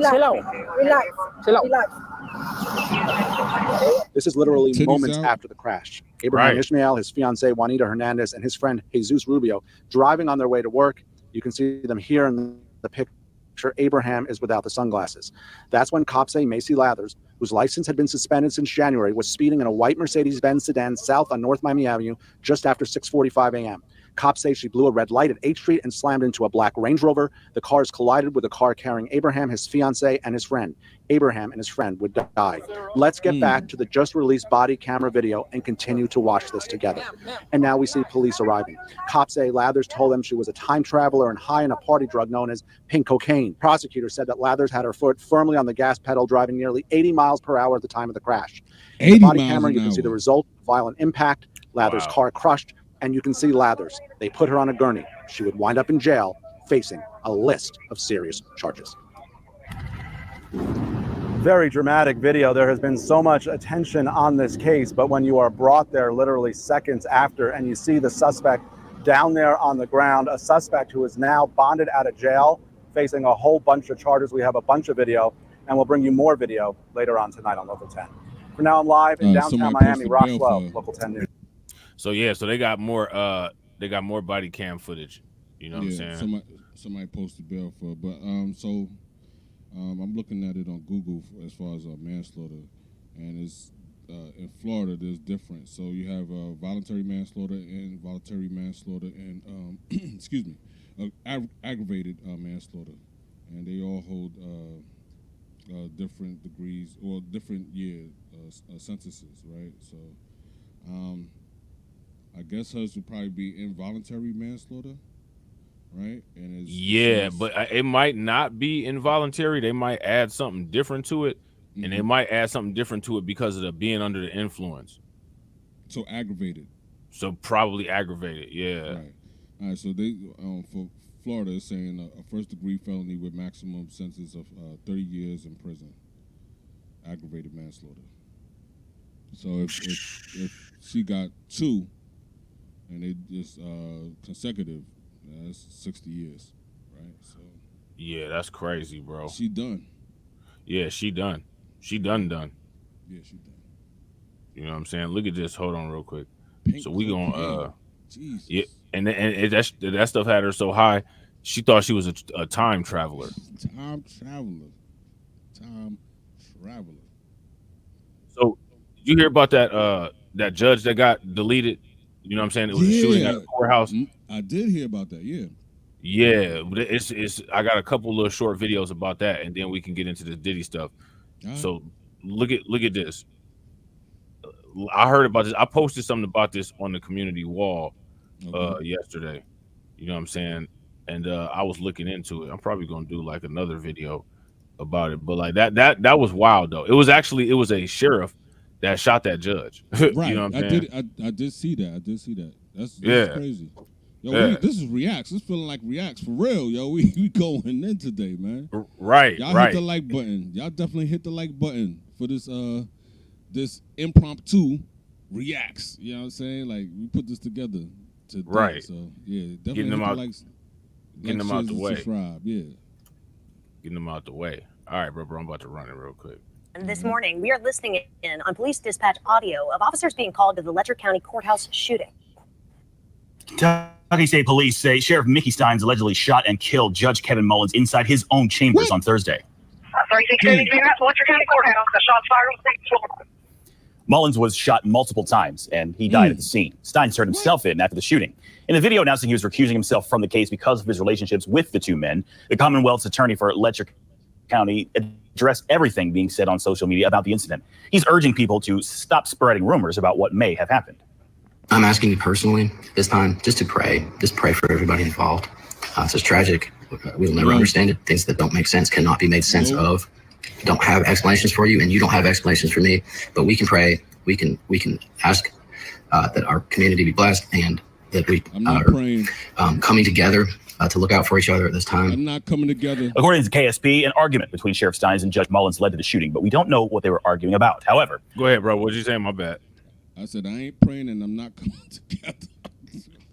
This is literally Titties moments out. after the crash. Abraham Ishmael, his fiancée Juanita Hernandez, and his friend Jesus Rubio driving on their way to work. You can see them here in the picture. Abraham is without the sunglasses. That's when cops say Macy Lathers, whose license had been suspended since January, was speeding in a white Mercedes-Benz sedan south on North Miami Avenue just after 6:45 a.m. Cops say she blew a red light at 8th Street and slammed into a black Range Rover. The cars collided with a car carrying Abraham, his fiancée, and his friend. Abraham and his friend would die. Let's get back to the just released body camera video and continue to watch this together. And now we see police arriving. Cops say Lathers told them she was a time traveler and high on a party drug known as pink cocaine. Prosecutors said that Lathers had her foot firmly on the gas pedal, driving nearly 80 miles per hour at the time of the crash. In the body camera, you can see the result, violent impact, Lathers' car crushed, and you can see Lathers. They put her on a gurney. She would wind up in jail facing a list of serious charges. Very dramatic video. There has been so much attention on this case, but when you are brought there literally seconds after and you see the suspect down there on the ground, a suspect who is now bonded out of jail, facing a whole bunch of charges. We have a bunch of video, and we'll bring you more video later on tonight on Local 10. For now, I'm live in downtown Miami, Rosh Lowe, Local 10 News. So yeah, so they got more body cam footage. You know what I'm saying? Somebody posted bail for, but I'm looking at it on Google as far as manslaughter, and it's in Florida there's different. So you have voluntary manslaughter and excuse me, aggravated manslaughter, and they all hold different degrees or different sentences, right? So I guess hers would probably be involuntary manslaughter. Right, and but it might not be involuntary. They might add something different to it, and they might add something different to it because of the being under the influence. So aggravated. So probably aggravated. Yeah. Right. All right. So they for Florida is saying a first-degree felony with maximum sentence of 30 years in prison. Aggravated manslaughter. So if she got 2, and they just consecutive. That's 60 years, right? So yeah, that's crazy, bro. She done. Yeah, she done. She done. Yeah, she done. You know what I'm saying? Look at this. Hold on real quick. So we gonna yeah, and that stuff had her so high, she thought she was a time traveler. Time traveler. So did you hear about that judge that got deleted? You know what I'm saying? It was a shooting at a courthouse. I did hear about that. Yeah. Yeah, but it's I got a couple little short videos about that, and then we can get into the Diddy stuff. So look at this. I heard about this. I posted something about this on the community wall yesterday. You know what I'm saying? And I was looking into it. I'm probably gonna do like another video about it. But like that was wild though. It was a sheriff that shot that judge. Right. You know what I'm saying? I did see that. That's crazy. Yo, this is Reacts. It's feeling like Reacts for real, yo. We going in today, man. Right. Y'all hit the like button. Y'all definitely hit the like button for this impromptu Reacts. You know what I'm saying? Like we put this together today. Right. So yeah, definitely Getting them hit out, the likes, getting them out the way. Subscribe. Yeah. Getting them out the way. All right, bro. I'm about to run it real quick. This morning, we are listening in on police dispatch audio of officers being called to the Letcher County courthouse shooting. Kentucky State Police say Sheriff Mickey Steins allegedly shot and killed Judge Kevin Mullins inside his own chambers on Thursday. 3683 Letcher County Courthouse. The shots fired on the second floor. Mullins was shot multiple times, and he died at the scene. Steins turned himself in after the shooting. In a video announcing he was recusing himself from the case because of his relationships with the two men, the Commonwealth's attorney for Letcher County addressed everything being said on social media about the incident. He's urging people to stop spreading rumors about what may have happened. I'm asking you personally this time just to pray. Just pray for everybody involved. It's just tragic. We'll never understand it. Things that don't make sense cannot be made sense of. Don't have explanations for you, and you don't have explanations for me. But we can pray. We can ask that our community be blessed, and that we are coming together to look out for each other at this time. I'm not coming together. According to KSP, an argument between Sheriff Steins and Judge Mullins led to the shooting, but we don't know what they were arguing about. However, go ahead, bro. What'd you say? My bad. I said I ain't praying and I'm not coming together.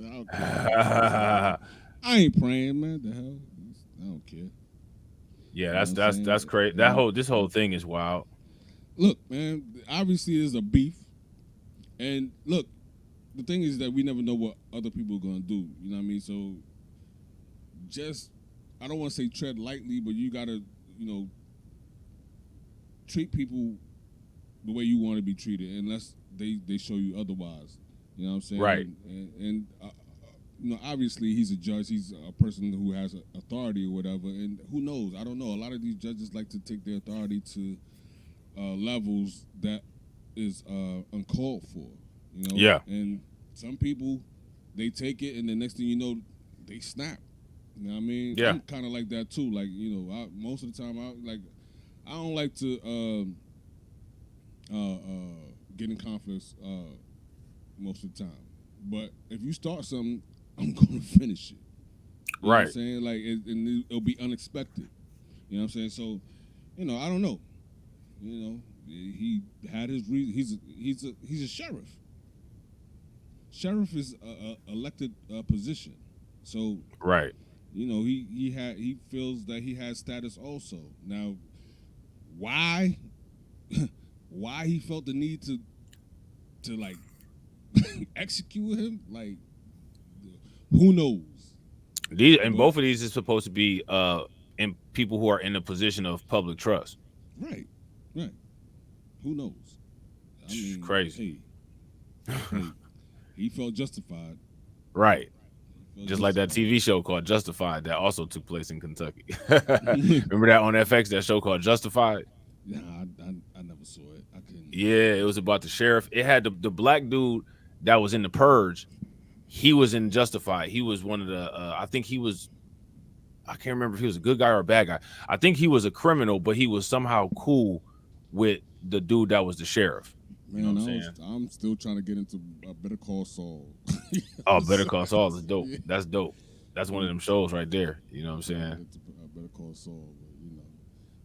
I ain't praying, man. The hell, I don't care. Yeah, that's crazy. This whole thing is wild. Look, man. Obviously, there's a beef, and look, the thing is that we never know what other people are gonna do. You know what I mean? So, just I don't want to say tread lightly, but you gotta, treat people the way you want to be treated, unless they show you otherwise. You know what I'm saying? Right. And obviously he's a judge. He's a person who has authority or whatever. And who knows? I don't know. A lot of these judges like to take their authority to levels that is uncalled for. Yeah. And some people, they take it, and the next thing you know, they snap. You know what I mean? Yeah. I'm kind of like that too. Like most of the time, I don't like to get in conflicts most of the time. But if you start something, I'm going to finish it. You know what I'm saying? Like, and it'll be unexpected. You know what I'm saying? So, I don't know. He had his reason. He's a sheriff. Sheriff is a elected position. So, right. He feels that he has status also. Now, why he felt the need to like execute him, like, who knows? Both of these is supposed to be in people who are in a position of public trust. Right. Who knows? I mean, crazy. Hey, he felt justified. Right. Just like that TV show called Justified that also took place in Kentucky. Remember that on FX, that show called Justified? Yeah, I never saw it. I couldn't. Yeah, it was about the sheriff. It had the black dude that was in The Purge. He was in Justified. He was one of the, I can't remember if he was a good guy or a bad guy. I think he was a criminal, but he was somehow cool with the dude that was the sheriff. Man, you know what I'm saying? I'm still trying to get into Better Call Saul. Oh, Better Call Saul is dope. Yeah. That's dope. That's one of them shows right there. You know what I'm saying? Better Call Saul,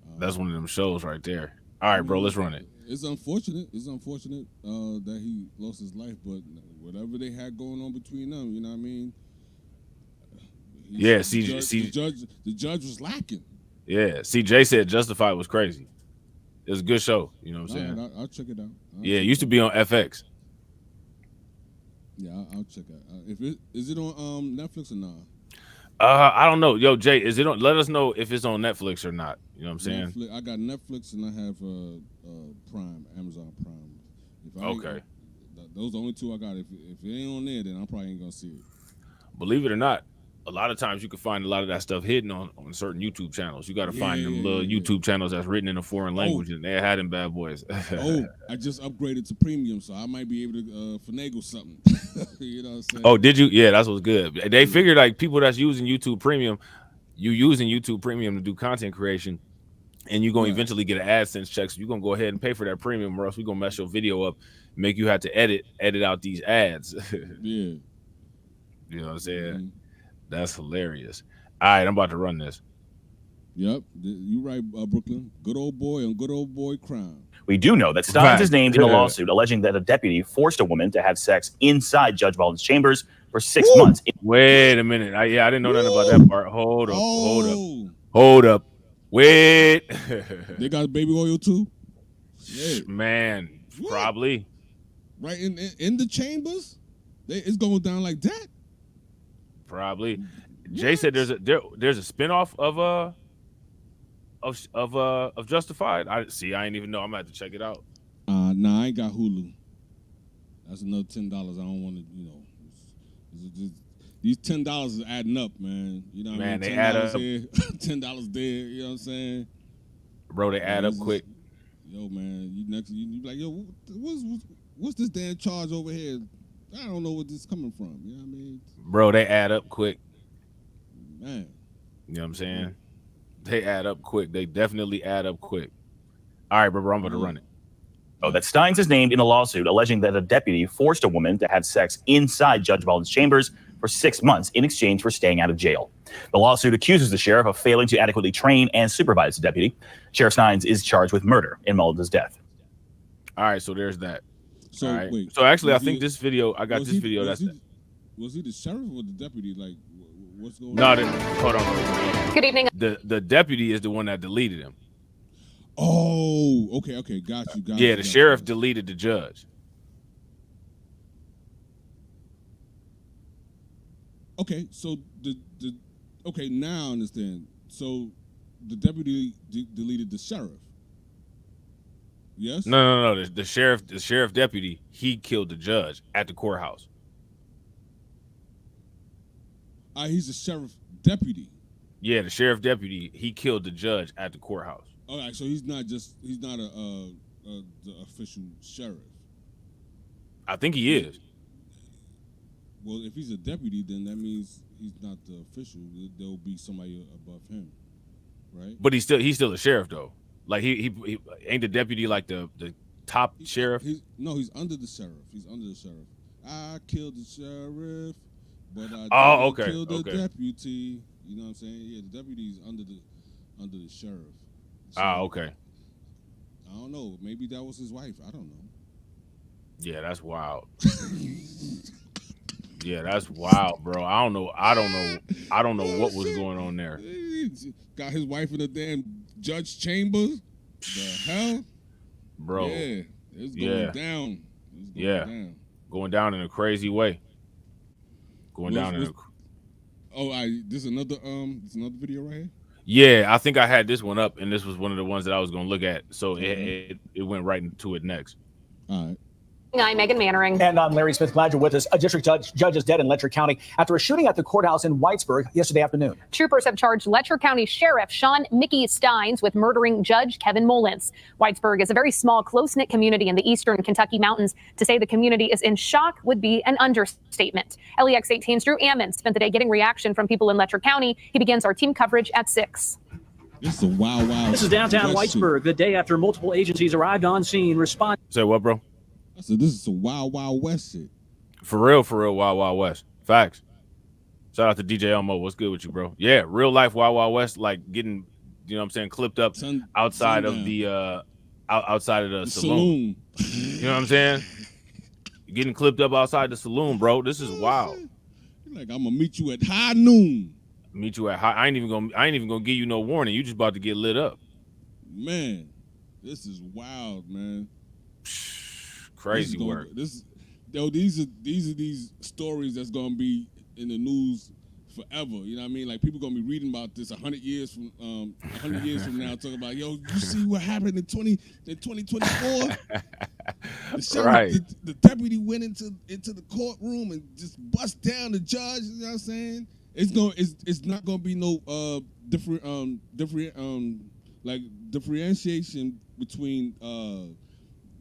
but, that's one of them shows right there. All right, bro, let's run it. It's unfortunate. That he lost his life, but whatever they had going on between them, you know what I mean? The judge was lacking. Yeah, CJ said Justified was crazy. It was a good show. You know what I'm saying? I'll check it out. It used to be on FX. Yeah, I'll check it. Is it on Netflix or not? I don't know. Yo, Jay, is it on? Let us know if it's on Netflix or not. You know what I'm saying? Netflix, I got Netflix and I have Prime, Amazon Prime. Okay. Those are the only two I got. If it ain't on there, then I probably ain't gonna see it. Believe it or not, a lot of times you can find a lot of that stuff hidden on certain YouTube channels. You got to find them little YouTube channels that's written in a foreign language, and they had them bad boys. I just upgraded to premium, so I might be able to finagle something. You know what I'm saying? Oh, did you? Yeah, that's what's good. They figured like people that's using YouTube Premium, you using YouTube Premium to do content creation, and you're gonna eventually get an AdSense check. So you're gonna go ahead and pay for that premium, or else we're gonna mess your video up, make you have to edit out these ads. Yeah. You know what I'm saying? That's hilarious. All right, I'm about to run this. Yep, you right, Brooklyn. Good old boy on good old boy crime. We do know that Steins is named in a lawsuit alleging that a deputy forced a woman to have sex inside Judge Baldwin's chambers for 6 months. Wait a minute. I didn't know nothing about that part. Hold up. Wait. They got baby oil too? Yeah. Man, probably. Right in the chambers? It's going down like that? Probably. Jay said there's a spinoff of Justified. I ain't even know. I'm gonna have to check it out. Nah, I ain't got Hulu. That's another $10. I don't want to, these $10 is adding up, man. You know what I mean? They add up. Here, $10 there, you know what I'm saying? Bro, they add up quick. Yo, man, you like, yo, what's this damn charge over here? I don't know where this is coming from. You know what I mean? Bro, they add up quick. Man. You know what I'm saying? They add up quick. They definitely add up quick. All right, bro, I'm going to run it. Oh, that Steins is named in a lawsuit alleging that a deputy forced a woman to have sex inside Judge Baldwin's chambers for 6 months in exchange for staying out of jail. The lawsuit accuses the sheriff of failing to adequately train and supervise the deputy. Sheriff Steins is charged with murder in Mullins' death. All right, so there's that. So all right. wait. So actually, I think this video, I got this video. Was he the sheriff or the deputy? Like, what's going on? Hold on. Good evening. The deputy is the one that deleted him. Oh, okay, got you. Yeah, the sheriff deleted the judge. Okay, so okay, now I understand. So the deputy deleted the sheriff. Yes? No. The sheriff deputy, he killed the judge at the courthouse. He's a sheriff deputy. Yeah, the sheriff deputy, he killed the judge at the courthouse. All right, so he's not the official sheriff. I think he is. Well, if he's a deputy, then that means he's not the official. There'll be somebody above him, right? But he's still a sheriff though. Like he ain't the deputy like the top sheriff. He's under the sheriff. He's under the sheriff. I killed the sheriff, but I didn't kill the deputy. You know what I'm saying? Yeah, the deputy's under the sheriff. So, okay. I don't know. Maybe that was his wife. I don't know. Yeah, that's wild. Yeah, that's wild, bro. I don't know what was going on there. Got his wife in the damn judge chambers. The hell, bro? Yeah, it's going down. Going down in a crazy way. This is another video right here. Yeah, I think I had this one up, and this was one of the ones that I was gonna look at. So it went right into it next. All right. I'm Megan Mannering. And I'm Larry Smith. Glad you're with us. A district judge is dead in Letcher County after a shooting at the courthouse in Whitesburg yesterday afternoon. Troopers have charged Letcher County Sheriff Sean Mickey Steins with murdering Judge Kevin Mullins. Whitesburg is a very small, close-knit community in the eastern Kentucky mountains. To say the community is in shock would be an understatement. LEX 18's Drew Ammon spent the day getting reaction from people in Letcher County. He begins our team coverage at 6. This is a wow. This is downtown Whitesburg, the day after multiple agencies arrived on scene responding. Say what, bro? I said, this is some wild west shit. For real, wild west. Facts. Shout out to DJ Elmo. What's good with you, bro? Yeah, real life wild west, like getting, you know what I'm saying, clipped up outside of the saloon. You know what I'm saying? Getting clipped up outside the saloon, bro. This is wild. You're like, I'm gonna meet you at high noon. Meet you at high. I ain't even gonna give you no warning. You just about to get lit up. Man, this is wild, man. Crazy work. yo, these are these stories that's gonna be in the news forever. You know what I mean? Like people gonna be reading about this 100 years from now, talking about, yo, you see what happened in 2024? The sheriff, Right. the deputy went into the courtroom and just bust down the judge. You know what I'm saying? It's not gonna be no differentiation between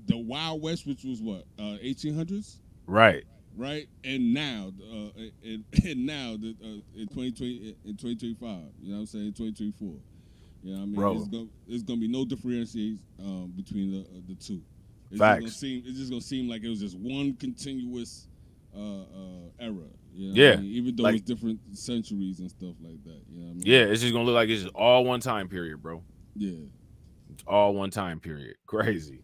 the Wild West, which was what 1800s, Right. right, and now in 2020 in 2025. You know what I'm saying? 2024. You know what I mean? Bro. It's gonna be no differentiation between the two. Facts. It's just gonna seem like it was just one continuous era. You know Yeah. what I mean? Even though Like- it's different centuries and stuff like that. You know what I mean? Yeah, it's just gonna look like it's just all one time period, bro. Yeah. It's all one time period. Crazy.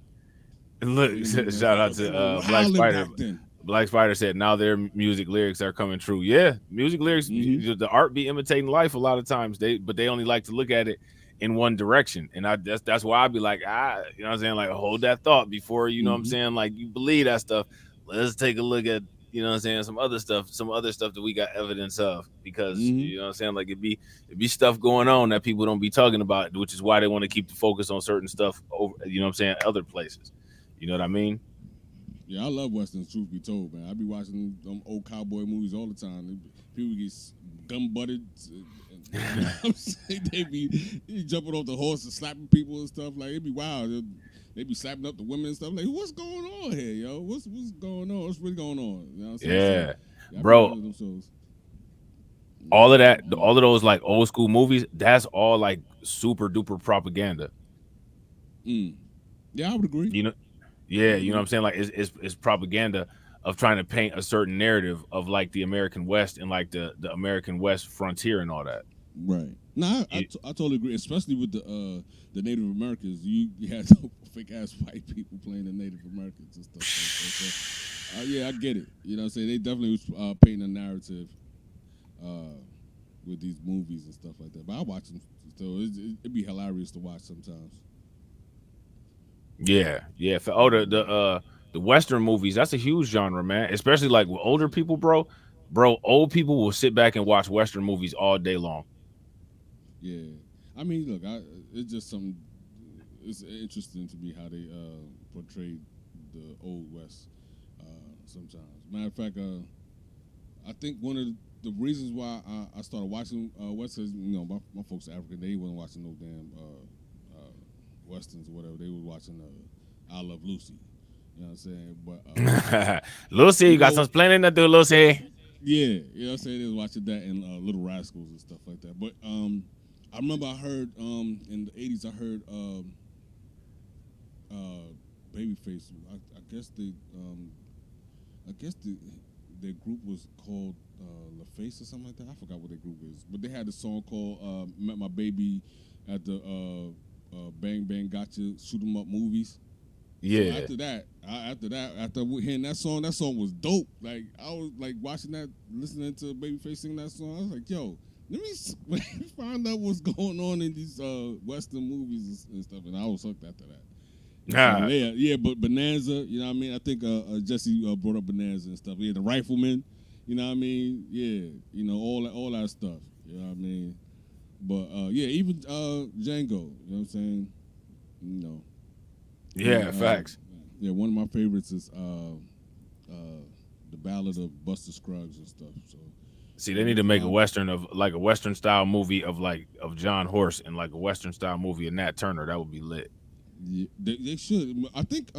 And look, shout out to Black Wilding Spider. back then. Black Spider said now their music lyrics are coming true. Yeah, music lyrics, the art be imitating life a lot of times. But they only like to look at it in one direction. And that's why I'd be like, you know what I'm saying? Like, hold that thought before, you know what I'm saying? Like, you believe that stuff. Let's take a look at, you know what I'm saying, some other stuff that we got evidence of. Because, you know what I'm saying? Like, it be stuff going on that people don't be talking about, which is why they want to keep the focus on certain stuff over, you know what I'm saying, other places. You know what I mean? Yeah, I love westerns. Truth be told, man, I be watching them old cowboy movies all the time. People get gun butted. You know what I'm saying? They be jumping off the horse and slapping people and stuff. Like, it be wild. They be slapping up the women and stuff. Like, what's going on here, yo? What's going on? What's really going on? You know what I'm saying? Yeah, So, bro. All of that, all of those like old school movies, that's all like super duper propaganda. Yeah, I would agree. You know, yeah, you know what I'm saying? Like it's propaganda of trying to paint a certain narrative of like the American West and like the American West frontier and all that. Right. No, I totally agree. Especially with the Native Americans, you had fake ass white people playing the Native Americans and stuff like that. So, yeah, I get it. You know what I'm saying? They definitely was painting a narrative with these movies and stuff like that. But I watch them, so it'd be hilarious to watch sometimes. Yeah. Oh, the Western movies, that's a huge genre, man. Especially like with older people, bro. Old people will sit back and watch Western movies all day long. Yeah, I mean, look, it's just something. It's interesting to me how they portrayed the old West sometimes. Matter of fact, I think one of the reasons why I started watching West is, you know, my folks are African. They wasn't watching no damn Westerns or whatever. They was watching I Love Lucy. You know what I'm saying? But Lucy, you got some planning to do, Lucy. Yeah, you know what I'm saying? They was watching that and Little Rascals and stuff like that. But I remember I heard in the 80s, I heard Babyface. I guess their group was called LaFace or something like that. I forgot what their group is, but they had a song called "Met My Baby" at the Bang Bang Gotcha Shoot 'Em Up movies. Yeah. So after hearing that song was dope. Like I was like watching that, listening to Babyface sing that song. I was like, yo, let me find out what's going on in these Western movies and stuff. And I was hooked after that. Nah. So, yeah, but Bonanza, you know what I mean? I think Jesse brought up Bonanza and stuff. Yeah, the Rifleman, you know what I mean? Yeah, you know, all that stuff. You know what I mean? But yeah, even Django, you know what I'm saying? You know. Yeah, facts. Yeah, one of my favorites is the Ballad of Buster Scruggs and stuff. So see, they need to make a Western of like a Western style movie of John Horse and like a Western style movie of Nat Turner. That would be lit. Yeah, they should. I think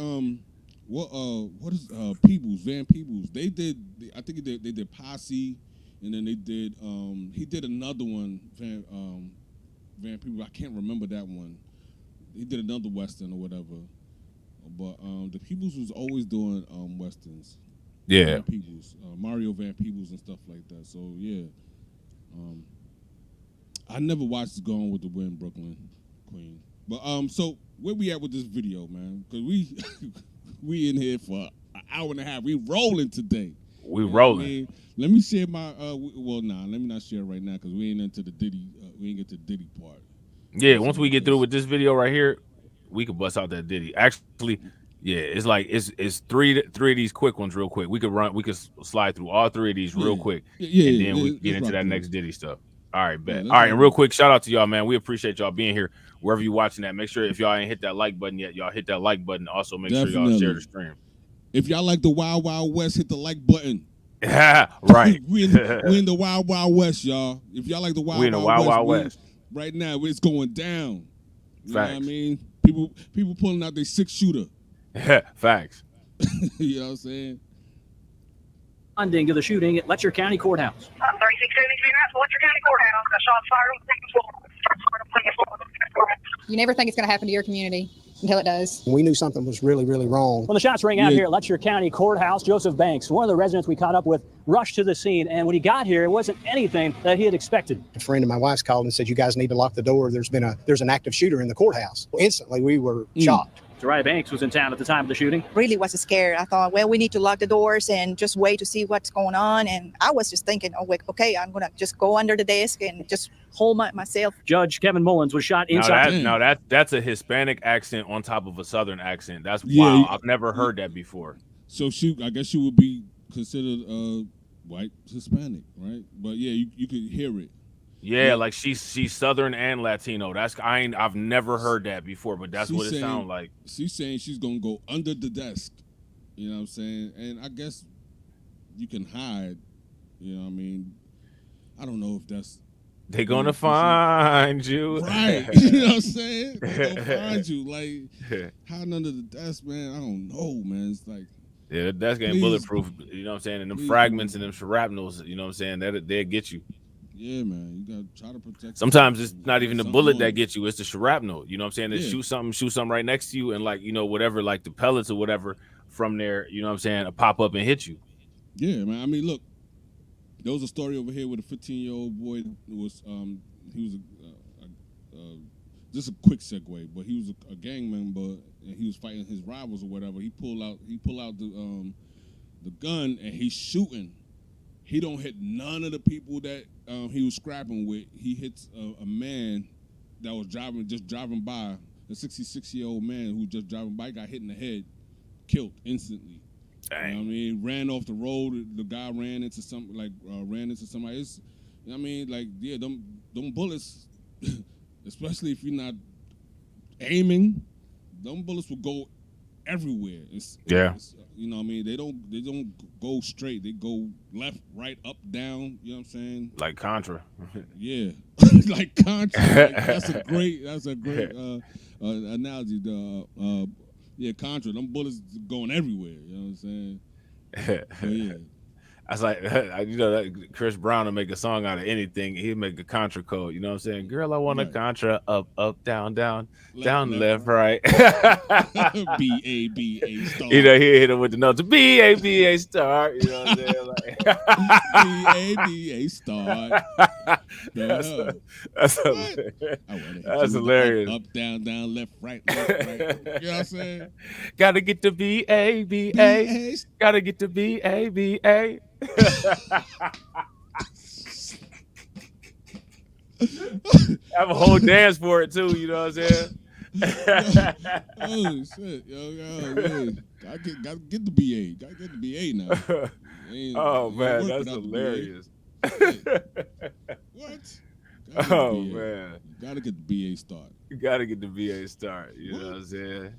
what is Peebles, Van Peebles? They did. I think they did Posse, and then they did. He did another one. Van Peebles. I can't remember that one. He did another Western or whatever. But the Peebles was always doing Westerns. Yeah. Van Peebles, Mario Van Peebles and stuff like that. So yeah. I never watched Gone with the Wind, Brooklyn Queen. But so where we at with this video, man? Because we in here for an hour and a half. We rolling today. We rolling. I mean? Let me share my let me not share it right now because we ain't into the Diddy. We ain't get to the Diddy part. Yeah, once we get through with this video right here, we could bust out that Diddy. Actually, Yeah, it's like it's three of these quick ones real quick. We could slide through all three of these real quick, and then we get into that next Diddy stuff. All right, bet. All right, and real quick, shout out to y'all, man. We appreciate y'all being here wherever you're watching that. Make sure if y'all ain't hit that like button yet, y'all hit that like button. Also, make sure y'all share the stream. If y'all like the Wild Wild West, hit the like button. Right. we in the Wild Wild West, y'all. If y'all like the Wild West, right now it's going down. You know what I mean? People pulling out their 6-shooter. Facts. You know what I'm saying? Responding to the shooting at Letcher County Courthouse. 3673 Letcher County Courthouse. The shots fired. You never think it's going to happen to your community until it does. We knew something was really, really wrong. When the shots rang out here at Letcher County Courthouse, Joseph Banks, one of the residents we caught up with, rushed to the scene. And when he got here, it wasn't anything that he had expected. A friend of my wife's called and said, "You guys need to lock the door. There's an active shooter in the courthouse." Well, instantly, we were shocked. Jariah Banks was in town at the time of the shooting. Really was scared. I thought, well, we need to lock the doors and just wait to see what's going on. And I was just thinking, oh, okay, I'm going to just go under the desk and just hold myself. Judge Kevin Mullins was shot inside. That's a Hispanic accent on top of a Southern accent. That's wild. I've never heard that before. So I guess she would be considered white Hispanic, right? But yeah, you could hear it. Yeah, like she's Southern and Latino. I've never heard that before, but that's what it sounds like. She's saying she's gonna go under the desk. You know what I'm saying? And I guess you can hide. You know what I mean? I don't know if that's they're gonna find you. Right. You know what I'm saying? They're gonna find you. Like hiding under the desk, man. I don't know, man. It's like yeah, that's getting bulletproof. You know what I'm saying? And them fragments and them shrapnels, you know what I'm saying? They'll get you. Yeah, man, you gotta try to protect. Sometimes it's not even the bullet that gets you; it's the shrapnel. You know what I'm saying? They shoot something right next to you, and like whatever, like the pellets or whatever from there. You know what I'm saying? Pop up and hit you. Yeah, man. I mean, look, there was a story over here with a 15-year-old boy. Was he was just a quick segue, but he was a gang member and he was fighting his rivals or whatever. He pulled out the gun and he's shooting. He don't hit none of the people that he was scrapping with. He hits a man that was driving by, a 66-year-old man who just driving by, got hit in the head, killed instantly. Dang. You know what I mean? Ran off the road. The guy ran into somebody. It's, you know what I mean? Like, yeah, them bullets, especially if you're not aiming, them bullets will go everywhere. You know what I mean? They don't go straight. They go left, right, up, down. You know what I'm saying? Like Contra. Yeah, like Contra. Like, that's a great analogy. Yeah, Contra. Them bullets going everywhere. You know what I'm saying? Yeah. I was like, that Chris Brown will make a song out of anything. He'd make a Contra code. You know what I'm saying? Girl, I want a Contra. Up, up, down, down, down, left, right. B-A-B-A star. You know, he hit him with the notes. B-A-B-A star. You know what I'm saying? Like, B-A-B-A star. That's hilarious. Up, down, down, left, right, left, right. You know what I'm saying? Gotta get the B-A-B-A. Gotta get the B-A-B-A. Have a whole dance for it too, you know what I'm saying? Oh shit, yo, gotta get the BA. Gotta get the BA now. Oh man, that's hilarious. What? Oh man. You gotta get the BA start. You gotta get the BA start, you know what I'm saying?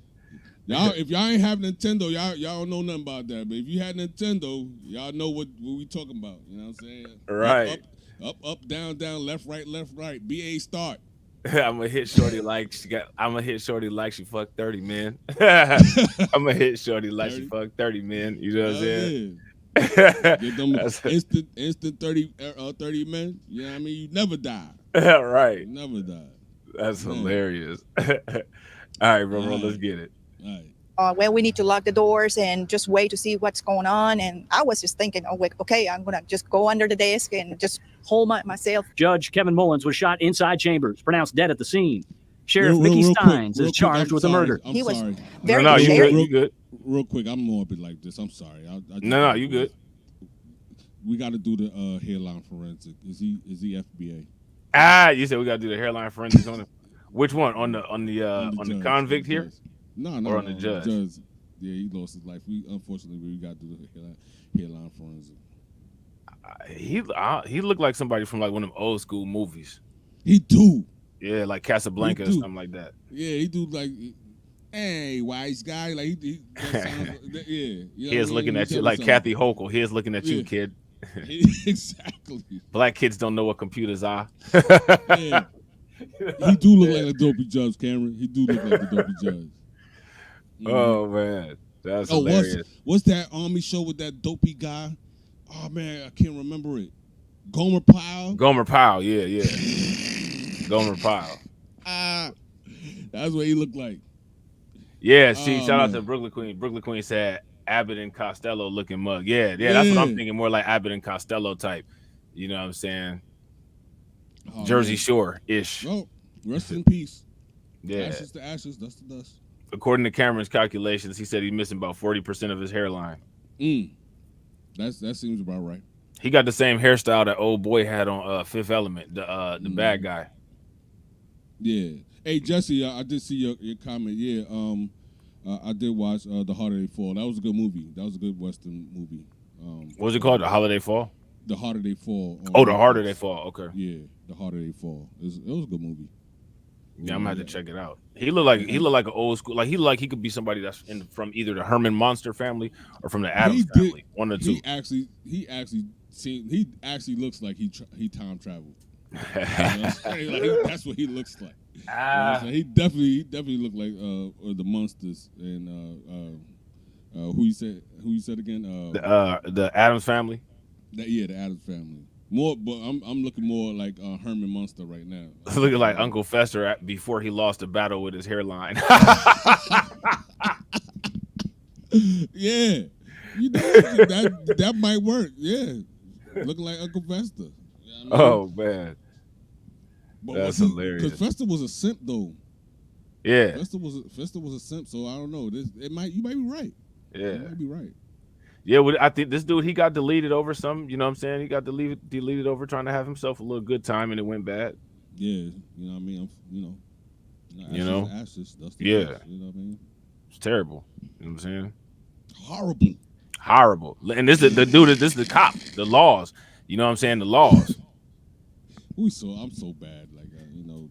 Y'all, if y'all ain't have Nintendo, y'all don't know nothing about that. But if you had Nintendo, y'all know what we talking about. You know what I'm saying? Right. Up, down, down, left, right, BA start. I'm gonna hit shorty like she fucked 30, man. I'm gonna hit shorty like she fucked 30, man. You know what I'm saying? Yeah. Get them instant 30 men. You know what I mean? You never die. Right. You never die. That's hilarious. All right, bro, let's get it. All right. Well, we need to lock the doors and just wait to see what's going on. And I was just thinking, oh, okay, I'm going to just go under the desk and just hold myself. Judge Kevin Mullins was shot inside chambers, pronounced dead at the scene. Sheriff Mickey Steins is charged with a murder. He was very you good. Real quick, I'm more bit like this. I'm sorry. No, you good. We got to do the hairline forensic. Is he FBA? You said we got to do the hairline forensics on him. Which one? On the convict here? No, or on the judge? Yeah, he lost his life. Unfortunately, we got to do the hairline forensic. He looked like somebody from like one of them old school movies. He do. Yeah, like Casablanca or something like that. Yeah, he do like, hey, wise guy. Like he yeah. He is looking at you like Kathy Hochul. He is looking at you, kid. Exactly. Black kids don't know what computers are. Yeah. He do look like a dopey judge, Cameron. He do look like a dopey judge. Oh man, that's hilarious. What's that Army show with that dopey guy? Oh man, I can't remember it. Gomer Pyle. Gomer Pyle, yeah. Gomer Pyle. That's what he looked like. Yeah, shout out to Brooklyn Queen. Brooklyn Queen said Abbott and Costello looking mug. Yeah, that's what I'm thinking. More like Abbott and Costello type. You know what I'm saying? Jersey Shore-ish. Well, rest in peace. Yeah. Ashes to ashes, dust to dust. According to Cameron's calculations, he said he's missing about 40% of his hairline. That seems about right. He got the same hairstyle that old boy had on Fifth Element, the bad guy. Yeah. Hey Jesse, I did see your comment. Yeah. I did watch The Harder They Fall. That was a good movie. That was a good Western movie. What was it called? The Holiday Fall? The Harder They Fall. Oh, The Harder They Fall. Okay. Yeah, The Harder They Fall. It was a good movie. Yeah, I'm gonna have to check it out. He looked like an old school. Like he could be somebody that's from either the Herman Monster family or from the Addams family. One or two. He actually looks like he time traveled. That's what he looks like. He definitely looked like the Monsters and who you said again? The Addams family. The Addams family. More, but I'm looking more like Herman Munster right now. Looking like Uncle Fester before he lost a battle with his hairline. Yeah, that might work. Yeah, looking like Uncle Fester. You know what I mean? Oh man, but that's hilarious. Because Fester was a simp though. Yeah, Fester was a simp. So I don't know. You might be right. Yeah, you might be right. Yeah, I think this dude, he got deleted over some, you know what I'm saying? He got deleted over trying to have himself a little good time, and it went bad. Yeah, you know what I mean? Ashes, that's the yeah. ashes, you know what I mean? It's terrible. You know what I'm saying? Horrible. And this is the cop, the laws. You know what I'm saying? The laws. I'm so bad. Like,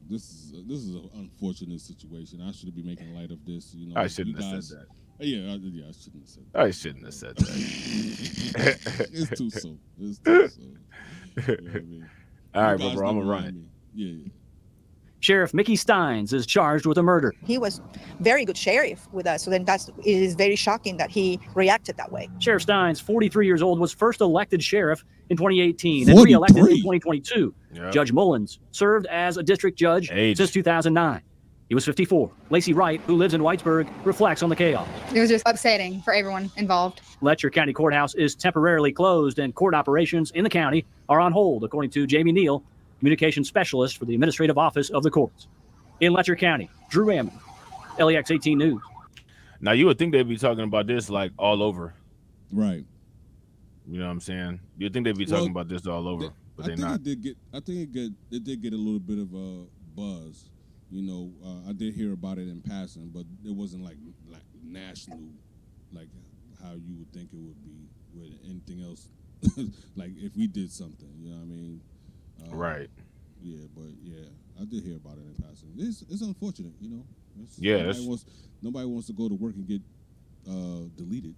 this is an unfortunate situation. I shouldn't be making light of this. You know, I shouldn't have said that. Yeah, I shouldn't have said that. I shouldn't have said that. It's too soon. You know what I mean? All right, bro, I'm gonna run it. Yeah. Sheriff Mickey Steins is charged with a murder. He was very good sheriff with us, so then it is very shocking that he reacted that way. Sheriff Steins, 43 years old, was first elected sheriff in 2018 and re-elected in 2022. Yep. Judge Mullins served as a district judge since 2009. He was 54. Lacey Wright, who lives in Whitesburg, reflects on the chaos. It was just upsetting for everyone involved. Letcher County Courthouse is temporarily closed, and court operations in the county are on hold, according to Jamie Neal, communications specialist for the Administrative Office of the Courts. In Letcher County, Drew Ammon, LEX 18 News. Now, you would think they'd be talking about this like all over. Right. You know what I'm saying? You'd think they'd be talking about this all over, but they're not. I think it did get a little bit of a buzz. You know, I did hear about it in passing, but it wasn't like national, like how you would think it would be with anything else. Like if we did something, you know what I mean? Right. Yeah, but yeah, I did hear about it in passing. It's unfortunate, you know. Nobody wants to go to work and get deleted.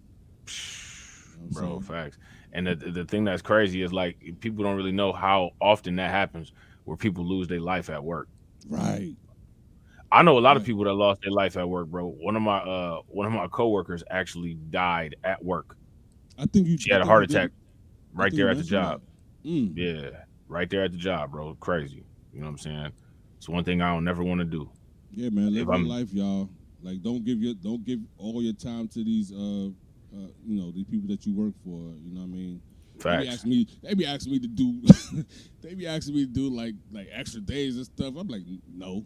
Bro, facts. And the thing that's crazy is like people don't really know how often that happens, where people lose their life at work. Right. I know a lot of people that lost their life at work, bro. One of my coworkers actually died at work. She had a heart attack right there at the job. Yeah, right there at the job, bro. Crazy. You know what I'm saying? It's one thing I don't never want to do. Yeah, man. Live your life, y'all. Like, don't give all your time to these these people that you work for. You know what I mean? Facts. They be asking me to do like extra days and stuff. I'm like, no.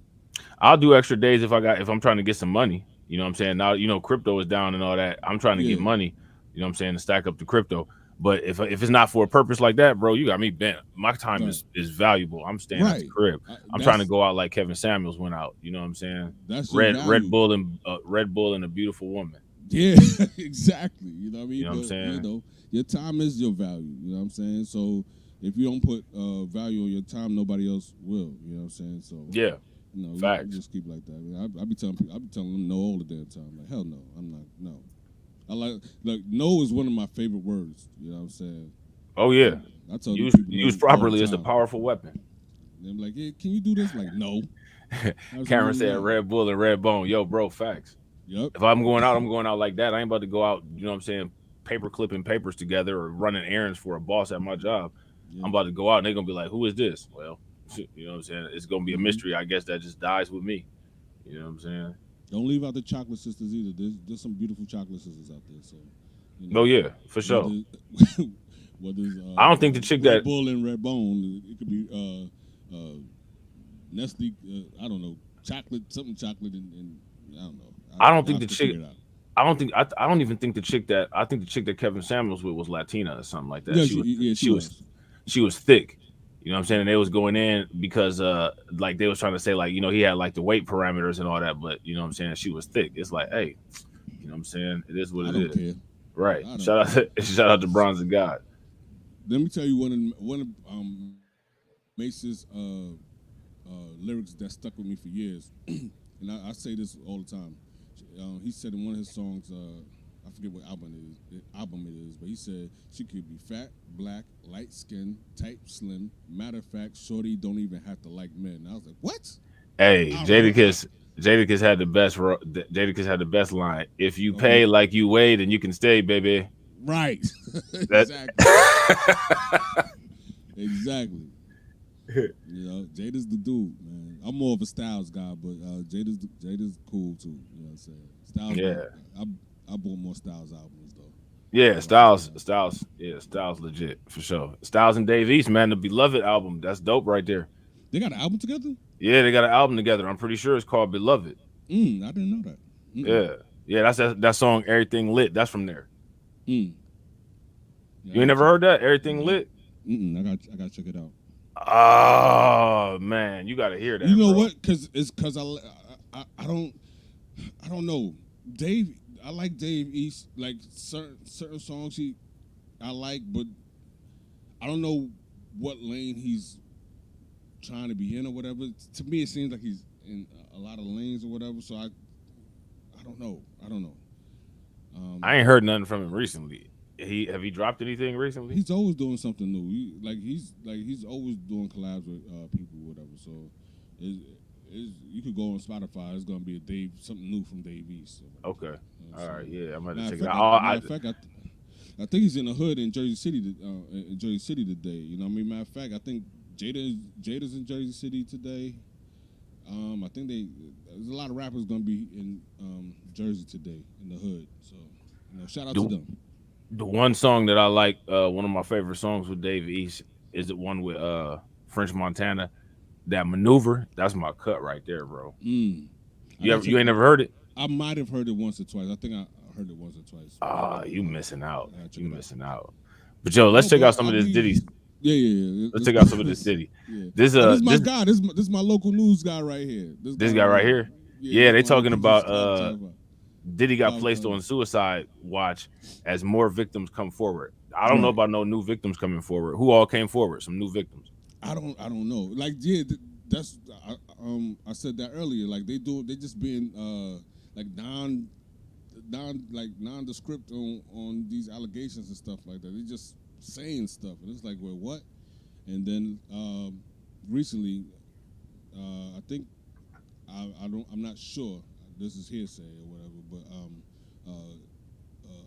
I'll do extra days if I'm trying to get some money. You know what I'm saying? Now, you know, crypto is down and all that. I'm trying to get money, you know what I'm saying, to stack up the crypto. But if it's not for a purpose like that, bro, you got me bent. My time is valuable. I'm staying at the crib. I'm trying to go out like Kevin Samuels went out. You know what I'm saying? That's Red Bull and a beautiful woman. Yeah, exactly. You know what I mean? You know what I'm saying? You know, your time is your value. You know what I'm saying? So if you don't put value on your time, nobody else will. You know what I'm saying? So Yeah, you know, facts. we just keep like that. I be telling people, I be telling them no all the damn time. Like, hell no, I'm not. No, I like no is one of my favorite words. You know what I'm saying? Oh yeah, I tell use properly is a powerful weapon. I'm like, yeah, can you do this? Like, no. Cameron said Red Bull and Red Bone. Yo, bro, facts. Yep. If I'm going out like that. I ain't about to go out, you know what I'm saying, paper clipping papers together or running errands for a boss at my job. I'm about to go out and they're going to be like, who is this? Well, you know what I'm saying? It's going to be a mystery, I guess, that just dies with me. You know what I'm saying? Don't leave out the chocolate sisters either. There's some beautiful chocolate sisters out there. So, you know, oh, yeah, for sure. I don't think the chick Red that Bull and Red Bone, it could be Nestle, I don't know, something chocolate, and I don't know. I don't think the chick. I don't even think the chick that Kevin Samuels with was Latina or something like that. Yeah, she was thick. You know what I'm saying? And they was going in because like they was trying to say like, you know, he had like the weight parameters and all that, but you know what I'm saying? She was thick. It's like, hey, you know what I'm saying? It is what it is. Care. Right. Shout out to Bronze and God. Let me tell you one of Mace's lyrics that stuck with me for years, and I say this all the time. He said in one of his songs, I forget what album it is, but he said she could be fat, black, light skinned, tight, slim. Matter of fact, shorty don't even have to like men. And I was like, what? Hey, Jadakiss had the best. Jadakiss had the best line. If you pay like you weigh, then you can stay, baby. Right. Exactly. You know, Jada's the dude, man. I'm more of a Styles guy, but Jada's cool too. You know what I'm saying? Styles. Yeah. I bought more Styles albums though. Yeah, Styles. Yeah, Styles legit for sure. Styles and Dave East, man, the Beloved album. That's dope right there. They got an album together? Yeah, they got an album together. I'm pretty sure it's called Beloved. I didn't know that. Yeah. That's that song Everything Lit. That's from there. Yeah, you ain't never heard that? Everything Lit? I got to check it out. Oh man, you got to hear that. You know bro. what? Because I don't know. Dave, I like Dave East. Like certain songs I like, but I don't know what lane he's trying to be in or whatever. To me, it seems like he's in a lot of lanes or whatever. So I don't know. I ain't heard nothing from him recently. Have he dropped anything recently? He's always doing something new. He's always doing collabs with people or whatever. So you could go on Spotify. It's gonna be something new from Dave East. So, okay. All right. Yeah, I'm gonna check it matter out. of fact, I think he's in the hood in Jersey City. In Jersey City today. You know what I mean? Matter of fact, I think Jada's in Jersey City today. I think there's a lot of rappers gonna be in Jersey today in the hood. So shout out to them. The one song that I like, one of my favorite songs with Dave East, is the one with French Montana. That Maneuver, that's my cut right there, bro. You ain't never heard it? I might have heard it once or twice. I think I heard it once or twice. You missing out. You missing out. But yo, let's check out some of this ditties. Yeah. Let's check out some of this ditty. Yeah. This my guy. This is my local news guy right here. This guy right here. Yeah, they talking about Diddy got placed on suicide watch as more victims come forward. I don't know about no new victims coming forward. Who all came forward? Some new victims. I don't know. Like, that's I said that earlier. Like they just being like nondescript on these allegations and stuff like that. They just saying stuff, and it's like, well, what? And then recently, I think I'm not sure. This is hearsay or whatever, but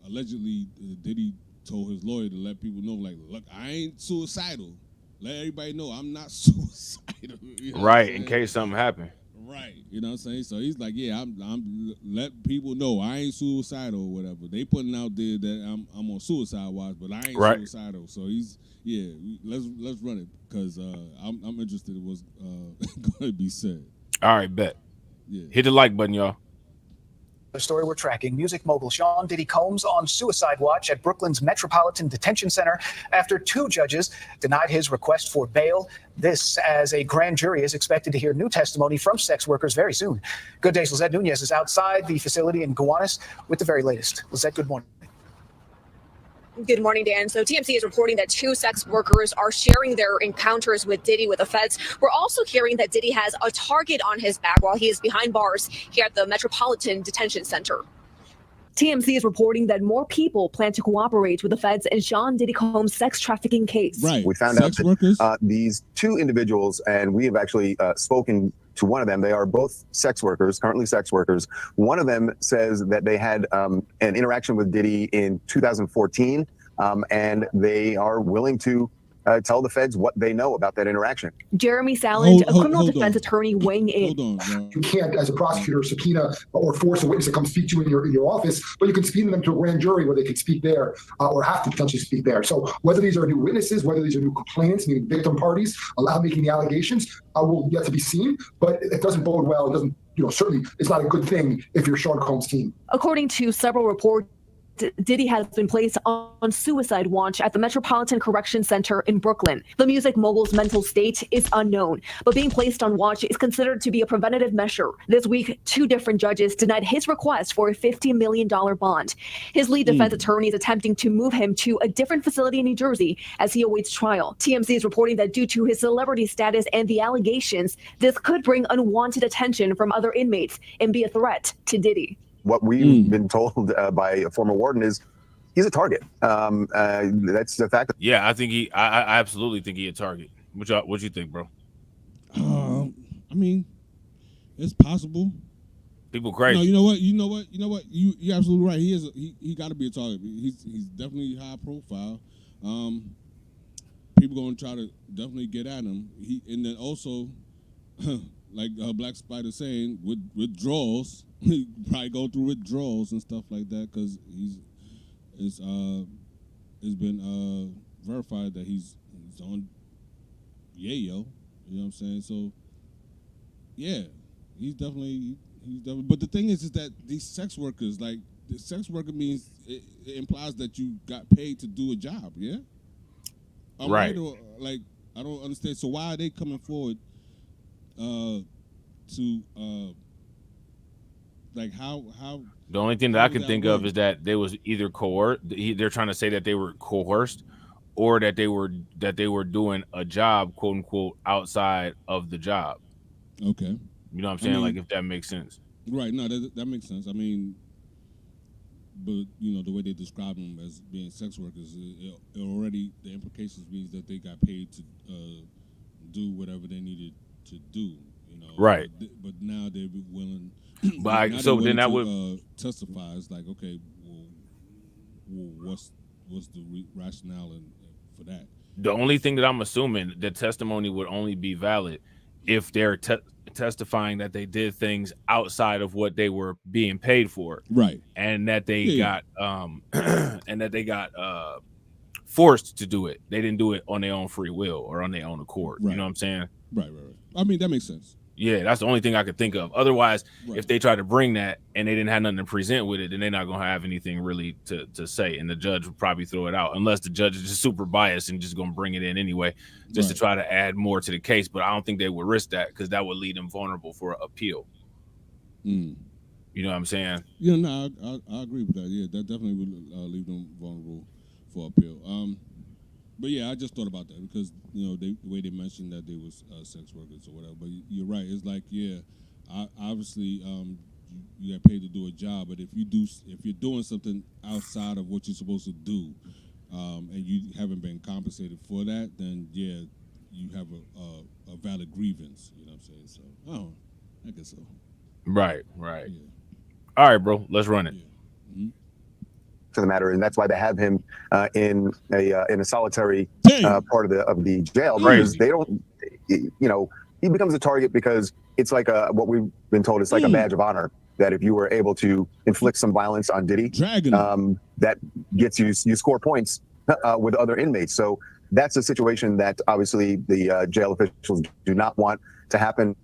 allegedly Diddy told his lawyer to let people know, like, look, I ain't suicidal. Let everybody know I'm not suicidal. You know right, in case something happened. Right, you know what I'm saying? So he's like, yeah, I'm let people know I ain't suicidal or whatever. They putting out there that I'm on suicide watch, but I ain't suicidal. So let's run it because I'm interested in what's going to be said. All right, bet. Yeah. Hit the like button, y'all. The story we're tracking, music mogul Sean Diddy Combs on suicide watch at Brooklyn's Metropolitan Detention Center after 2 judges denied his request for bail. This as a grand jury is expected to hear new testimony from sex workers very soon. Good Day's Lizette Nunez is outside the facility in Gowanus with the very latest. Lizette, good morning. Good morning, Dan. So TMZ is reporting that 2 sex workers are sharing their encounters with Diddy with the feds. We're also hearing that Diddy has a target on his back while he is behind bars here at the Metropolitan Detention Center. TMZ is reporting that more people plan to cooperate with the feds in Sean Diddy Combs' sex trafficking case. Right. We found out that these 2 individuals, and we have actually spoken to one of them. They are both sex workers, currently sex workers. One of them says that they had an interaction with Diddy in 2014, and they are willing to tell the feds what they know about that interaction. Jeremy Saland, a criminal defense attorney, weighing in. You can't, as a prosecutor, subpoena or force a witness to come speak to you in your office, but you can subpoena them to a grand jury where they can speak there or have to potentially speak there. So whether these are new witnesses, whether these are new complainants, meaning victim parties, allowed making the allegations, will yet to be seen. But it doesn't bode well. It doesn't, certainly it's not a good thing if you're Sean Combs' team. According to several reports, Diddy has been placed on suicide watch at the Metropolitan Correction Center in Brooklyn. The music mogul's mental state is unknown, but being placed on watch is considered to be a preventative measure. This week, 2 different judges denied his request for a $50 million bond. His lead defense attorney is attempting to move him to a different facility in New Jersey as he awaits trial. TMZ is reporting that due to his celebrity status and the allegations, this could bring unwanted attention from other inmates and be a threat to Diddy. What we've been told by a former warden is he's a target. That's the fact. Yeah, I absolutely think he's a target. What you think, bro? I mean, it's possible. People crazy. No, you know what? You're absolutely right. He got to be a target. He's definitely high profile. People gonna try to definitely get at him. And then also, like Black Spider saying, with withdrawals. He probably go through withdrawals and stuff like that because it's been verified that he's on yayo. You know what I'm saying? So yeah, he's definitely. But the thing is that these sex workers, like the sex worker means it implies that you got paid to do a job. Yeah. Right. Or, like I don't understand. So why are they coming forward to like how the only thing that I can think of is that they was either coerced. They're trying to say that they were coerced, or that they were doing a job, quote unquote, outside of the job. Okay, you know what I'm saying? Like if that makes sense. Right. No, that makes sense. I mean, but the way they describe them as being sex workers, it already the implications means that they got paid to do whatever they needed to do. Right. But now they're willing. But so then that would testify. It's like, okay, well what's the rationale for that? The only thing that I'm assuming the testimony would only be valid if they're testifying that they did things outside of what they were being paid for, right? And that they got forced to do it. They didn't do it on their own free will or on their own accord. Right. You know what I'm saying? Right. I mean, that makes sense. Yeah, that's the only thing I could think of. Otherwise, if they try to bring that and they didn't have nothing to present with it, then they're not going to have anything really to say. And the judge would probably throw it out unless the judge is just super biased and just going to bring it in anyway, just to try to add more to the case. But I don't think they would risk that because that would leave them vulnerable for appeal. You know what I'm saying? Yeah, no, I agree with that. Yeah, that definitely would leave them vulnerable for appeal. But yeah, I just thought about that because the way they mentioned that they was sex workers or whatever. But you're right. It's like obviously you get paid to do a job, but if you're doing something outside of what you're supposed to do, and you haven't been compensated for that, then yeah, you have a valid grievance. You know what I'm saying? So I guess so. Right. Yeah. All right, bro. Let's run it. Yeah. Mm-hmm. To the matter, and that's why they have him in a solitary part of the jail, because they don't, he becomes a target because it's like what we've been told. It's like a badge of honor that if you were able to inflict some violence on Diddy, that gets you score points with other inmates. So that's a situation that obviously the jail officials do not want to happen.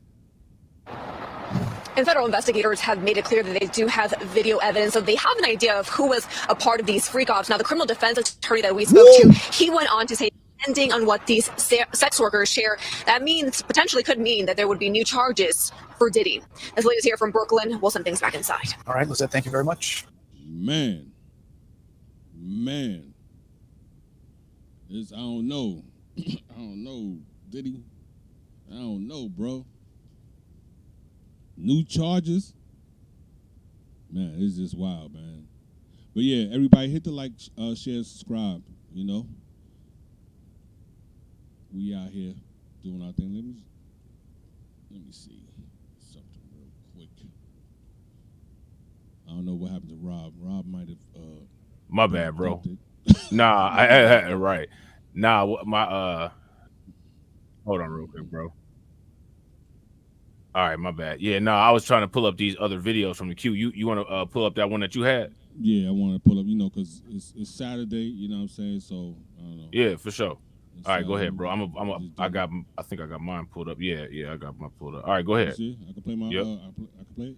And federal investigators have made it clear that they do have video evidence, so they have an idea of who was a part of these freak-offs. Now, the criminal defense attorney that we spoke to, he went on to say, depending on what these sex workers share, that means, potentially could mean that there would be new charges for Diddy. As latest here from Brooklyn, we'll send things back inside. All right, Lizette, thank you very much. Man. I don't know. I don't know, Diddy. I don't know, bro. New charges. Man, it's just wild, man. But yeah, everybody hit the like, share, subscribe, you know. We out here doing our thing. Let me see something real quick. I don't know what happened to Rob. Rob might have my bad, bro. Nah, I right. Nah, my hold on real quick, bro. All right, my bad. Yeah, no, I was trying to pull up these other videos from the queue. You want to pull up that one that you had? Yeah, I want to pull up, you know, because it's Saturday, you know what I'm saying? So, I don't know. Yeah, for sure. All right, go ahead, bro. I think I got mine pulled up. Yeah, I got mine pulled up. All right, go ahead. See? I can play my, yep. I can play it?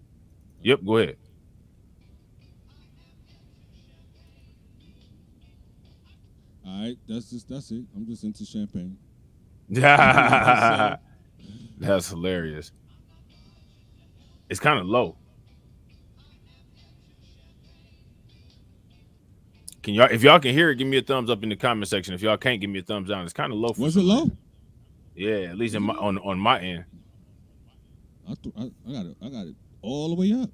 Yep, go ahead. All right, that's it. I'm just into champagne. That's hilarious. It's kind of low. If y'all can hear it, give me a thumbs up in the comment section. If y'all can't, give me a thumbs down. It's kind of low. Was it low? Yeah, at least on my end. I got it all the way up.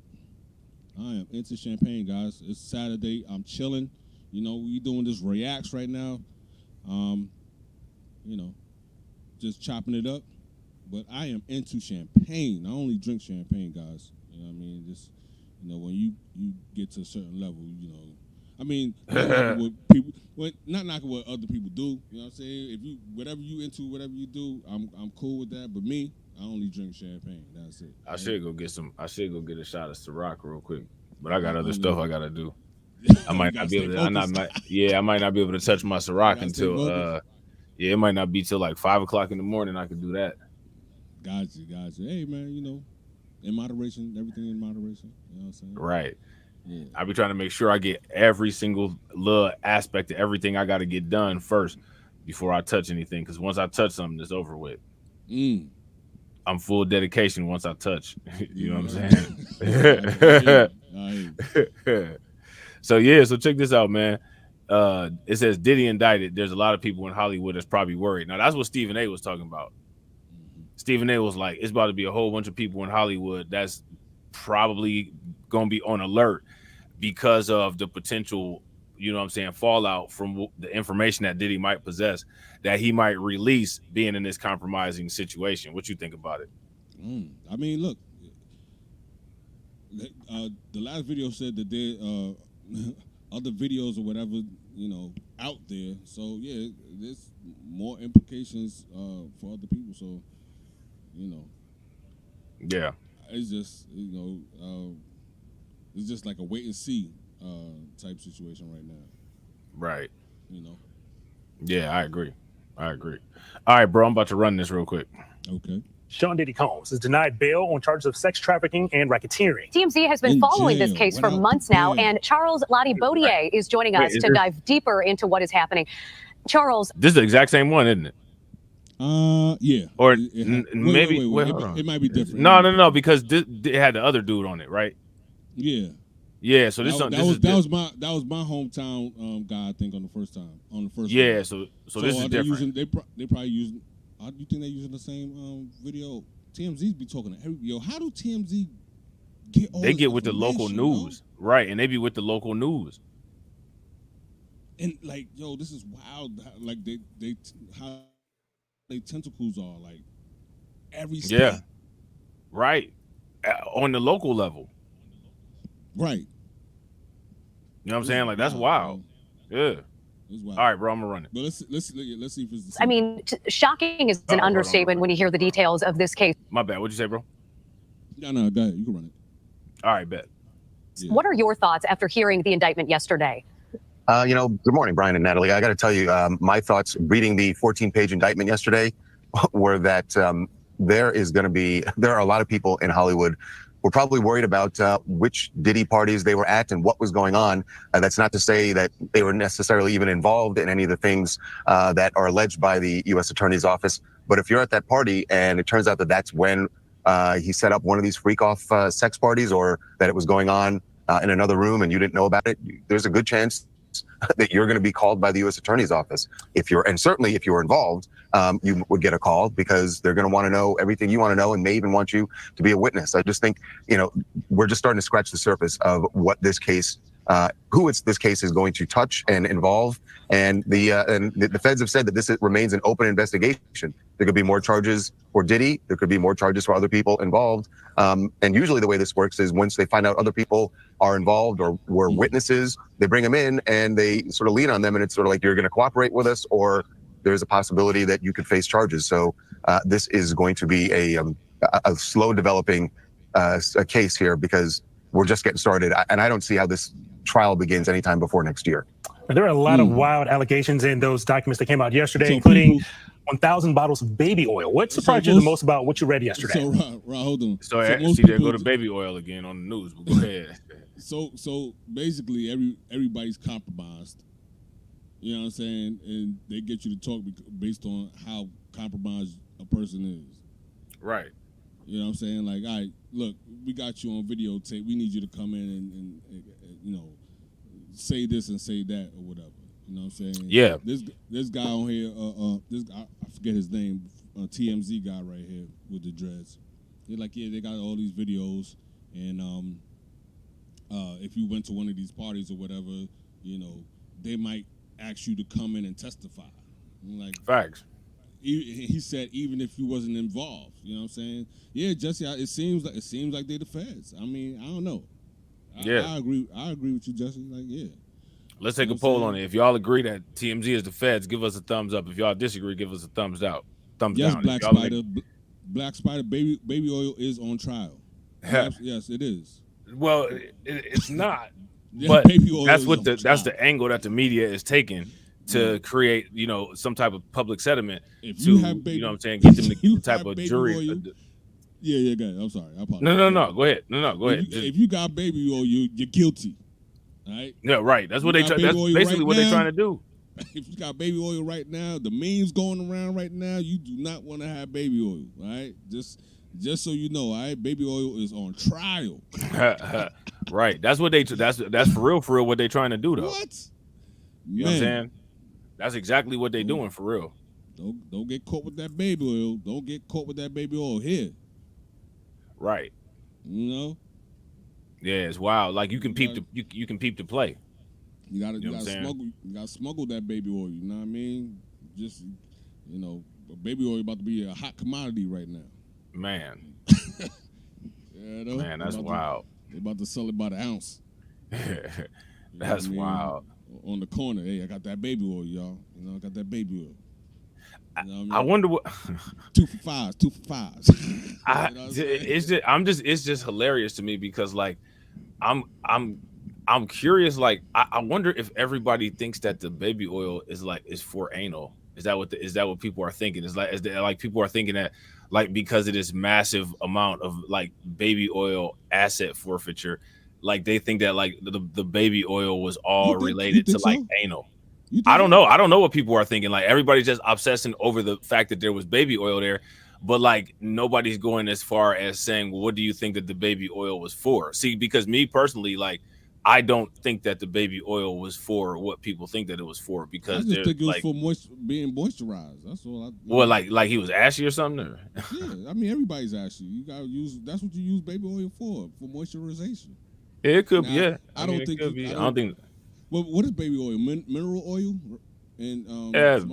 I am into champagne, guys. It's Saturday. I'm chilling. You know, we doing this reacts right now. You know, just chopping it up. But I am into champagne. I only drink champagne, guys. You know what I mean? Just, you know, when you get to a certain level, you know. I mean, not knocking what other people do. You know what I'm saying? If you whatever you into, whatever you do, I'm cool with that. But me, I only drink champagne. That's it. I should go get a shot of Ciroc real quick. But I got other stuff I gotta do. I might not be able to. I might not be able to touch my Ciroc until. It might not be till like 5 o'clock in the morning. I can do that. Gotcha. Hey man, you know, in moderation, everything in moderation. You know what I'm saying? Right. Yeah. I be trying to make sure I get every single little aspect of everything I got to get done first before I touch anything. Because once I touch something, it's over with. I'm full dedication once I touch. You know what I'm saying? So check this out, man. It says Diddy indicted. There's a lot of people in Hollywood that's probably worried. Now that's what Stephen A was talking about. Stephen A was like, it's about to be a whole bunch of people in Hollywood that's probably gonna be on alert because of the potential, you know what I'm saying, fallout from the information that Diddy might possess, that he might release being in this compromising situation. What you think about it? I mean, look, the last video said that there other videos or whatever, you know, out there. So yeah, there's more implications for other people. So, you know, yeah, it's just, you know, it's just like a wait and see type situation right now. Right. You know. Yeah, I agree. All right, bro, I'm about to run this real quick. Okay. Sean Diddy Combs is denied bail on charges of sex trafficking and racketeering. TMZ has been following this case for months now, and Charles Lottie Baudier is joining us to dive deeper into what is happening. Charles, this is the exact same one, isn't it? Yeah. Or maybe it might be different. No, because it had the other dude on it, right? Yeah. So that was my hometown guy, I think, on the first time. Yeah. One. So this is different. They probably using. Do you think they're using the same video? TMZ be talking to every How do TMZ get all? They get with the local news, right? And they be with the local news. And like, yo, this is wild. Like how they tentacles are like every state. Yeah. Right. On the local level. Right. You know what I'm saying? Like, that's wild. Yeah. All right, bro, I'm gonna run it. But let's see if it's the same. I mean, shocking is an understatement when you hear the details of this case. My bad. What'd you say, bro? No, go ahead. You can run it. All right, bet. Yeah. What are your thoughts after hearing the indictment yesterday? You know, good morning, Brian and Natalie. I got to tell you, my thoughts reading the 14-page indictment yesterday were that there are a lot of people in Hollywood were probably worried about which Diddy parties they were at and what was going on. That's not to say that they were necessarily even involved in any of the things that are alleged by the U.S. Attorney's Office. But if you're at that party and it turns out that that's when he set up one of these freak-off sex parties, or that it was going on in another room and you didn't know about it, there's a good chance that you're going to be called by the U.S. Attorney's Office. And certainly if you're involved, you would get a call, because they're going to want to know everything you want to know, and may even want you to be a witness. I just think, we're just starting to scratch the surface of what this case, this case is going to touch and involve. And the feds have said that this remains an open investigation. There could be more charges for Diddy. There could be more charges for other people involved. And usually the way this works is once they find out other people are involved or were witnesses, they bring them in and they sort of lean on them. And it's sort of like, you're going to cooperate with us, or there's a possibility that you could face charges. So this is going to be a slow developing a case here, because we're just getting started. And I don't see how this trial begins anytime before next year. There are a lot of wild allegations in those documents that came out yesterday, including 1,000 bottles of baby oil. What surprised you the most about what you read yesterday? So, hold on. So CJ, go to baby oil again on the news. But go ahead. So basically, everybody's compromised. You know what I'm saying? And they get you to talk based on how compromised a person is. Right. You know what I'm saying? Like, all right, look, we got you on videotape. We need you to come in and say this and say that or whatever. You know what I'm saying? Yeah. This guy on here, I forget his name, TMZ guy right here with the dreads. They're like, yeah, they got all these videos, and if you went to one of these parties or whatever, they might ask you to come in and testify. Like, facts. He said even if you wasn't involved, you know what I'm saying? Yeah, Jesse, it seems like they're the feds. I mean, I don't know. I agree with you, Jesse. Like, yeah. Let's take a poll on it. If y'all agree that TMZ is the feds, give us a thumbs up. If y'all disagree, give us a thumbs out. Thumbs down. Black Spider, baby oil is on trial. Yes, it is. Well, it's not. Yeah, but that's the angle that the media is taking to create, some get them the type of jury. Oil, yeah, go ahead. I'm sorry. I apologize. No. Go ahead. Go ahead. If you got baby oil, you're guilty. Right? Yeah, right. That's what that's basically what they're trying to do. If you got baby oil right now, the memes going around right now, you do not want to have baby oil. All right, just so you know, all right, baby oil is on trial. Right. That's what that's for real what they're trying to do though. What? You know what I'm saying? That's exactly what they're doing for real. Don't get caught with that baby oil. Don't get caught with that baby oil here. Right. Yeah, it's wild. Like you can peep the play. You gotta smuggle that baby oil. You know what I mean? Just baby oil about to be a hot commodity right now. Man. Yeah, man, that's wild. They about to sell it by the ounce. That's wild. On the corner, hey, I got that baby oil, y'all. I got that baby oil. I wonder what 2 for $5. It's just hilarious to me because like I'm curious. Like I wonder if everybody thinks that the baby oil is for anal. Is that what people are thinking? Is like people are thinking that like because of this massive amount of like baby oil asset forfeiture, like they think that like the baby oil was all related to like anal. I don't know. I don't know what people are thinking. Like everybody's just obsessing over the fact that there was baby oil there, but like nobody's going as far as saying, well, what do you think that the baby oil was for? See, because me personally, like I don't think that the baby oil was for what people think that it was for. Because I just think it was for being moisturized. That's all. Well, like he was ashy or something. Or? Yeah, I mean everybody's ashy. You gotta use. That's what you use baby oil for moisturization. Yeah, it could. Now, yeah, I don't think. I don't think. Well, what is baby oil? Mineral oil and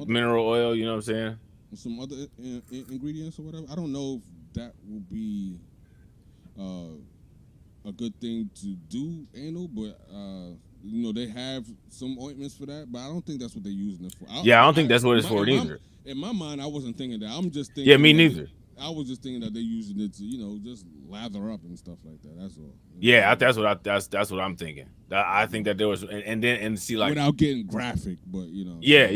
mineral oil. You know what I'm saying? Some other ingredients or whatever. I don't know if that will be a good thing to do anal, but they have some ointments for that. But I don't think that's what they're using it for. I don't think that's what it's for either. In my mind, I wasn't thinking that. I'm just thinking. Yeah, me neither. I was just thinking that they're using it to, just lather up and stuff like that. That's all. Yeah, that's what I'm thinking. I think that there was, and see like without getting graphic, but Yeah,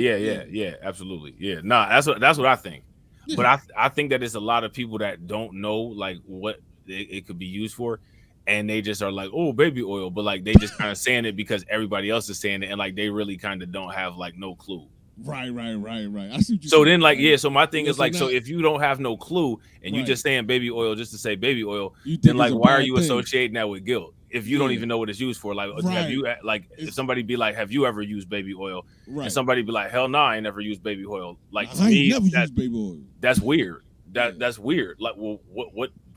absolutely. Yeah, that's what I think. Yeah. But I think that there's a lot of people that don't know like what it could be used for, and they just are like, oh, baby oil, but like they just kind of saying it because everybody else is saying it, and like they really kind of don't have like no clue. Right. I see what so saying. then like so my thing is so like, now, so if you don't have no clue and you just saying baby oil just to say baby oil, then like why are you associating that with guilt if you don't even know what it's used for? Like have you like if somebody be like, have you ever used baby oil? And somebody be like, hell no, I ain't never used baby oil. Like to me, never used baby oil. That's weird. That's weird. Like, well,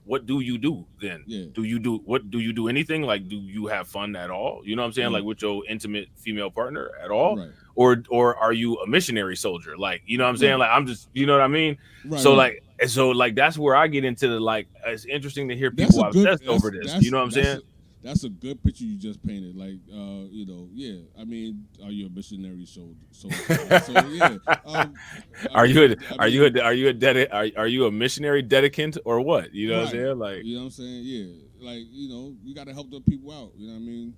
what do you do then? Do you do anything? Like, do you have fun at all? You know what I'm saying? Like with your intimate female partner at all? Or are you a missionary soldier? Like, you know what I'm saying? Like, I'm just, you know what I mean? So like that's where I get into the, like, it's interesting to hear people obsessed over this. You know what I'm saying? That's a good picture you just painted. Like, you know, yeah. I mean, are you a missionary soldier? So yeah. Are you a missionary dedicant or what? You know what I'm saying? Like, you know what I'm saying? Yeah. Like, you know, you got to help the people out. You know what I mean?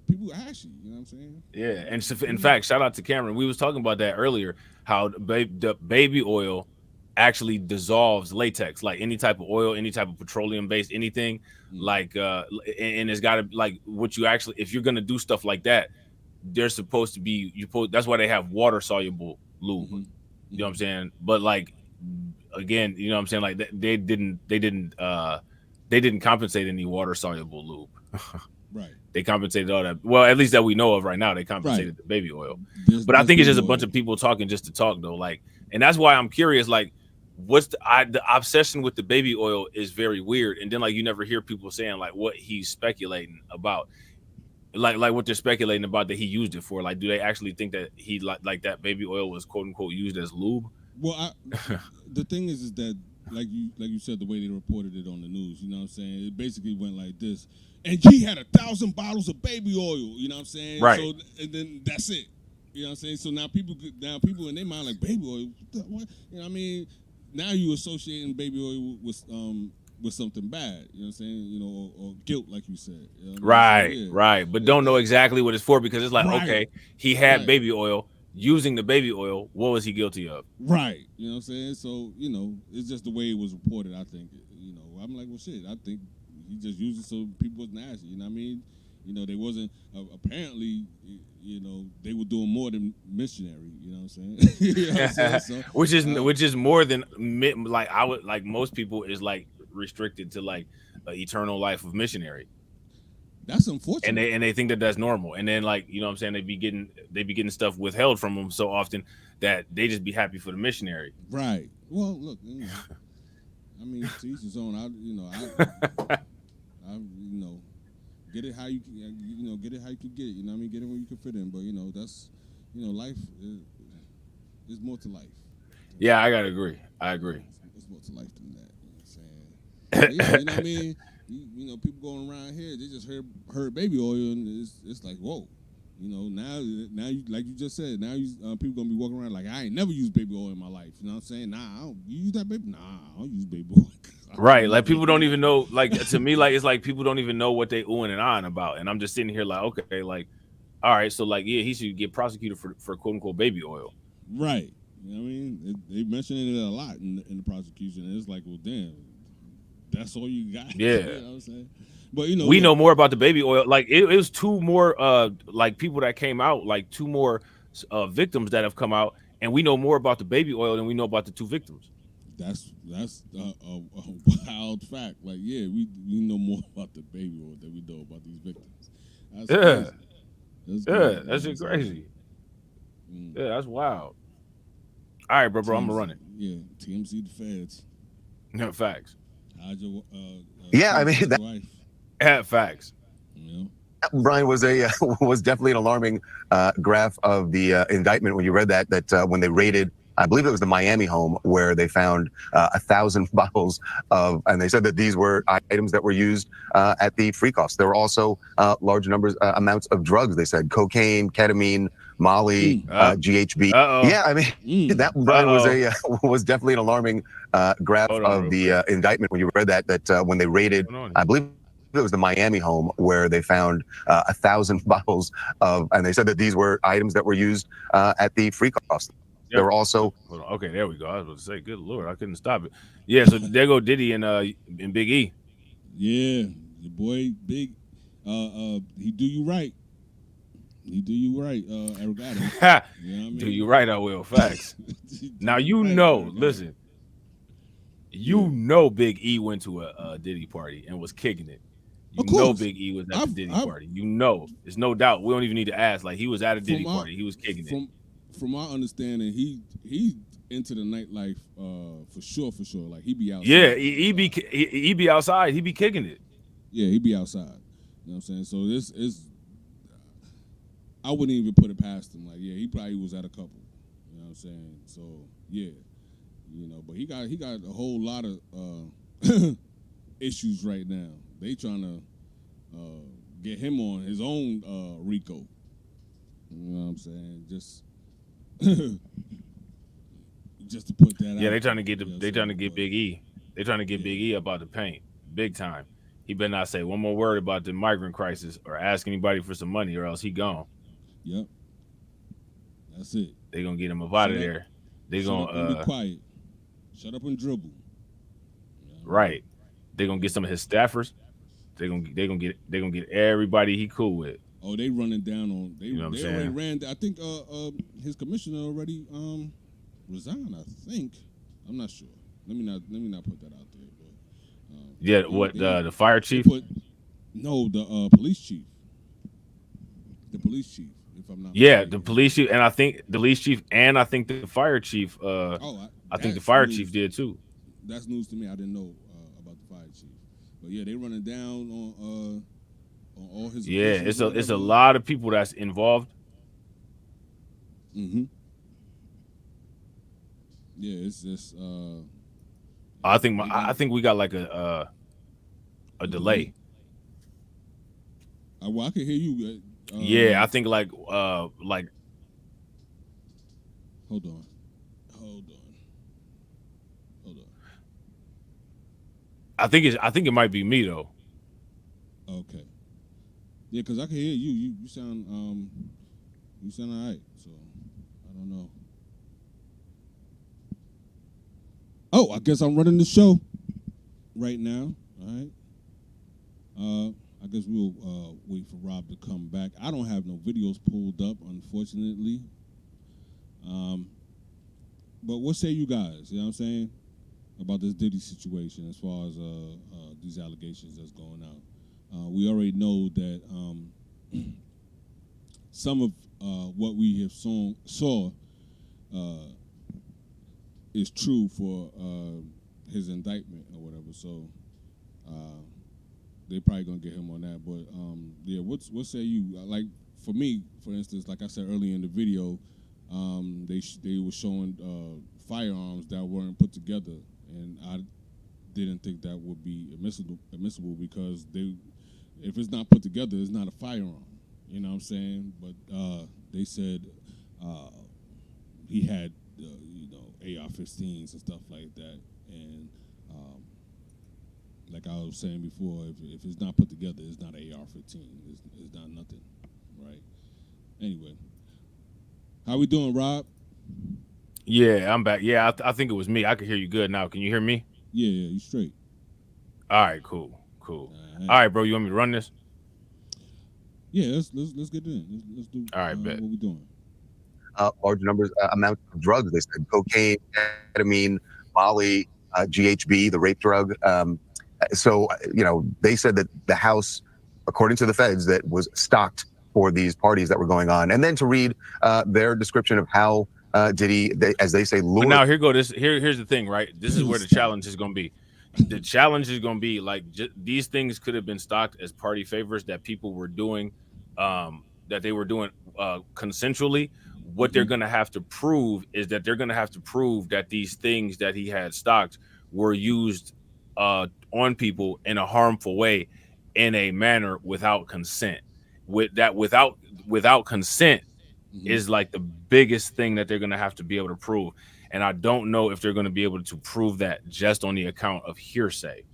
People ask you. You know what I'm saying? Yeah. And so, in fact, shout out to Cameron. We was talking about that earlier. How the baby oil actually dissolves latex, like any type of oil, any type of petroleum based anything, like and it's got to, like, what you actually, if you're gonna do stuff like that, they're supposed to be, that's why they have water soluble lube. You know what I'm saying? But like, again, you know what I'm saying, like they didn't compensate any water soluble lube. Right. They compensated all that. Well, at least that we know of right now, they compensated the baby oil. But I think it's just a bunch of people talking just to talk, though. Like, and that's why I'm curious, like, what's the obsession with the baby oil is very weird. And then, like, you never hear people saying like what he's speculating about, like what they're speculating about that he used it for. Like, do they actually think that he like that baby oil was quote unquote used as lube? Well, the thing is that like you said, the way they reported it on the news, you know what I'm saying? It basically went like this. And he had 1,000 bottles of baby oil, you know what I'm saying? Right. So, and then that's it. You know what I'm saying? So now people in their mind like, baby oil, what? You know what I mean? Now you associating baby oil with something bad, you know what I'm saying? You know, or guilt, like you said. You know what I mean? Right. But don't know exactly what it's for, because it's like, okay, he had baby oil. Using the baby oil, what was he guilty of? Right. You know what I'm saying? So, you know, it's just the way it was reported, I think. You know, I'm like, well, shit, I think he just used it so people wasn't asking. You know what I mean? You know, they wasn't, apparently, you know, they were doing more than missionary. You know what I'm saying? You know what I'm saying? So, which is more than, like, I would, like, most people is like restricted to like an eternal life of missionary. That's unfortunate. And they think that that's normal. And then, like, you know what I'm saying, they be getting stuff withheld from them so often that they just be happy for the missionary. Right. Well, look, you know, I mean, to each his own. I you know, get it how you know, get it how you can get it. You know what I mean? Get it where you can fit in. But, you know, that's, you know, life is more to life. Yeah, I gotta agree. I agree. It's more to life than that. You know what I'm saying? Yeah, you know what I mean? You know, people going around here, they just heard baby oil, and it's like, whoa. You know, now you, like you just said, now people gonna be walking around like, I ain't never used baby oil in my life. You know what I'm saying? Nah, you use that baby? Nah, I don't use baby oil. Right, like people don't even know. Like, to me, like, it's like people don't even know what they oohing and ahhing about, and I'm just sitting here like, okay, like, all right, so like, yeah, he should get prosecuted for quote unquote baby oil. Right. You know what I mean? They mentioned it a lot in the prosecution, and it's like, well, damn, that's all you got. Yeah. You know what I'm saying? But, you know, we know more about the baby oil. Like, it was two more like people that came out, like two more victims that have come out, and we know more about the baby oil than we know about the two victims. That's a wild fact. Like, yeah, we know more about the baby oil than we know about these victims. That's crazy. That's just crazy. Yeah, that's wild. All right, bro, I'm gonna run it. Yeah, TMZ the feds. No facts. How'd your, yeah, I mean that. Yeah, facts. You know? Brian, was definitely an alarming graph of the indictment when you read that when they raided, I believe it was the Miami home, where they found 1,000 bottles of, and they said that these were items that were used at the free costs. There were also large amounts of drugs. They said cocaine, ketamine, Molly, GHB. Yeah, I mean that, Brian, was definitely an alarming graph of the indictment when you read that when they raided, I believe it was the Miami home, where they found 1,000 bottles of, and they said that these were items that were used at the free cost. There were also, hold on. Okay, there we go. I was about to say, good Lord, I couldn't stop it. Yeah, so there go Diddy and Big E. Yeah, your boy Big. He do you right. He do you right, Eric Adams. You know what I mean? Do you right, I will. Facts. Now you right, know. Eric Listen, you know, Big E went to a Diddy party and was kicking it. You know, Big E was at the Diddy party. You know, there's no doubt. We don't even need to ask. Like, he was at a Diddy party. He was kicking it. From my understanding, he into the nightlife for sure. Like, he be outside. Yeah, he be outside. He be kicking it. Yeah, he be outside. You know what I'm saying? So this is, I wouldn't even put it past him. Like, yeah, he probably was at a couple. You know what I'm saying? So yeah, you know, but he got a whole lot of issues right now. They trying to get him on his own RICO. You know what I'm saying? Just to put that out. Yeah, they trying to get Big E. They trying to get Big E up out the paint, big time. He better not say one more word about the migrant crisis or ask anybody for some money, or else he gone. Yep, that's it. They gonna get him up out of there. They gonna be quiet. Shut up and dribble. Right. They gonna get some of his staffers. They gonna get everybody he cool with. Oh, they running down on. They already ran. I think his commissioner already resigned. I think. I'm not sure. Let me not put that out there. But, yeah. What the fire chief? No, the police chief. The police chief. If I'm not. Yeah, mistaken. the police chief, and I think the police chief, and I think the fire chief. I think the fire chief did too. That's news to me. I didn't know about the fire chief. But yeah, they running down on all his. Yeah, it's a lot of people that's involved. Mm-hmm. Yeah, it's just. I think we got like a delay. Well, I can hear you. Yeah, I think like. Hold on. I think it might be me though. Okay. Yeah, because I can hear you. You sound all right. So I don't know. Oh, I guess I'm running the show right now. All right. I guess we'll wait for Rob to come back. I don't have no videos pulled up, unfortunately. But what say you guys? You know what I'm saying? About this Diddy situation as far as these allegations that's going out. We already know that some of what we have saw is true for his indictment or whatever. So they probably gonna get him on that. But yeah, what say you? Like for me, for instance, like I said earlier in the video, they were showing firearms that weren't put together. And I didn't think that would be admissible because if it's not put together, it's not a firearm. You know what I'm saying? But they said he had AR-15s and stuff like that. And like I was saying before, if it's not put together, it's not an AR-15. It's not nothing, right? Anyway, how we doing, Rob? Yeah, I'm back. Yeah, I think it was me. I can hear you good now. Can you hear me? Yeah, you straight. All right, cool. All right, bro. You want me to run this? Yeah, let's get it in. Let's do. All right, bet. What we doing? Large amounts of drugs. They said cocaine, ketamine, Molly, GHB, the rape drug. So they said that the house, according to the feds, that was stocked for these parties that were going on, and then to read their description of how. Diddy, as they say, lured. But now here's the thing, right? This is where the challenge is going to be. The challenge is going to be like these things could have been stocked as party favors that people were doing, that they were doing consensually. What they're going to have to prove is that they're going to have to prove that these things that he had stocked were used on people in a harmful way, in a manner without consent. Without consent. Is like the biggest thing that they're going to have to be able to prove. And I don't know if they're going to be able to prove that just on the account of hearsay.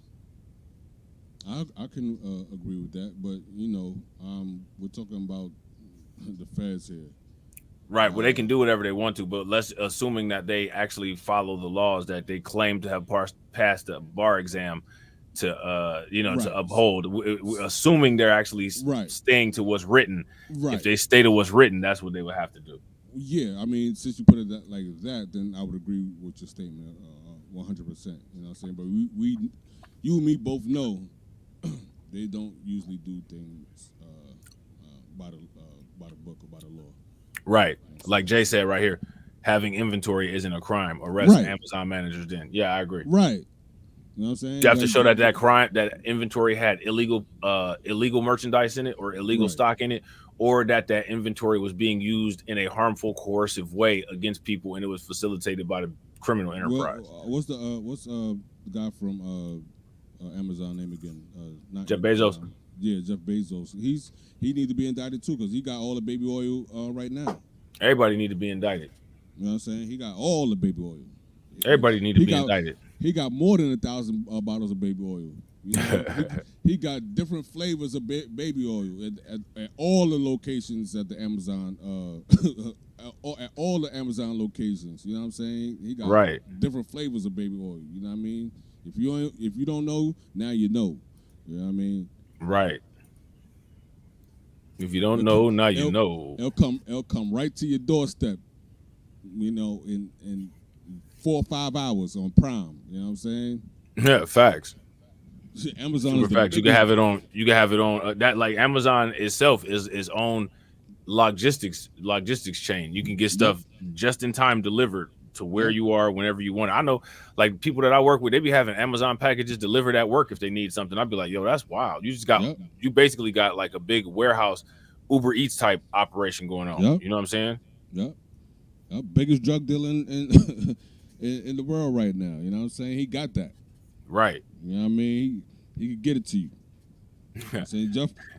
I can agree with that. But, we're talking about the feds here. Right. Well, they can do whatever they want to. But assuming that they actually follow the laws that they claim to have passed the bar exam, to you know, Right. to uphold, assuming they're actually Right. staying to what's written. Right. If they stay to what's written, that's what they would have to do. Yeah, I mean, since you put it like that, then I would agree with your statement 100%. You know what I'm saying? But you and me both know they don't usually do things by the book or by the law. Right. Like Jay said right here, having inventory isn't a crime. Arrest Right. Amazon managers then. Yeah, I agree. Right. You know what I'm saying? You have to Like, show that crime, that inventory had illegal merchandise in it or illegal Right. stock in it, or that inventory was being used in a harmful, coercive way against people, and it was facilitated by the criminal enterprise. What's the guy from Amazon name again? Not Jeff Bezos. Yeah, Jeff Bezos. He need to be indicted too because he got all the baby oil right now. Everybody need to be indicted. You know what I'm saying? He got all the baby oil. Everybody need to He be indicted. He got more than 1,000 bottles of baby oil. You know, he got different flavors of baby oil at all the locations at the Amazon, at all the Amazon locations. You know what I'm saying? He got Right. different flavors of baby oil. You know what I mean? If you don't know, now you know. You know what I mean? Right. If you don't know, now you know. It'll come right to your doorstep. You know, in 4 or 5 hours on Prime. You know what I'm saying? Yeah, facts. Amazon Super is the facts. You biggest- can have it on. You can have it on that. Like Amazon itself is its own logistics chain. You can get stuff just in time delivered to where you are whenever you want it. I know, like people that I work with, they be having Amazon packages delivered at work if they need something. I'd be like, yo, that's wild. You basically got like a big warehouse Uber Eats type operation going on. Yep. You know what I'm saying? Yep. Biggest drug dealer in in the world right now. You know what I'm saying? He got that. Right. You know what I mean? He could get it to you. You know what I'm saying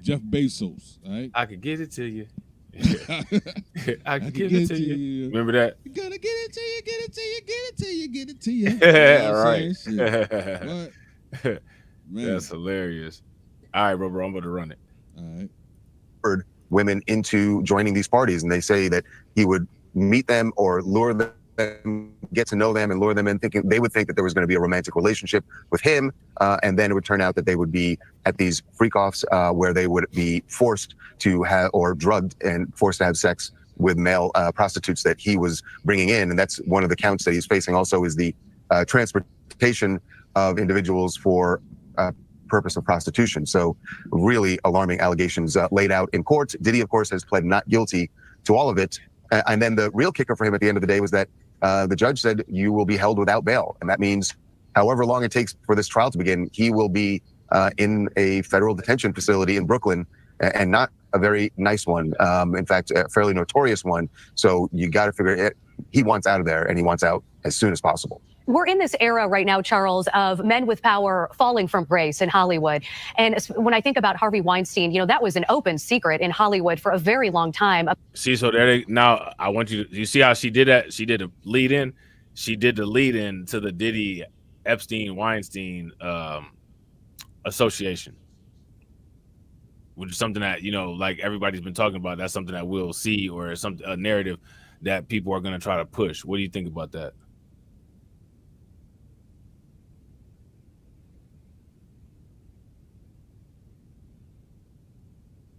Jeff Bezos, all right? I could get it to you. I could give it to you. Remember that? You gotta get it to you, get it to you, get it to you, get it to you. Yeah, You know what I'm saying? right. Shit. Man. That's hilarious. All right, bro, I'm about to run it. All right. Women into joining these parties, and they say that he would meet them or lure them, get to know them, and lure them in, thinking they would think that there was going to be a romantic relationship with him, and then it would turn out that they would be at these freak-offs where they would be forced to have, or drugged and forced to have sex with male prostitutes that he was bringing in, and that's one of the counts that he's facing. Also, is the transportation of individuals for purpose of prostitution. So really alarming allegations laid out in court. Diddy, of course, has pled not guilty to all of it. And then the real kicker for him at the end of the day was that the judge said you will be held without bail. And that means however long it takes for this trial to begin, he will be in a federal detention facility in Brooklyn, and not a very nice one. In fact, a fairly notorious one. So you got to figure it. He wants out of there, and he wants out as soon as possible. We're in this era right now, Charles, of men with power falling from grace in Hollywood. And when I think about Harvey Weinstein, you know, that was an open secret in Hollywood for a very long time. See, so there now I want you see how she did that? She did a lead in. She did the lead in to the Diddy Epstein Weinstein association, which is something that, you know, like everybody's been talking about. That's something that we'll see, or a narrative that people are going to try to push. What do you think about that?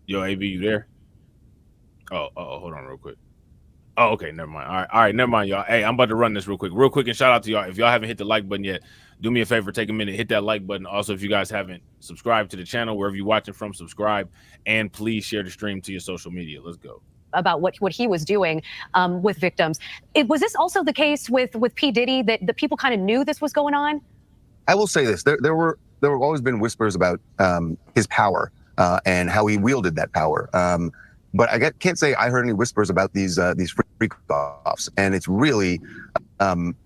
Yo, AB, you there? Oh, hold on real quick. Oh, okay, never mind. All right, never mind, y'all. Hey, I'm about to run this real quick, and shout out to y'all. If y'all haven't hit the like button yet, do me a favor, take a minute, hit that like button. Also, if you guys haven't subscribed to the channel, wherever you're watching from, subscribe, and please share the stream to your social media. Let's go. About what he was doing with victims. Was this also the case with P. Diddy, that the people kind of knew this was going on? I will say this: there were always been whispers about his power and how he wielded that power. But I can't say I heard any whispers about these freak-offs, and it's really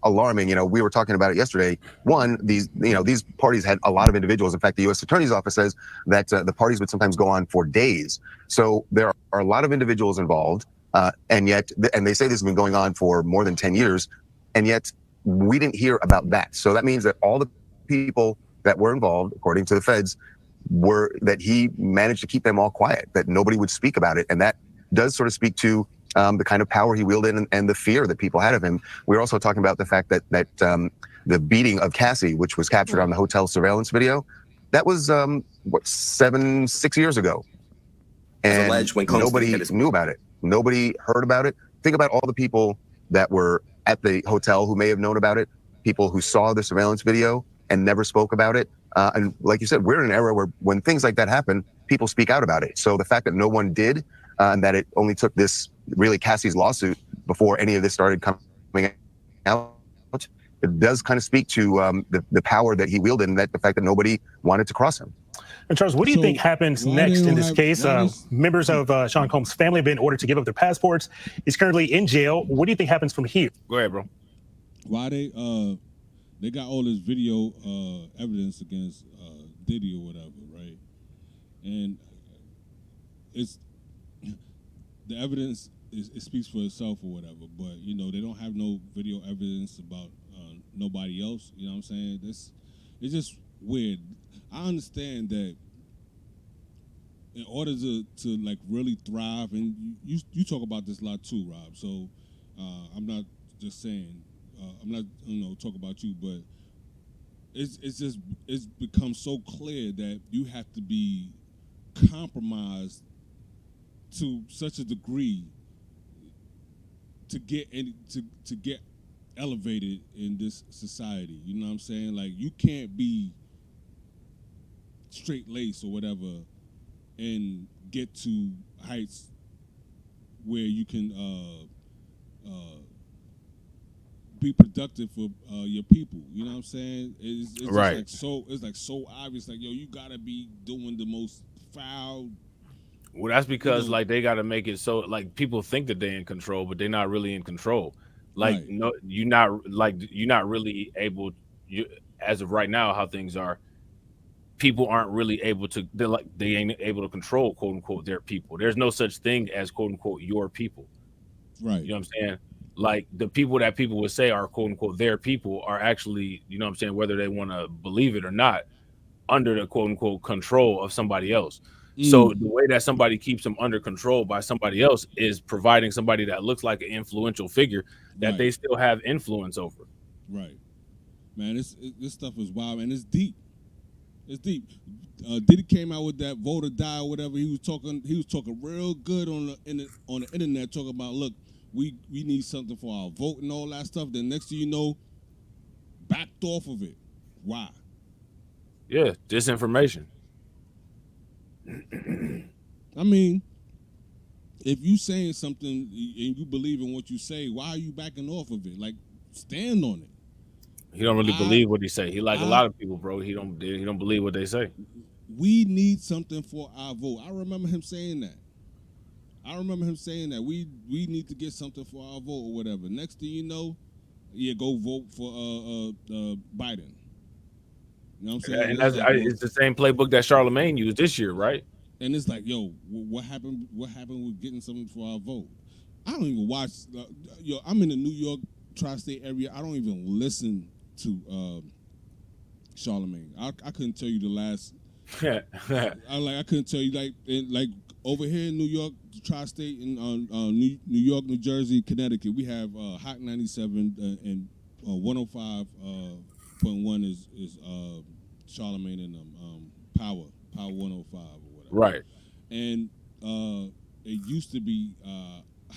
alarming. You know, we were talking about it yesterday. One, these parties had a lot of individuals. In fact, the U.S. Attorney's Office says that the parties would sometimes go on for days. So there are a lot of individuals involved, and they say this has been going on for more than 10 years, and yet we didn't hear about that. So that means that all the people that were involved, according to the feds, that he managed to keep them all quiet, that nobody would speak about it. And that does sort of speak to the kind of power he wielded and the fear that people had of him. We're also talking about the fact that the beating of Cassie, which was captured on the hotel surveillance video, that was 6 years ago, and alleged when Combs nobody knew about it. Nobody heard about it. Think about all the people that were at the hotel who may have known about it, people who saw the surveillance video and never spoke about it. And like you said, we're in an era where when things like that happen, people speak out about it. So the fact that no one did, and that it only took this, really Cassie's lawsuit before any of this started coming out, it does kind of speak to the power that he wielded, and that the fact that nobody wanted to cross him. And Charles, what do you think happens next in this case? Members of Sean Combs' family have been ordered to give up their passports. He's currently in jail. What do you think happens from here? Go ahead, bro. Why they got all this video evidence against Diddy or whatever, right? And it's the evidence it speaks for itself or whatever, but you know they don't have no video evidence about nobody else. You know what I'm saying? It's just weird. I understand that in order to like really thrive, and you talk about this a lot too, Rob. So I'm not just saying I'm not talk about you, but it's become so clear that you have to be compromised to such a degree to get to get elevated in this society. You know what I'm saying? Like you can't be straight laced or whatever and get to heights where you can be productive for your people. You know what I'm saying? It's right. Just like so obvious. Like, yo, you gotta be doing the most foul. Well, that's because like they got to make it so like people think that they're in control, but they're not really in control. Like Right. no, you're not really able. As of right now, how things are, people aren't really able to. They ain't able to control quote unquote their people. There's no such thing as quote unquote your people. Right. You know what I'm saying? Like the people that people would say are quote unquote their people are actually, you know what I'm saying, whether they want to believe it or not, under the quote unquote control of somebody else. So the way that somebody keeps them under control by somebody else is providing somebody that looks like an influential figure that they still have influence over. Right. Man, this stuff is wild, and it's deep. It's deep. Diddy came out with that vote or die or whatever. He was talking real good on the internet, talking about, look, we need something for our vote and all that stuff. Then next thing you know, backed off of it. Why? Yeah, disinformation. I mean, if you saying something and you believe in what you say, why are you backing off of it? Like, stand on it. He don't really believe what he say. He like a lot of people, bro. He don't believe what they say. We need something for our vote. I remember him saying that. We need to get something for our vote or whatever. Next thing you know, go vote for Biden. You know what I'm saying? And it's the same playbook that Charlemagne used this year, right? And it's like, yo, what happened? What happened with getting something for our vote? I don't even watch. I'm in the New York tri-state area. I don't even listen to Charlemagne. I couldn't tell you the last. I couldn't tell you like over here in New York, tri-state in New York, New Jersey, Connecticut. We have Hot 97 and 105.1 is Charlemagne and Power 105 or whatever. Right. And it used to be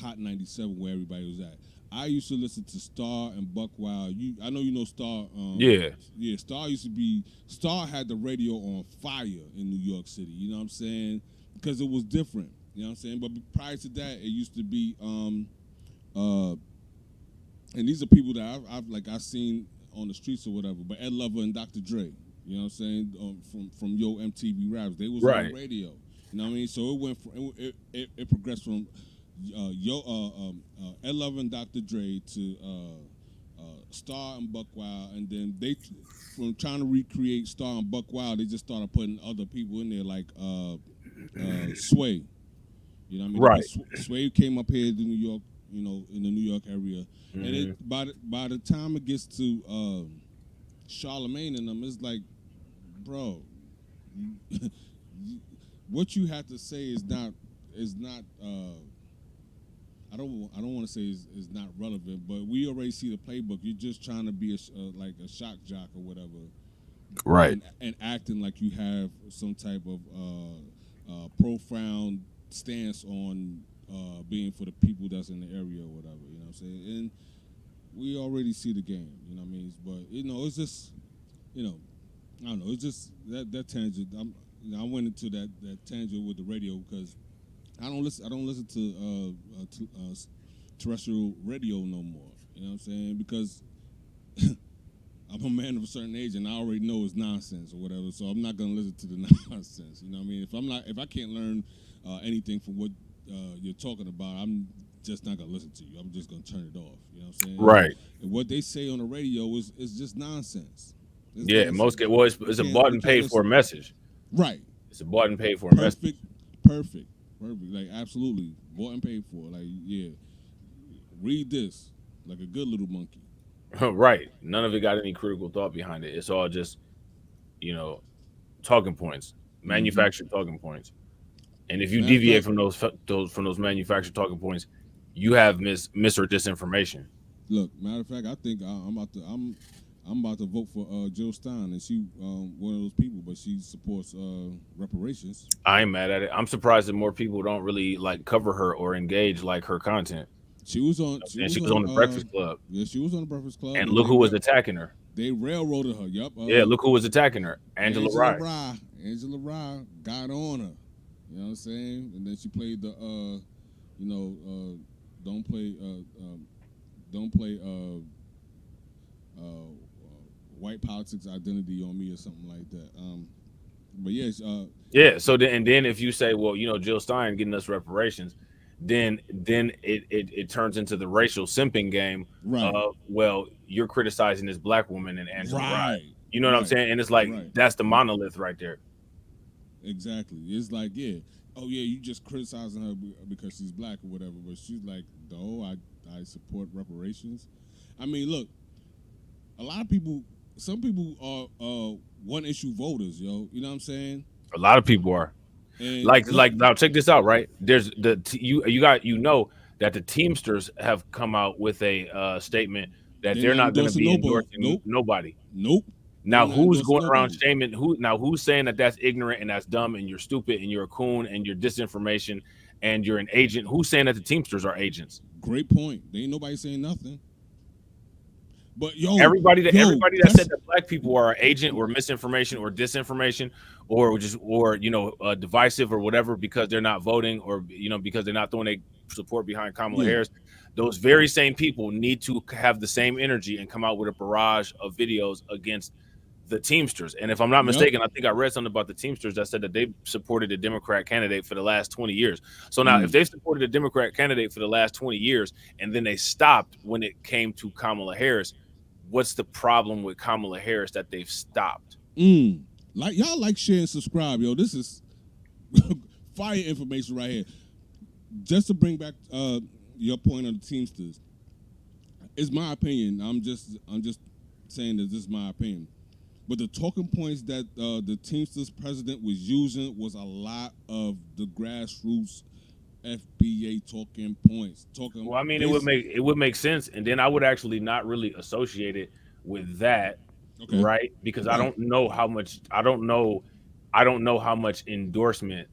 Hot 97 where everybody was at. I used to listen to Star and Buck Wild. I know you know Star. Yeah. Star had the radio on fire in New York City. You know what I'm saying? Because it was different. You know what I'm saying? But prior to that, it used to be, and these are people that I've seen on the streets or whatever. But Ed Lover and Dr. Dre. You know what I'm saying? From Yo MTV Raps, they was on radio. You know what I mean? So it went from it progressed from Ed Lover and Dr. Dre to Star and Buck Wild, and then they from trying to recreate Star and Buck Wild, they just started putting other people in there like Sway. You know what I mean? Right. Sway came up here to New York, in the New York area, and it, by the time it gets to Charlemagne and them, it's like, bro, what you have to say is not I don't want to say is not relevant, but we already see the playbook. You're just trying to be like a shock jock or whatever, right? And acting like you have some type of profound stance on being for the people that's in the area or whatever. You know what I'm saying? And we already see the game. You know what I mean? But it's just, I don't know. It's just that tangent. I went into that tangent with the radio because I don't listen to terrestrial radio no more. You know what I'm saying? Because I'm a man of a certain age and I already know it's nonsense or whatever. So I'm not gonna listen to the nonsense. You know what I mean? If I can't learn anything from what you're talking about, I'm just not gonna listen to you. I'm just gonna turn it off. You know what I'm saying? Right. And what they say on the radio is just nonsense. It's it's a bought and paid for message. Right. It's a bought and paid for message. Perfect. Like absolutely bought and paid for. Like read this like a good little monkey. Right. None of it got any critical thought behind it. It's all just, talking points, manufactured talking points. And if you deviate from those manufactured talking points, you have mis or disinformation. Look, matter of fact, I think I'm about to vote for Jill Stein, and she one of those people, but she supports reparations. I ain't mad at it. I'm surprised that more people don't really cover her or engage her content. She was on. She was on the Breakfast Club. Yeah, she was on the Breakfast Club. And look who was attacking her. They railroaded her. Yup. Yeah, look who was attacking her. Angela Rye. Angela Rye got on her. You know what I'm saying? And then she played the don't play white politics identity on me or something like that. But yes. Yeah. So then if you say, well, Jill Stein getting us reparations, then it turns into the racial simping game. Right. Well, you're criticizing this black woman and Angela Rye. You know what I'm saying? And it's that's the monolith right there. Exactly. It's like, oh yeah, you just criticizing her because she's black or whatever, but she's like, no, I support reparations. I mean, look, a lot of people, some people are one issue voters, yo. You know what I'm saying? A lot of people are. And like now check this out, right? There's that the Teamsters have come out with a statement that they're not going to be endorsing nobody. Nope. Now who's going around shaming who's saying that that's ignorant and that's dumb and you're stupid and you're a coon and you're disinformation and you're an agent? Who's saying that the Teamsters are agents? Great point. There ain't nobody saying nothing. But everybody that said that black people are agent or misinformation or disinformation or divisive or whatever because they're not voting or because they're not throwing their support behind Kamala Harris, those very same people need to have the same energy and come out with a barrage of videos against the Teamsters. And if I'm not mistaken, I think I read something about the Teamsters that said that they supported a Democrat candidate for the last 20 years. So now if they've supported a Democrat candidate for the last 20 years and then they stopped when it came to Kamala Harris, what's the problem with Kamala Harris that they've stopped? Like y'all share and subscribe, yo. This is fire information right here. Just to bring back your point on the Teamsters, it's my opinion. I'm just saying that this is my opinion. But the talking points that the Teamsters president was using was a lot of the grassroots FBA talking points. Well, I mean, it would make sense, and then I would actually not really associate it with that, right? Because I don't know how much endorsement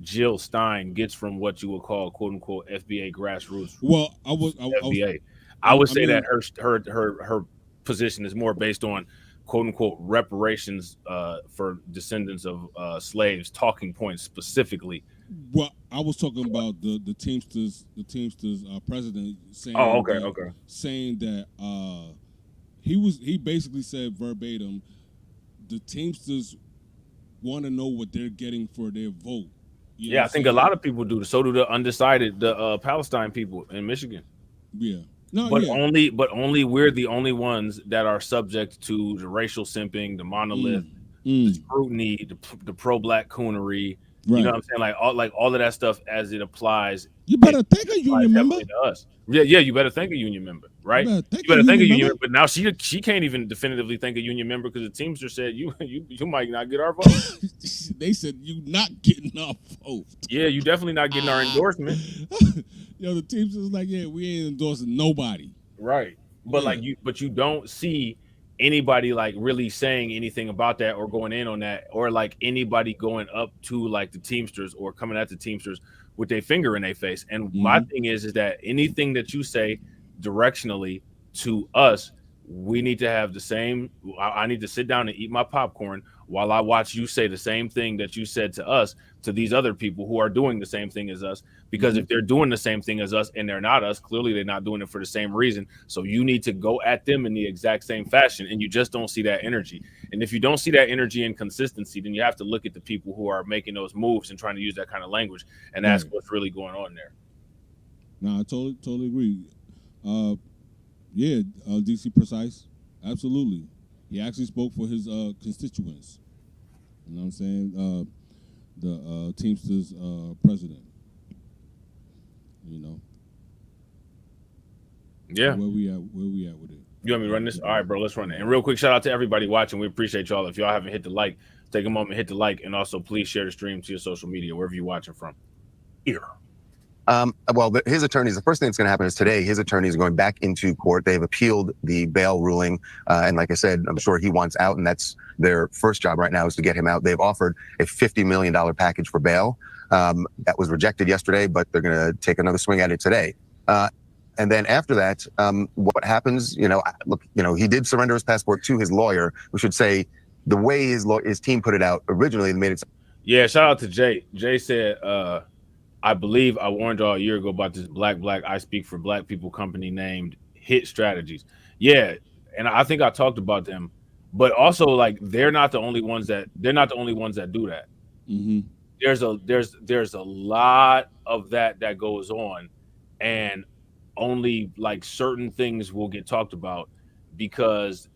Jill Stein gets from what you would call "quote unquote" FBA grassroots. Well, I would say that her position is more based on "quote unquote" reparations for descendants of slaves. Talking points specifically. Well, I was talking about the Teamsters president saying. Oh, okay. Saying that he basically said verbatim, the Teamsters want to know what they're getting for their vote. I think a lot of people do. So do the undecided, the Palestine people in Michigan. Yeah. Only we're the only ones that are subject to the racial simping, the monolith, the scrutiny, the pro-black coonery. Right. You know what I'm saying? Like all of that stuff as it applies. You better thank a union member. To us. Yeah, you better thank a union member. right? You You better better thank a union union member. member. But now she can't even definitively thank a union member because the Teamster said you might not get our vote. They said you not getting our vote. Yeah, you definitely not getting our endorsement. Yo, the Teamsters like, yeah, we ain't endorsing nobody. Right. But Yeah. but you don't see anybody like really saying anything about that or going in on that, or like anybody going up to like the Teamsters or coming at the Teamsters with their finger in their face. And my thing is that anything that you say directionally to us, we need to have the same. I need to sit down and eat my popcorn while I watch you say the same thing that you said to us, to these other people who are doing the same thing as us. Because if they're doing the same thing as us and they're not us, clearly they're not doing it for the same reason. So you need to go at them in the exact same fashion, and you just don't see that energy. And if you don't see that energy and consistency, then you have to look at the people who are making those moves and trying to use that kind of language and ask what's really going on there. No, I totally agree. DC Precise, absolutely. He actually spoke for his constituents. You know what I'm saying? The Teamsters president. You know. Yeah. So where we at with it? You want me to run this? All right, bro, let's run it. And real quick, shout out to everybody watching. We appreciate y'all. If y'all haven't hit the like, take a moment, hit the like, and also please share the stream to your social media, wherever you're watching from. Here. His attorneys, the first thing that's going to happen is today, his attorneys are going back into court. They've appealed the bail ruling. And like I said, I'm sure he wants out, and that's their first job right now is to get him out. They've offered a $50 million package for bail. That was rejected yesterday, but they're going to take another swing at it today. And then after that, what happens, he did surrender his passport to his lawyer. We should say the way his team put it out originally, they made it. Yeah, shout out to Jay. Jay said, I believe I warned y'all a year ago about this black I speak for black people company named Hit Strategies. Yeah, and I think I talked about them, but also like they're not the only ones that do that. Mm-hmm. There's a lot of that goes on, and only like certain things will get talked about because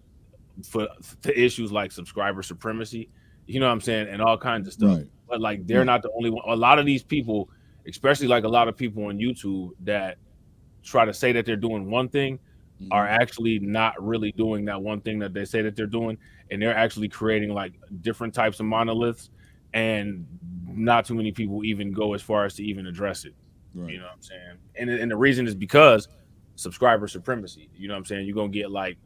for issues like subscriber supremacy, you know what I'm saying, and all kinds of stuff. Right. But like they're not the only one. A lot of these people, especially like a lot of people on YouTube that try to say that they're doing one thing, are actually not really doing that one thing that they say that they're doing, and they're actually creating like different types of monoliths, and not too many people even go as far as to even address it. Right. You know what I'm saying? And the reason is because subscriber supremacy. You know what I'm saying? You're gonna get like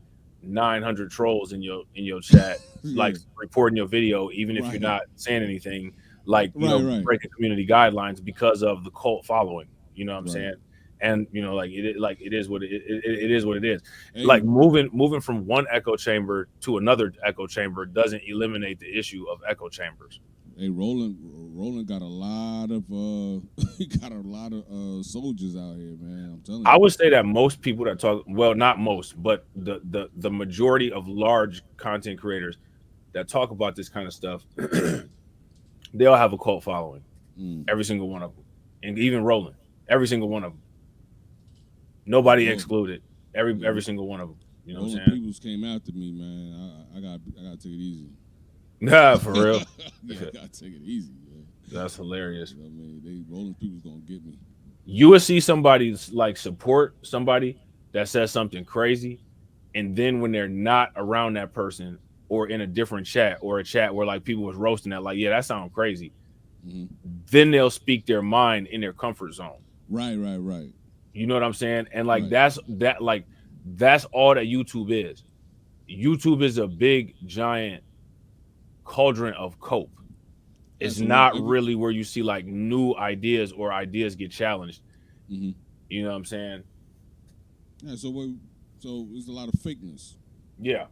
900 trolls in your chat, like reporting your video, even if you're not saying anything, like breaking community guidelines because of the cult following. You know what I'm saying? And it is what it is what it is. Hey. Like moving from one echo chamber to another echo chamber doesn't eliminate the issue of echo chambers. Hey, Roland got a lot of soldiers out here, man. I'm telling you. I would say that most people that talk, well, not most, but the majority of large content creators that talk about this kind of stuff, they all have a cult following. Every single one of them, and even Roland, every single one of them. Nobody excluded. Every single one of them. You know what I'm saying? Peoples came after me, man. I got to take it easy. Nah, for real. Yeah, I gotta take it easy. Man. That's hilarious. I mean, they Rolling People's gonna get me. You would see somebody like support somebody that says something crazy, and then when they're not around that person or in a different chat or a chat where like people was roasting that, like, yeah, that sounds crazy. Then they'll speak their mind in their comfort zone. Right. You know what I'm saying? And like that's all that YouTube is. YouTube is a big giant cauldron of cope. It's not really where you see like new ideas or ideas get challenged. You know what I'm saying? Yeah. So there's a lot of fakeness. Yeah.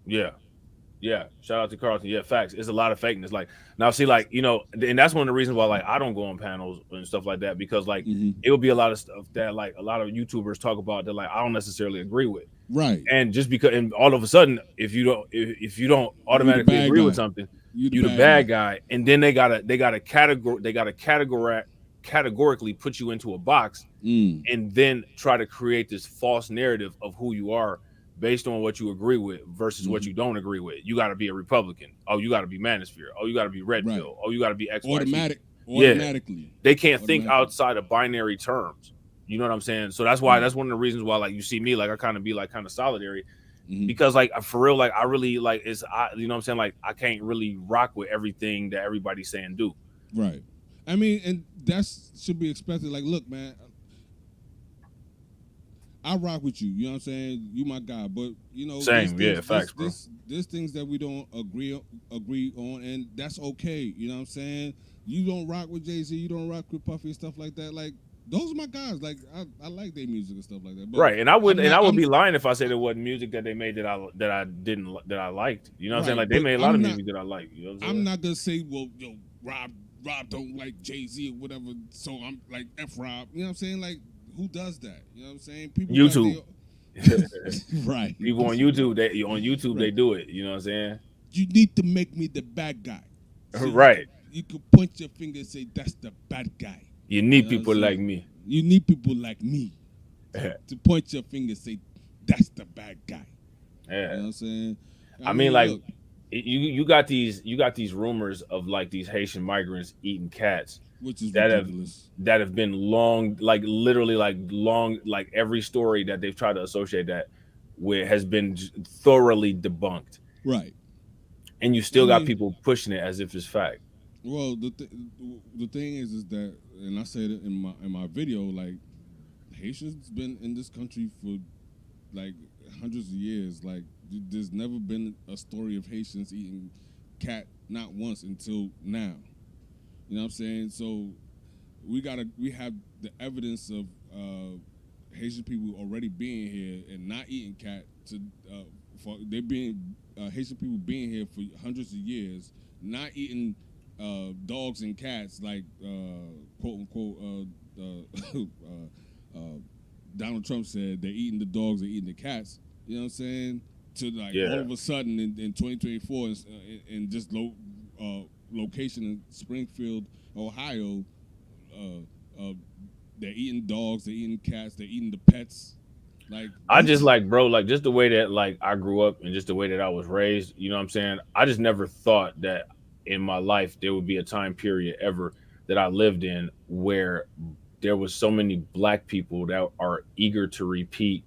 Yeah. Shout out to Carlton. Yeah, facts. It's a lot of fakeness. Like now, see, like, you know, and that's one of the reasons why like I don't go on panels and stuff like that, because like it would be a lot of stuff that like a lot of YouTubers talk about that like I don't necessarily agree with. Right. And just because, and all of a sudden, if you don't automatically agree with something, you're the bad guy. And then they gotta categorically put you into a box and then try to create this false narrative of who you are based on what you agree with versus what you don't agree with. You got to be a Republican. Oh, you got to be Manosphere. Oh, you got to be Red Pill. Oh, you got to be X. Automatically. Yeah. They can't think outside of binary terms. You know what I'm saying? So that's why that's one of the reasons why, like, you see me, like, I kind of be like kind of solidary, because like for real, like I really like you know what I'm saying? Like I can't really rock with everything that everybody's saying do. Right. I mean, and that should be expected. Like, look, man, I rock with you. You know what I'm saying? You my guy, but you know, Same, facts, bro. There's things that we don't agree on, and that's okay. You know what I'm saying? You don't rock with Jay-Z, you don't rock with Puffy and stuff like that. Like, those are my guys. Like, I like their music and stuff like that. But right, and I would be lying if I said there wasn't music that they made that I liked. You know what I'm saying? Like they made a lot of music that I like. You know what I'm saying? I'm not gonna say, well, yo, Rob don't like Jay-Z or whatever, so I'm like F Rob. You know what I'm saying? Like, who does that? You know what I'm saying? People YouTube. Right. People on YouTube, they do it. You know what I'm saying? You need to make me the bad guy. So right. You can point your finger and say that's the bad guy. You need people like me. You need people like me to point your finger and say that's the bad guy. Yeah. You know what I'm saying? I mean, like, look, you got these rumors of like these Haitian migrants eating cats, which is that ridiculous. that have been long, like literally like every story that they've tried to associate that with has been thoroughly debunked. Right. And you still got people pushing it as if it's fact. Well, the thing is that, and I said it in my video, like, Haitians been in this country for like hundreds of years. Like, there's never been a story of Haitians eating cat, not once until now. You know what I'm saying? So we have the evidence of Haitian people already being here and not eating cat for they being Haitian people being here for hundreds of years, not eating dogs and cats, like quote unquote Donald Trump said, they're eating the dogs, they're eating the cats. You know what I'm saying? To like all of a sudden in 2024 in just location in Springfield, Ohio, they're eating dogs, they're eating cats, they're eating the pets. Like, I just like, bro, like just the way that like I grew up and just the way that I was raised, you know what I'm saying? I just never thought that in my life there would be a time period ever that I lived in where there was so many black people that are eager to repeat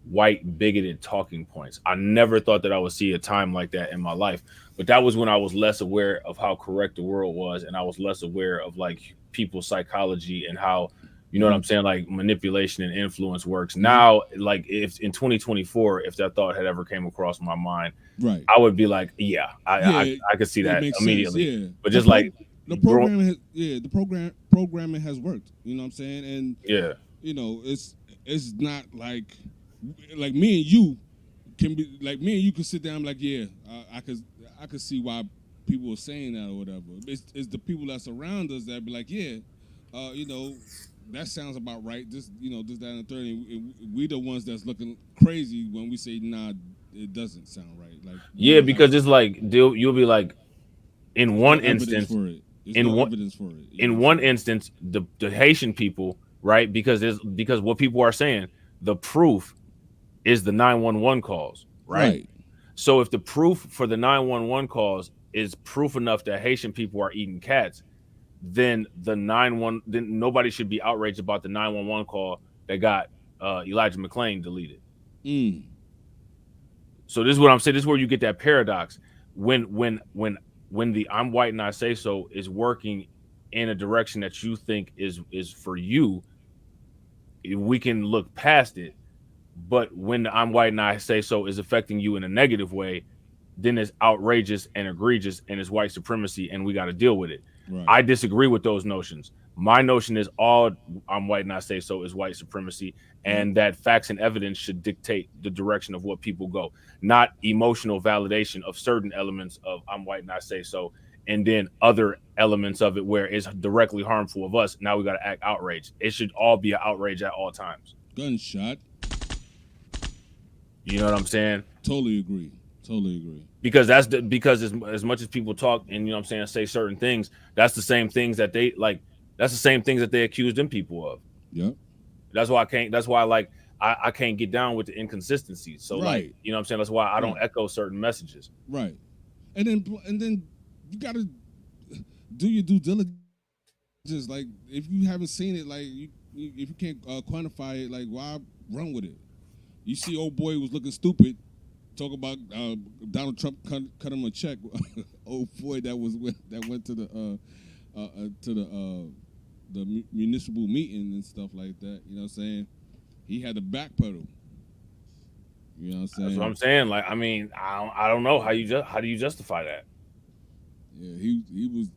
white bigoted talking points. I never thought that I would see a time like that in my life, but that was when I was less aware of how correct the world was, and I was less aware of like people's psychology and how, you know what I'm saying, like manipulation and influence works. Now, like if in 2024, if that thought had ever came across my mind, right, I would be like, I could see that immediately. Sense, yeah. But just like the programming has worked. You know what I'm saying? And you know, it's not like me and you can be like me and you can sit down like, I could see why people are saying that or whatever. It's the people that's around us that be like, you know, that sounds about right. This, you know, this, that, and the third. And we the ones that's looking crazy when we say, nah, it doesn't sound right. Like, because it's like you'll be like, in one instance, in one instance, the Haitian people, right? Because what people are saying, the proof is the 911 calls, right? So if the proof for the 911 calls is proof enough that Haitian people are eating cats, then then nobody should be outraged about the 911 call that got Elijah McClain deleted. So this is what I'm saying. This is where you get that paradox when the I'm white and I say so is working in a direction that you think is for you. We can look past it, but when the I'm white and I say so is affecting you in a negative way, then it's outrageous and egregious and it's white supremacy, and we got to deal with it. Right. I disagree with those notions. My notion is all I'm white and I say so is white supremacy, and that facts and evidence should dictate the direction of what people go, not emotional validation of certain elements of I'm white and I say so, and then other elements of it where it's directly harmful of us. Now we got to act outraged. It should all be an outrage at all times. Gunshot. You know what I'm saying? Totally agree. Because because as much as people talk and, you know what I'm saying, say certain things, that's the same things that they like. That's the same things that they accuse them people of. Yep. That's why I can't get down with the inconsistencies. So like, you know what I'm saying? That's why I don't echo certain messages. Right. And then you gotta do your due diligence. Like, if you haven't seen it, like, you quantify it, like why run with it? You see, old boy was looking stupid. Talk about Donald Trump cut him a check. Old boy that went to the municipal meeting and stuff like that. You know what I'm saying? He had to backpedal. You know what I'm saying? That's what I'm saying. Like, I mean, I don't know how do you justify that? Yeah, he was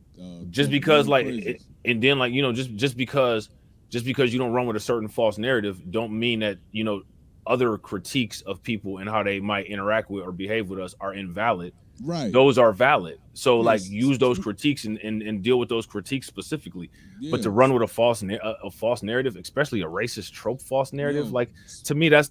just because and then like, you know, just because you don't run with a certain false narrative don't mean that, you know, other critiques of people and how they might interact with or behave with us are invalid. Right. Those are valid. So Yes. like use those critiques and deal with those critiques specifically. Yes. But to run with a false narrative, especially a racist trope false narrative, like to me that's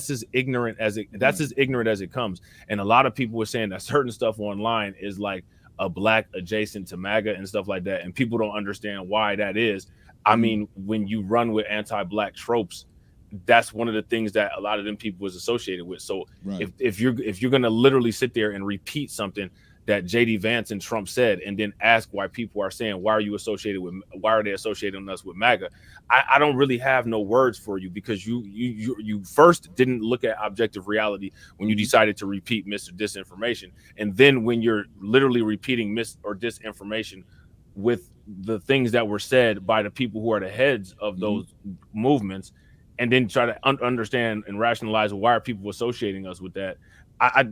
as ignorant as it comes. And a lot of people were saying that certain stuff online is like a black adjacent to MAGA and stuff like that, and people don't understand why that is. I mean, when you run with anti-black tropes, that's one of the things that a lot of them people was associated with. So if you're gonna literally sit there and repeat something that JD Vance and Trump said, and then ask why people are saying, why are they associating us with MAGA? I don't really have no words for you, because you first didn't look at objective reality when you decided to repeat mis or disinformation, and then when you're literally repeating mis or disinformation with the things that were said by the people who are the heads of those movements, and then try to understand and rationalize why are people associating us with that. I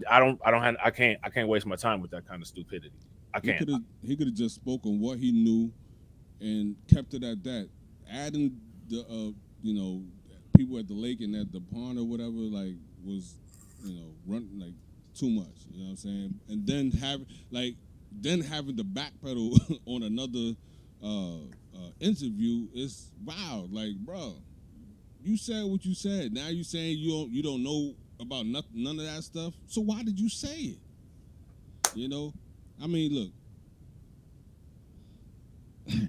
can't waste my time with that kind of stupidity. I can't. He could have just spoken what he knew and kept it at that. Adding the you know, people at the lake and at the pond or whatever, like, was, you know, like too much. You know what I'm saying? And then having to backpedal on another interview is wild. Like, bro, you said what you said. Now you saying you don't know about none of that stuff. So why did you say it? You know, I mean, look.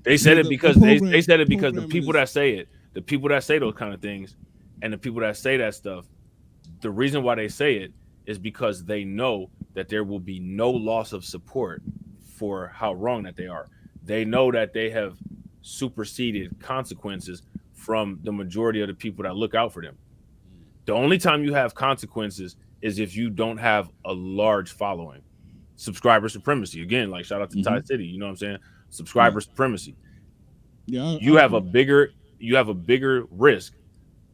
They said it because they said it because the people that say it, the people that say those kind of things, and the people that say that stuff, the reason why they say it is because they know that there will be no loss of support for how wrong that they are. They know that they have superseded consequences from the majority of the people that look out for them. The only time you have consequences is if you don't have a large following. Subscriber supremacy. Again, like shout out to Tide City, you know what I'm saying? Subscriber supremacy. Yeah. You have a bigger risk.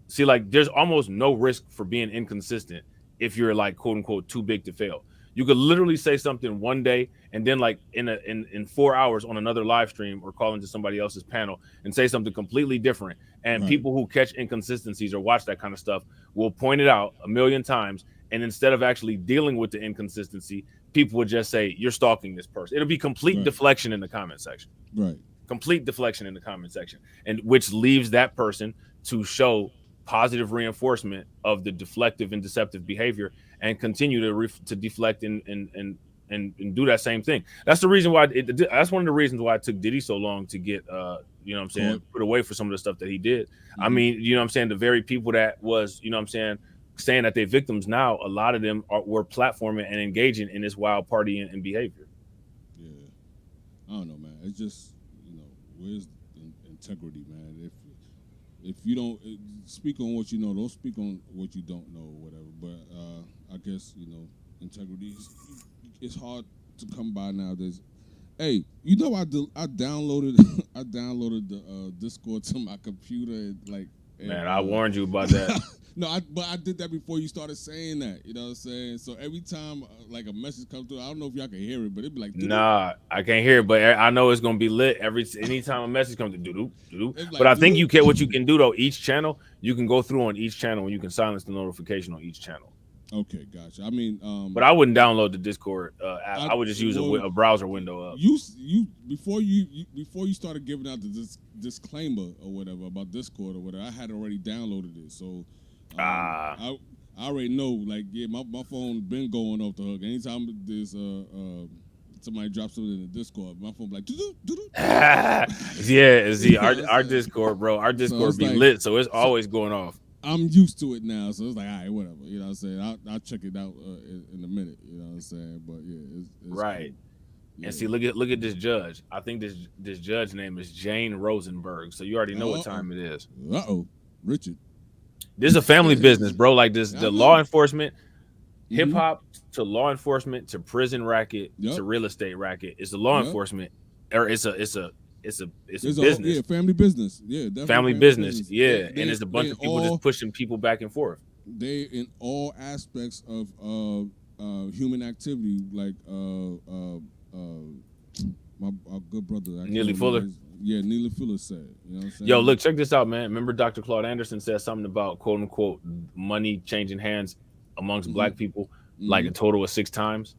See, like there's almost no risk for being inconsistent if you're like quote unquote too big to fail. You could literally say something one day and then like in 4 hours on another live stream or call into somebody else's panel and say something completely different. And people who catch inconsistencies or watch that kind of stuff will point it out a million times. And instead of actually dealing with the inconsistency, people would just say, you're stalking this person. It'll be complete deflection in the comment section. Right. Complete deflection in the comment section. And which leaves that person to show positive reinforcement of the deflective and deceptive behavior and continue to deflect and do that same thing. That's the reason why that's one of the reasons why it took Diddy so long to get you know what I'm saying, put away for some of the stuff that he did. I mean, you know what I'm saying, the very people that was, you know what I'm saying that they're victims now, a lot of them were platforming and engaging in this wild partying and behavior. Yeah. I don't know, man. It's just, you know, where's integrity, man? If you don't speak on what you know, don't speak on what you don't know or whatever. But I guess, you know, integrity is hard to come by nowadays. Hey, you know, I downloaded the Discord to my computer and like. Man, I warned you about that. No, but I did that before you started saying that. You know what I'm saying? So every time like a message comes through, I don't know if y'all can hear it, but it'd be like, doo-doo. Nah, I can't hear it, but I know it's gonna be lit anytime a message comes through. Doo-doo. Like, but I think you can. What you can do though, each channel you can go through on each channel and you can silence the notification on each channel. Okay, gotcha. I mean, but I wouldn't download the Discord app. I would just use a browser window up. You before you started giving out the disclaimer or whatever about Discord or whatever, I had already downloaded it. So I already know. Like, yeah, my phone been going off the hook. Anytime there's somebody drops something in the Discord, my phone be like doo-doo. Yeah, see our Discord, bro. Our Discord so be like, lit, so it's always going off. I'm used to it now, so it's like, all right, whatever. You know what I'm saying? I'll check it out in a minute. You know what I'm saying? But yeah, it's right. And see, look at this judge. I think this judge name is Jane Rosenberg. So you already know what time it is. Richard. This is a family business, bro. Like this, the law enforcement, hip hop to law enforcement to prison racket to real estate racket. It's a law enforcement, or it's a business. Yeah, family business. Yeah, definitely family business. Yeah, and it's a bunch of people just pushing people back and forth. They in all aspects of human activity, like my good brother Neely Fuller. Neely Fuller said. You know what I'm saying? Yo, look, check this out, man. Remember Dr. Claude Anderson said something about quote unquote money changing hands amongst black people, like a total of 6 times.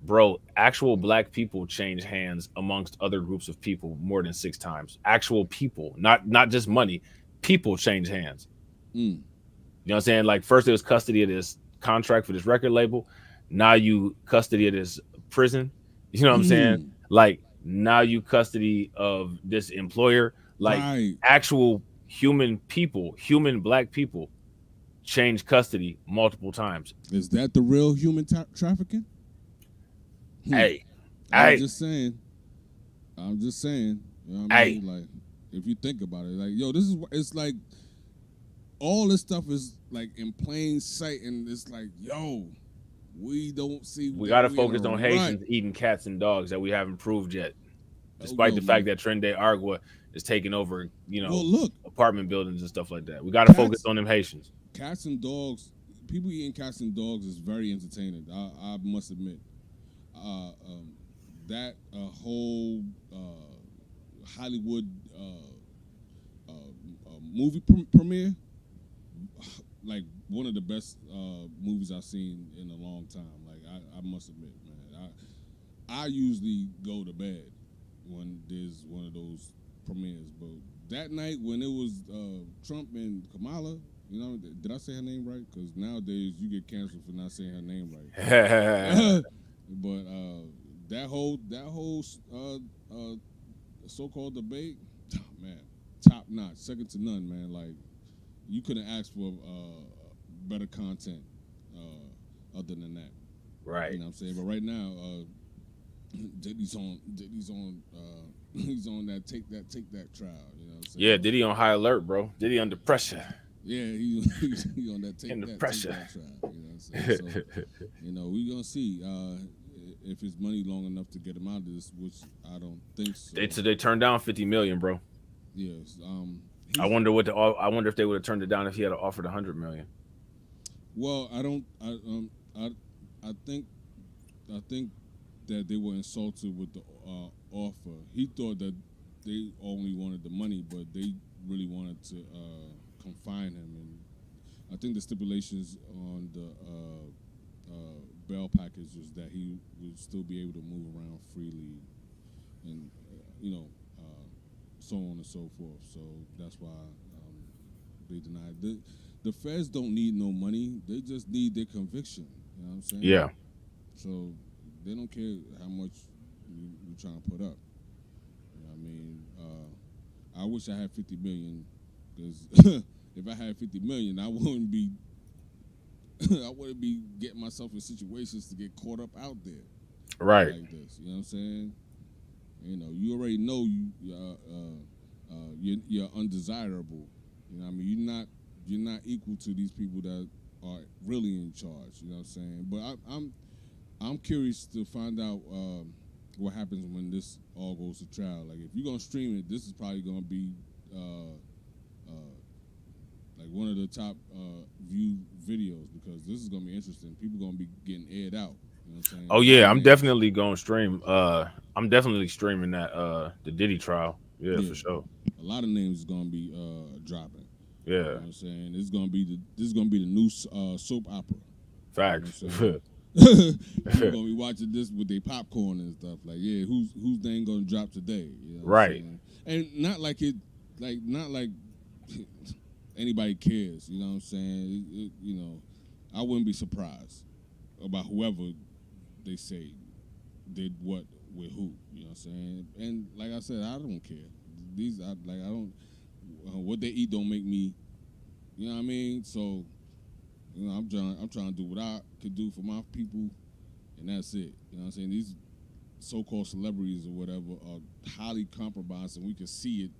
Bro, actual black people change hands amongst other groups of people more than 6 times. Actual people, not just money. People change hands. You know what I'm saying? Like first it was custody of this contract for this record label. Now you custody of this prison. You know what I'm saying? Like now you custody of this employer. Like actual human people, human black people change custody multiple times. Is that the real human trafficking? Hey, I'm just saying. You know what I mean? Like, if you think about it, like, yo, it's like all this stuff is like in plain sight, and it's like, yo, we don't see. We got to focus on Haitians eating cats and dogs that we haven't proved yet, despite the fact that Trende Argua is taking over, apartment buildings and stuff like that. We got to focus on them Haitians. Cats and dogs, people eating cats and dogs is very entertaining. I must admit. That whole Hollywood movie premiere, like one of the best movies I've seen in a long time. Like I must admit, man, I usually go to bed when there's one of those premieres, but that night when it was Trump and Kamala, you know, did I say her name right? Because nowadays you get canceled for not saying her name right. But that whole so-called debate, man, top notch, second to none, man. Like you couldn't ask for better content other than that. Right. You know what I'm saying? But right now, Diddy's on he's on that take that trial. You know what I'm saying? Yeah, Diddy on high alert, bro. Diddy under pressure. Yeah, he's on that take under that pressure. Take that trial. You know what I'm saying? So, you know, we're gonna see if it's money long enough to get him out of this, which I don't think so. They turned down $50 million, bro. Yes. I wonder if they would have turned it down if he had offered $100 million. Well, I think that they were insulted with the offer. He thought that they only wanted the money, but they really wanted to confine him. And I think the stipulations on the bail package was that he would still be able to move around freely, and so on and so forth. So that's why they denied. The feds don't need no money; they just need their conviction. You know what I'm saying? Yeah. So they don't care how much you're trying to put up. You know what I mean? I wish I had 50 million, because if I had 50 million, I wouldn't be getting myself in situations to get caught up out there. Right. Like this. You know what I'm saying? You know, you already know you're undesirable. You know what I mean? You're not equal to these people that are really in charge. You know what I'm saying? But I'm curious to find out what happens when this all goes to trial. Like, if you're gonna stream it, this is probably gonna be like one of the top viewed videos, because this is gonna be interesting. People gonna be getting aired out. You know what I'm saying? Oh yeah, I'm definitely gonna stream. I'm definitely streaming that the Diddy trial. Yeah, for sure. A lot of names is gonna be dropping. Yeah. You know what I'm saying? This is gonna be the new soap opera. Facts. You know You're gonna be watching this with their popcorn and stuff. Like, yeah, whose name gonna drop today? You know what right. I'm saying? And not like anybody cares. You know what I'm saying? I wouldn't be surprised about whoever they say did what with who. You know what I'm saying? And like I said, I don't care. What they eat don't make me. You know what I mean? So, I'm trying to do what I could do for my people, and that's it. You know what I'm saying? so-called celebrities or whatever are highly compromised, and we can see it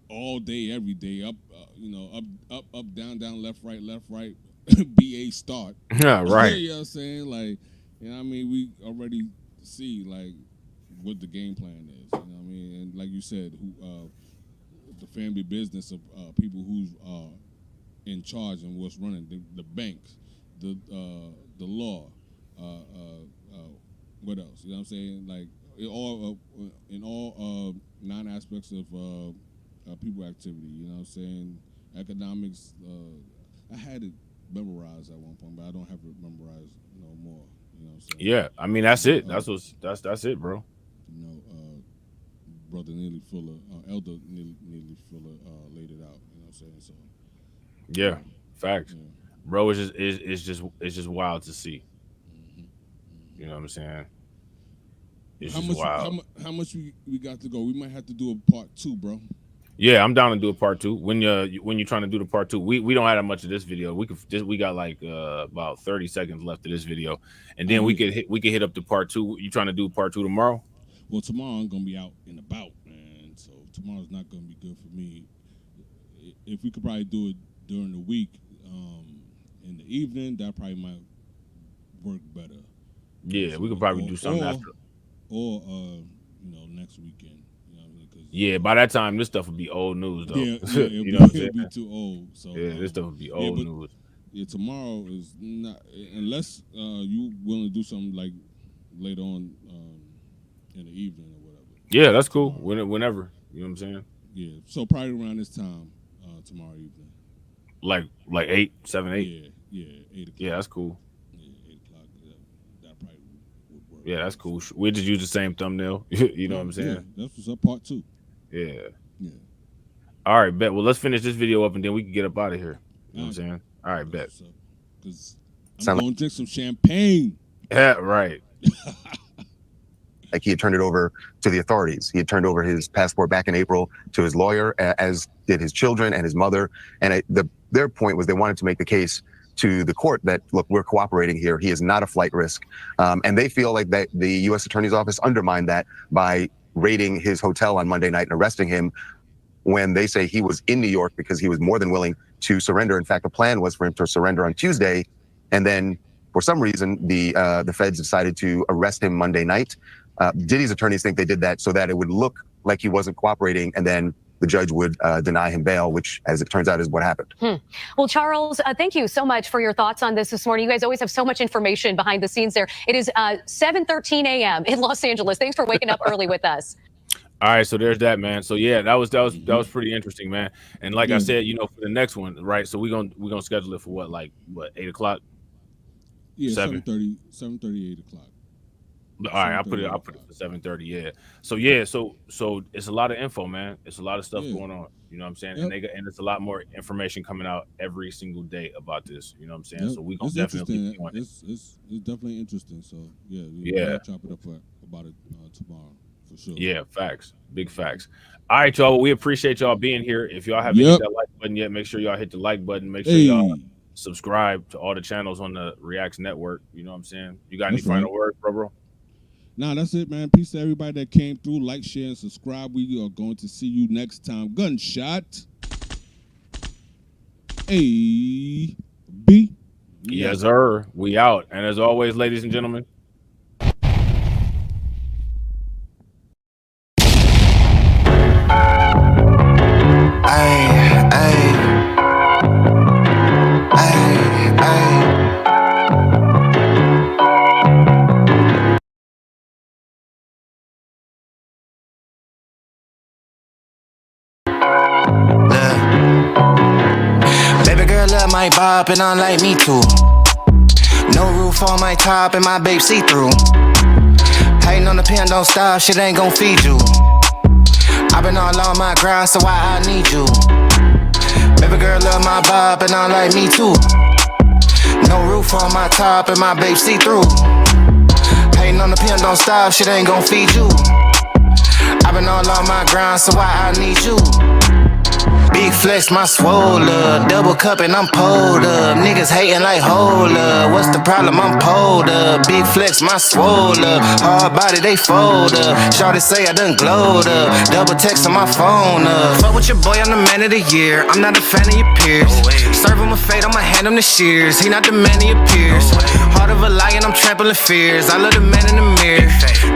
all day, every day. Up, up, down, left, right, BA start. Yeah, right. You know what I'm saying? Like, you know what I mean? We already see like what the game plan is. You know what I mean? And like you said, the family business of people who's in charge and what's running the banks, the law, what else? You know what I'm saying? Like in all 9 aspects of people activity. You know what I'm saying? Economics. I had it memorized at one point, but I don't have it memorized no more. You know what I'm saying? Yeah, I mean that's it. That's it, bro. You know, brother Neely Fuller, elder Neely Fuller laid it out. You know what I'm saying? So yeah, facts, bro. It's just wild to see. You know what I'm saying? It's how just much? wild. How much we got to go? We might have to do a part 2, bro. Yeah, I'm down to do a part 2. When you're trying to do the part 2, we don't have that much of this video. We got like about 30 seconds left of this video, and then we could hit up the part 2. You trying to do part 2 tomorrow? Well, tomorrow I'm gonna be out and about, man. So tomorrow's not gonna be good for me. If we could probably do it during the week, in the evening, that probably might work better. Yeah, we could probably do something after. Or next weekend. You know what I mean? Yeah, by that time this stuff would be old news, though. Yeah, you know what I'm saying? It'll be too old. So yeah, this stuff would be old news. Yeah, tomorrow is not unless you willing to do something like later on in the evening or whatever. Yeah, that's cool. Whenever, you know what I'm saying? Yeah, so probably around this time tomorrow evening. Like 8, 7, 8. Yeah, 8 o'clock. Yeah, that's cool. Yeah, 8 o'clock. That probably would work. Yeah, that's cool. We just use the same thumbnail. You know what I'm saying? Yeah, that's what's up. Part 2. Yeah. Yeah. All right, bet. Well, let's finish this video up and then we can get up out of here. You know what I'm saying? All right, bet. Because I'm going to drink some champagne. Yeah, right. Like he had turned it over to the authorities. He had turned over his passport back in April to his lawyer, as did his children and his mother. And their point was they wanted to make the case to the court that, look, we're cooperating here. He is not a flight risk. And they feel like that the U.S. Attorney's Office undermined that by raiding his hotel on Monday night and arresting him when they say he was in New York because he was more than willing to surrender. In fact, the plan was for him to surrender on Tuesday. And then for some reason, the feds decided to arrest him Monday night. Diddy's attorneys think they did that so that it would look like he wasn't cooperating, and then the judge would deny him bail, which, as it turns out, is what happened. Well, Charles, thank you so much for your thoughts on this morning. You guys always have so much information behind the scenes there. It is 7:13 a.m. in Los Angeles. Thanks for waking up early with us. All right, so there's that, man. So yeah, that was pretty interesting, man. And like I said, for the next one, right? So we're gonna schedule it for what 8 o'clock? Yeah, 7:30, 8 o'clock. All right, I'll put it for 7:30. Yeah. So it's a lot of info, man. It's a lot of stuff going on. You know what I'm saying? Yep. And it's a lot more information coming out every single day about this. You know what I'm saying? Yep. So we gonna It's definitely interesting. be doing it. It's definitely interesting. So Yeah. we'll chop it up about it tomorrow for sure. Yeah, facts. Big facts. All right, y'all. We appreciate y'all being here. If y'all haven't hit that like button yet, make sure y'all hit the like button. Make sure y'all subscribe to all the channels on the Reacts Network. You know what I'm saying? You got any final words, bro? Nah, that's it, man. Peace to everybody that came through. Like, share, and subscribe. We are going to see you next time. Gunshot. A B. Yes, sir. We out. And as always, ladies and gentlemen. Baby girl love my bop and I like me too. No roof on my top and my babe see through. Hating on the pen, don't stop, shit ain't gon' feed you. I been all on my grind, so why I need you? Baby girl love my bop and I like me too. No roof on my top and my babe see through. Hating on the pen, don't stop, shit ain't gon' feed you. I been all on my grind, so why I need you? Big flex, my swole up. Double cup and I'm pulled up. Niggas hating like hold up. What's the problem? I'm pulled up. Big flex, my swole up. Hard body, they fold up. Shawty say I done glowed up. Double text on my phone up. Fuck with your boy, I'm the man of the year. I'm not a fan of your peers. Serve him a fate, I'ma hand him the shears. He not the man he appears. Heart of a lion, I'm trampling fears. I love the man in the mirror.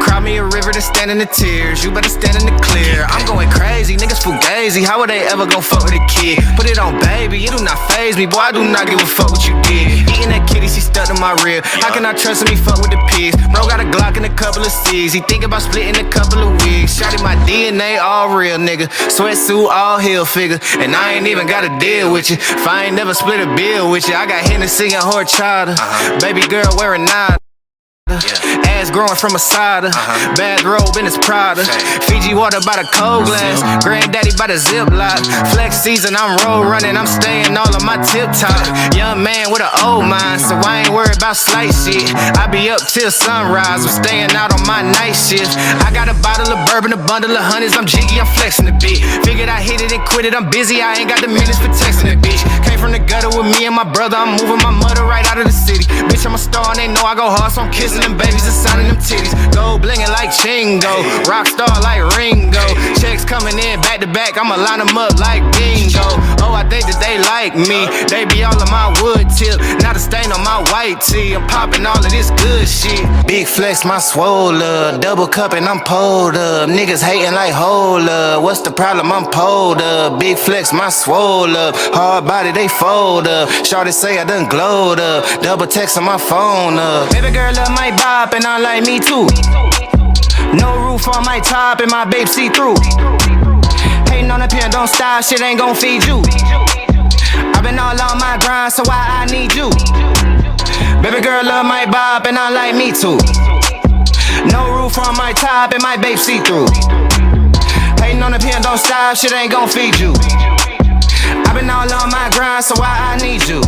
Cry me a river to stand in the tears. You better stand in the clear. I'm going crazy, niggas fugazi. How would they ever gon' fuck with a kid? Put it on, baby, it do not faze me. Boy, I do not give a fuck what you did. Eating that kitty, she stuck to my rib. How can I trust him? He fuck with the pigs. Bro got a Glock and a couple of C's. He think about splitting a couple of wigs. Shotty my DNA all real, nigga. Sweatsuit all heel figure. And I ain't even gotta deal with you. If I ain't never split a bill with you, I got Hennessy and horchata. Baby girl wearing nada. Ass growing from a cider. Bathrobe in his Prada. Fiji water by the cold glass. Granddaddy by the Ziploc. Flex season, I'm road running. I'm staying all on my tip top. Young man with an old mind, so I ain't worried about slight shit. I be up till sunrise. I'm staying out on my night shift. I got a bottle of bourbon, a bundle of hundreds. I'm jiggy, I'm flexing a bit. Figured I hit it and quit it. I'm busy, I ain't got the minutes for texting a bitch. Came from the gutter with me and my brother. I'm moving my mother right out of the city. Bitch, I'm a star and they know I go hard, so I'm kissing them babies and signing them titties. Gold blingin' like Chingo. Rockstar like Ringo. Checks coming in back to back. I'ma line them up like bingo. Oh, I think that they like me. They be all on my wood tip. Not a stain on my white tee. I'm popping all of this good shit. Big flex, my swole up. Double cup and I'm pulled up. Niggas hating like hold up. What's the problem? I'm pulled up. Big flex, my swole up. Hard body, they fold up. Shawty say I done glowed up. Double text on my phone up. Baby girl love my bop and I like me too. No roof on my top and my babe see through. Hating on the pen, don't stop, shit ain't gon' feed you. I've been all on my grind, so why I need you? Baby girl love my bop and I like me too. No roof on my top and my babe see through. Hating on the pen, don't stop, shit ain't gon' feed you. I've been all on my grind, so why I need you?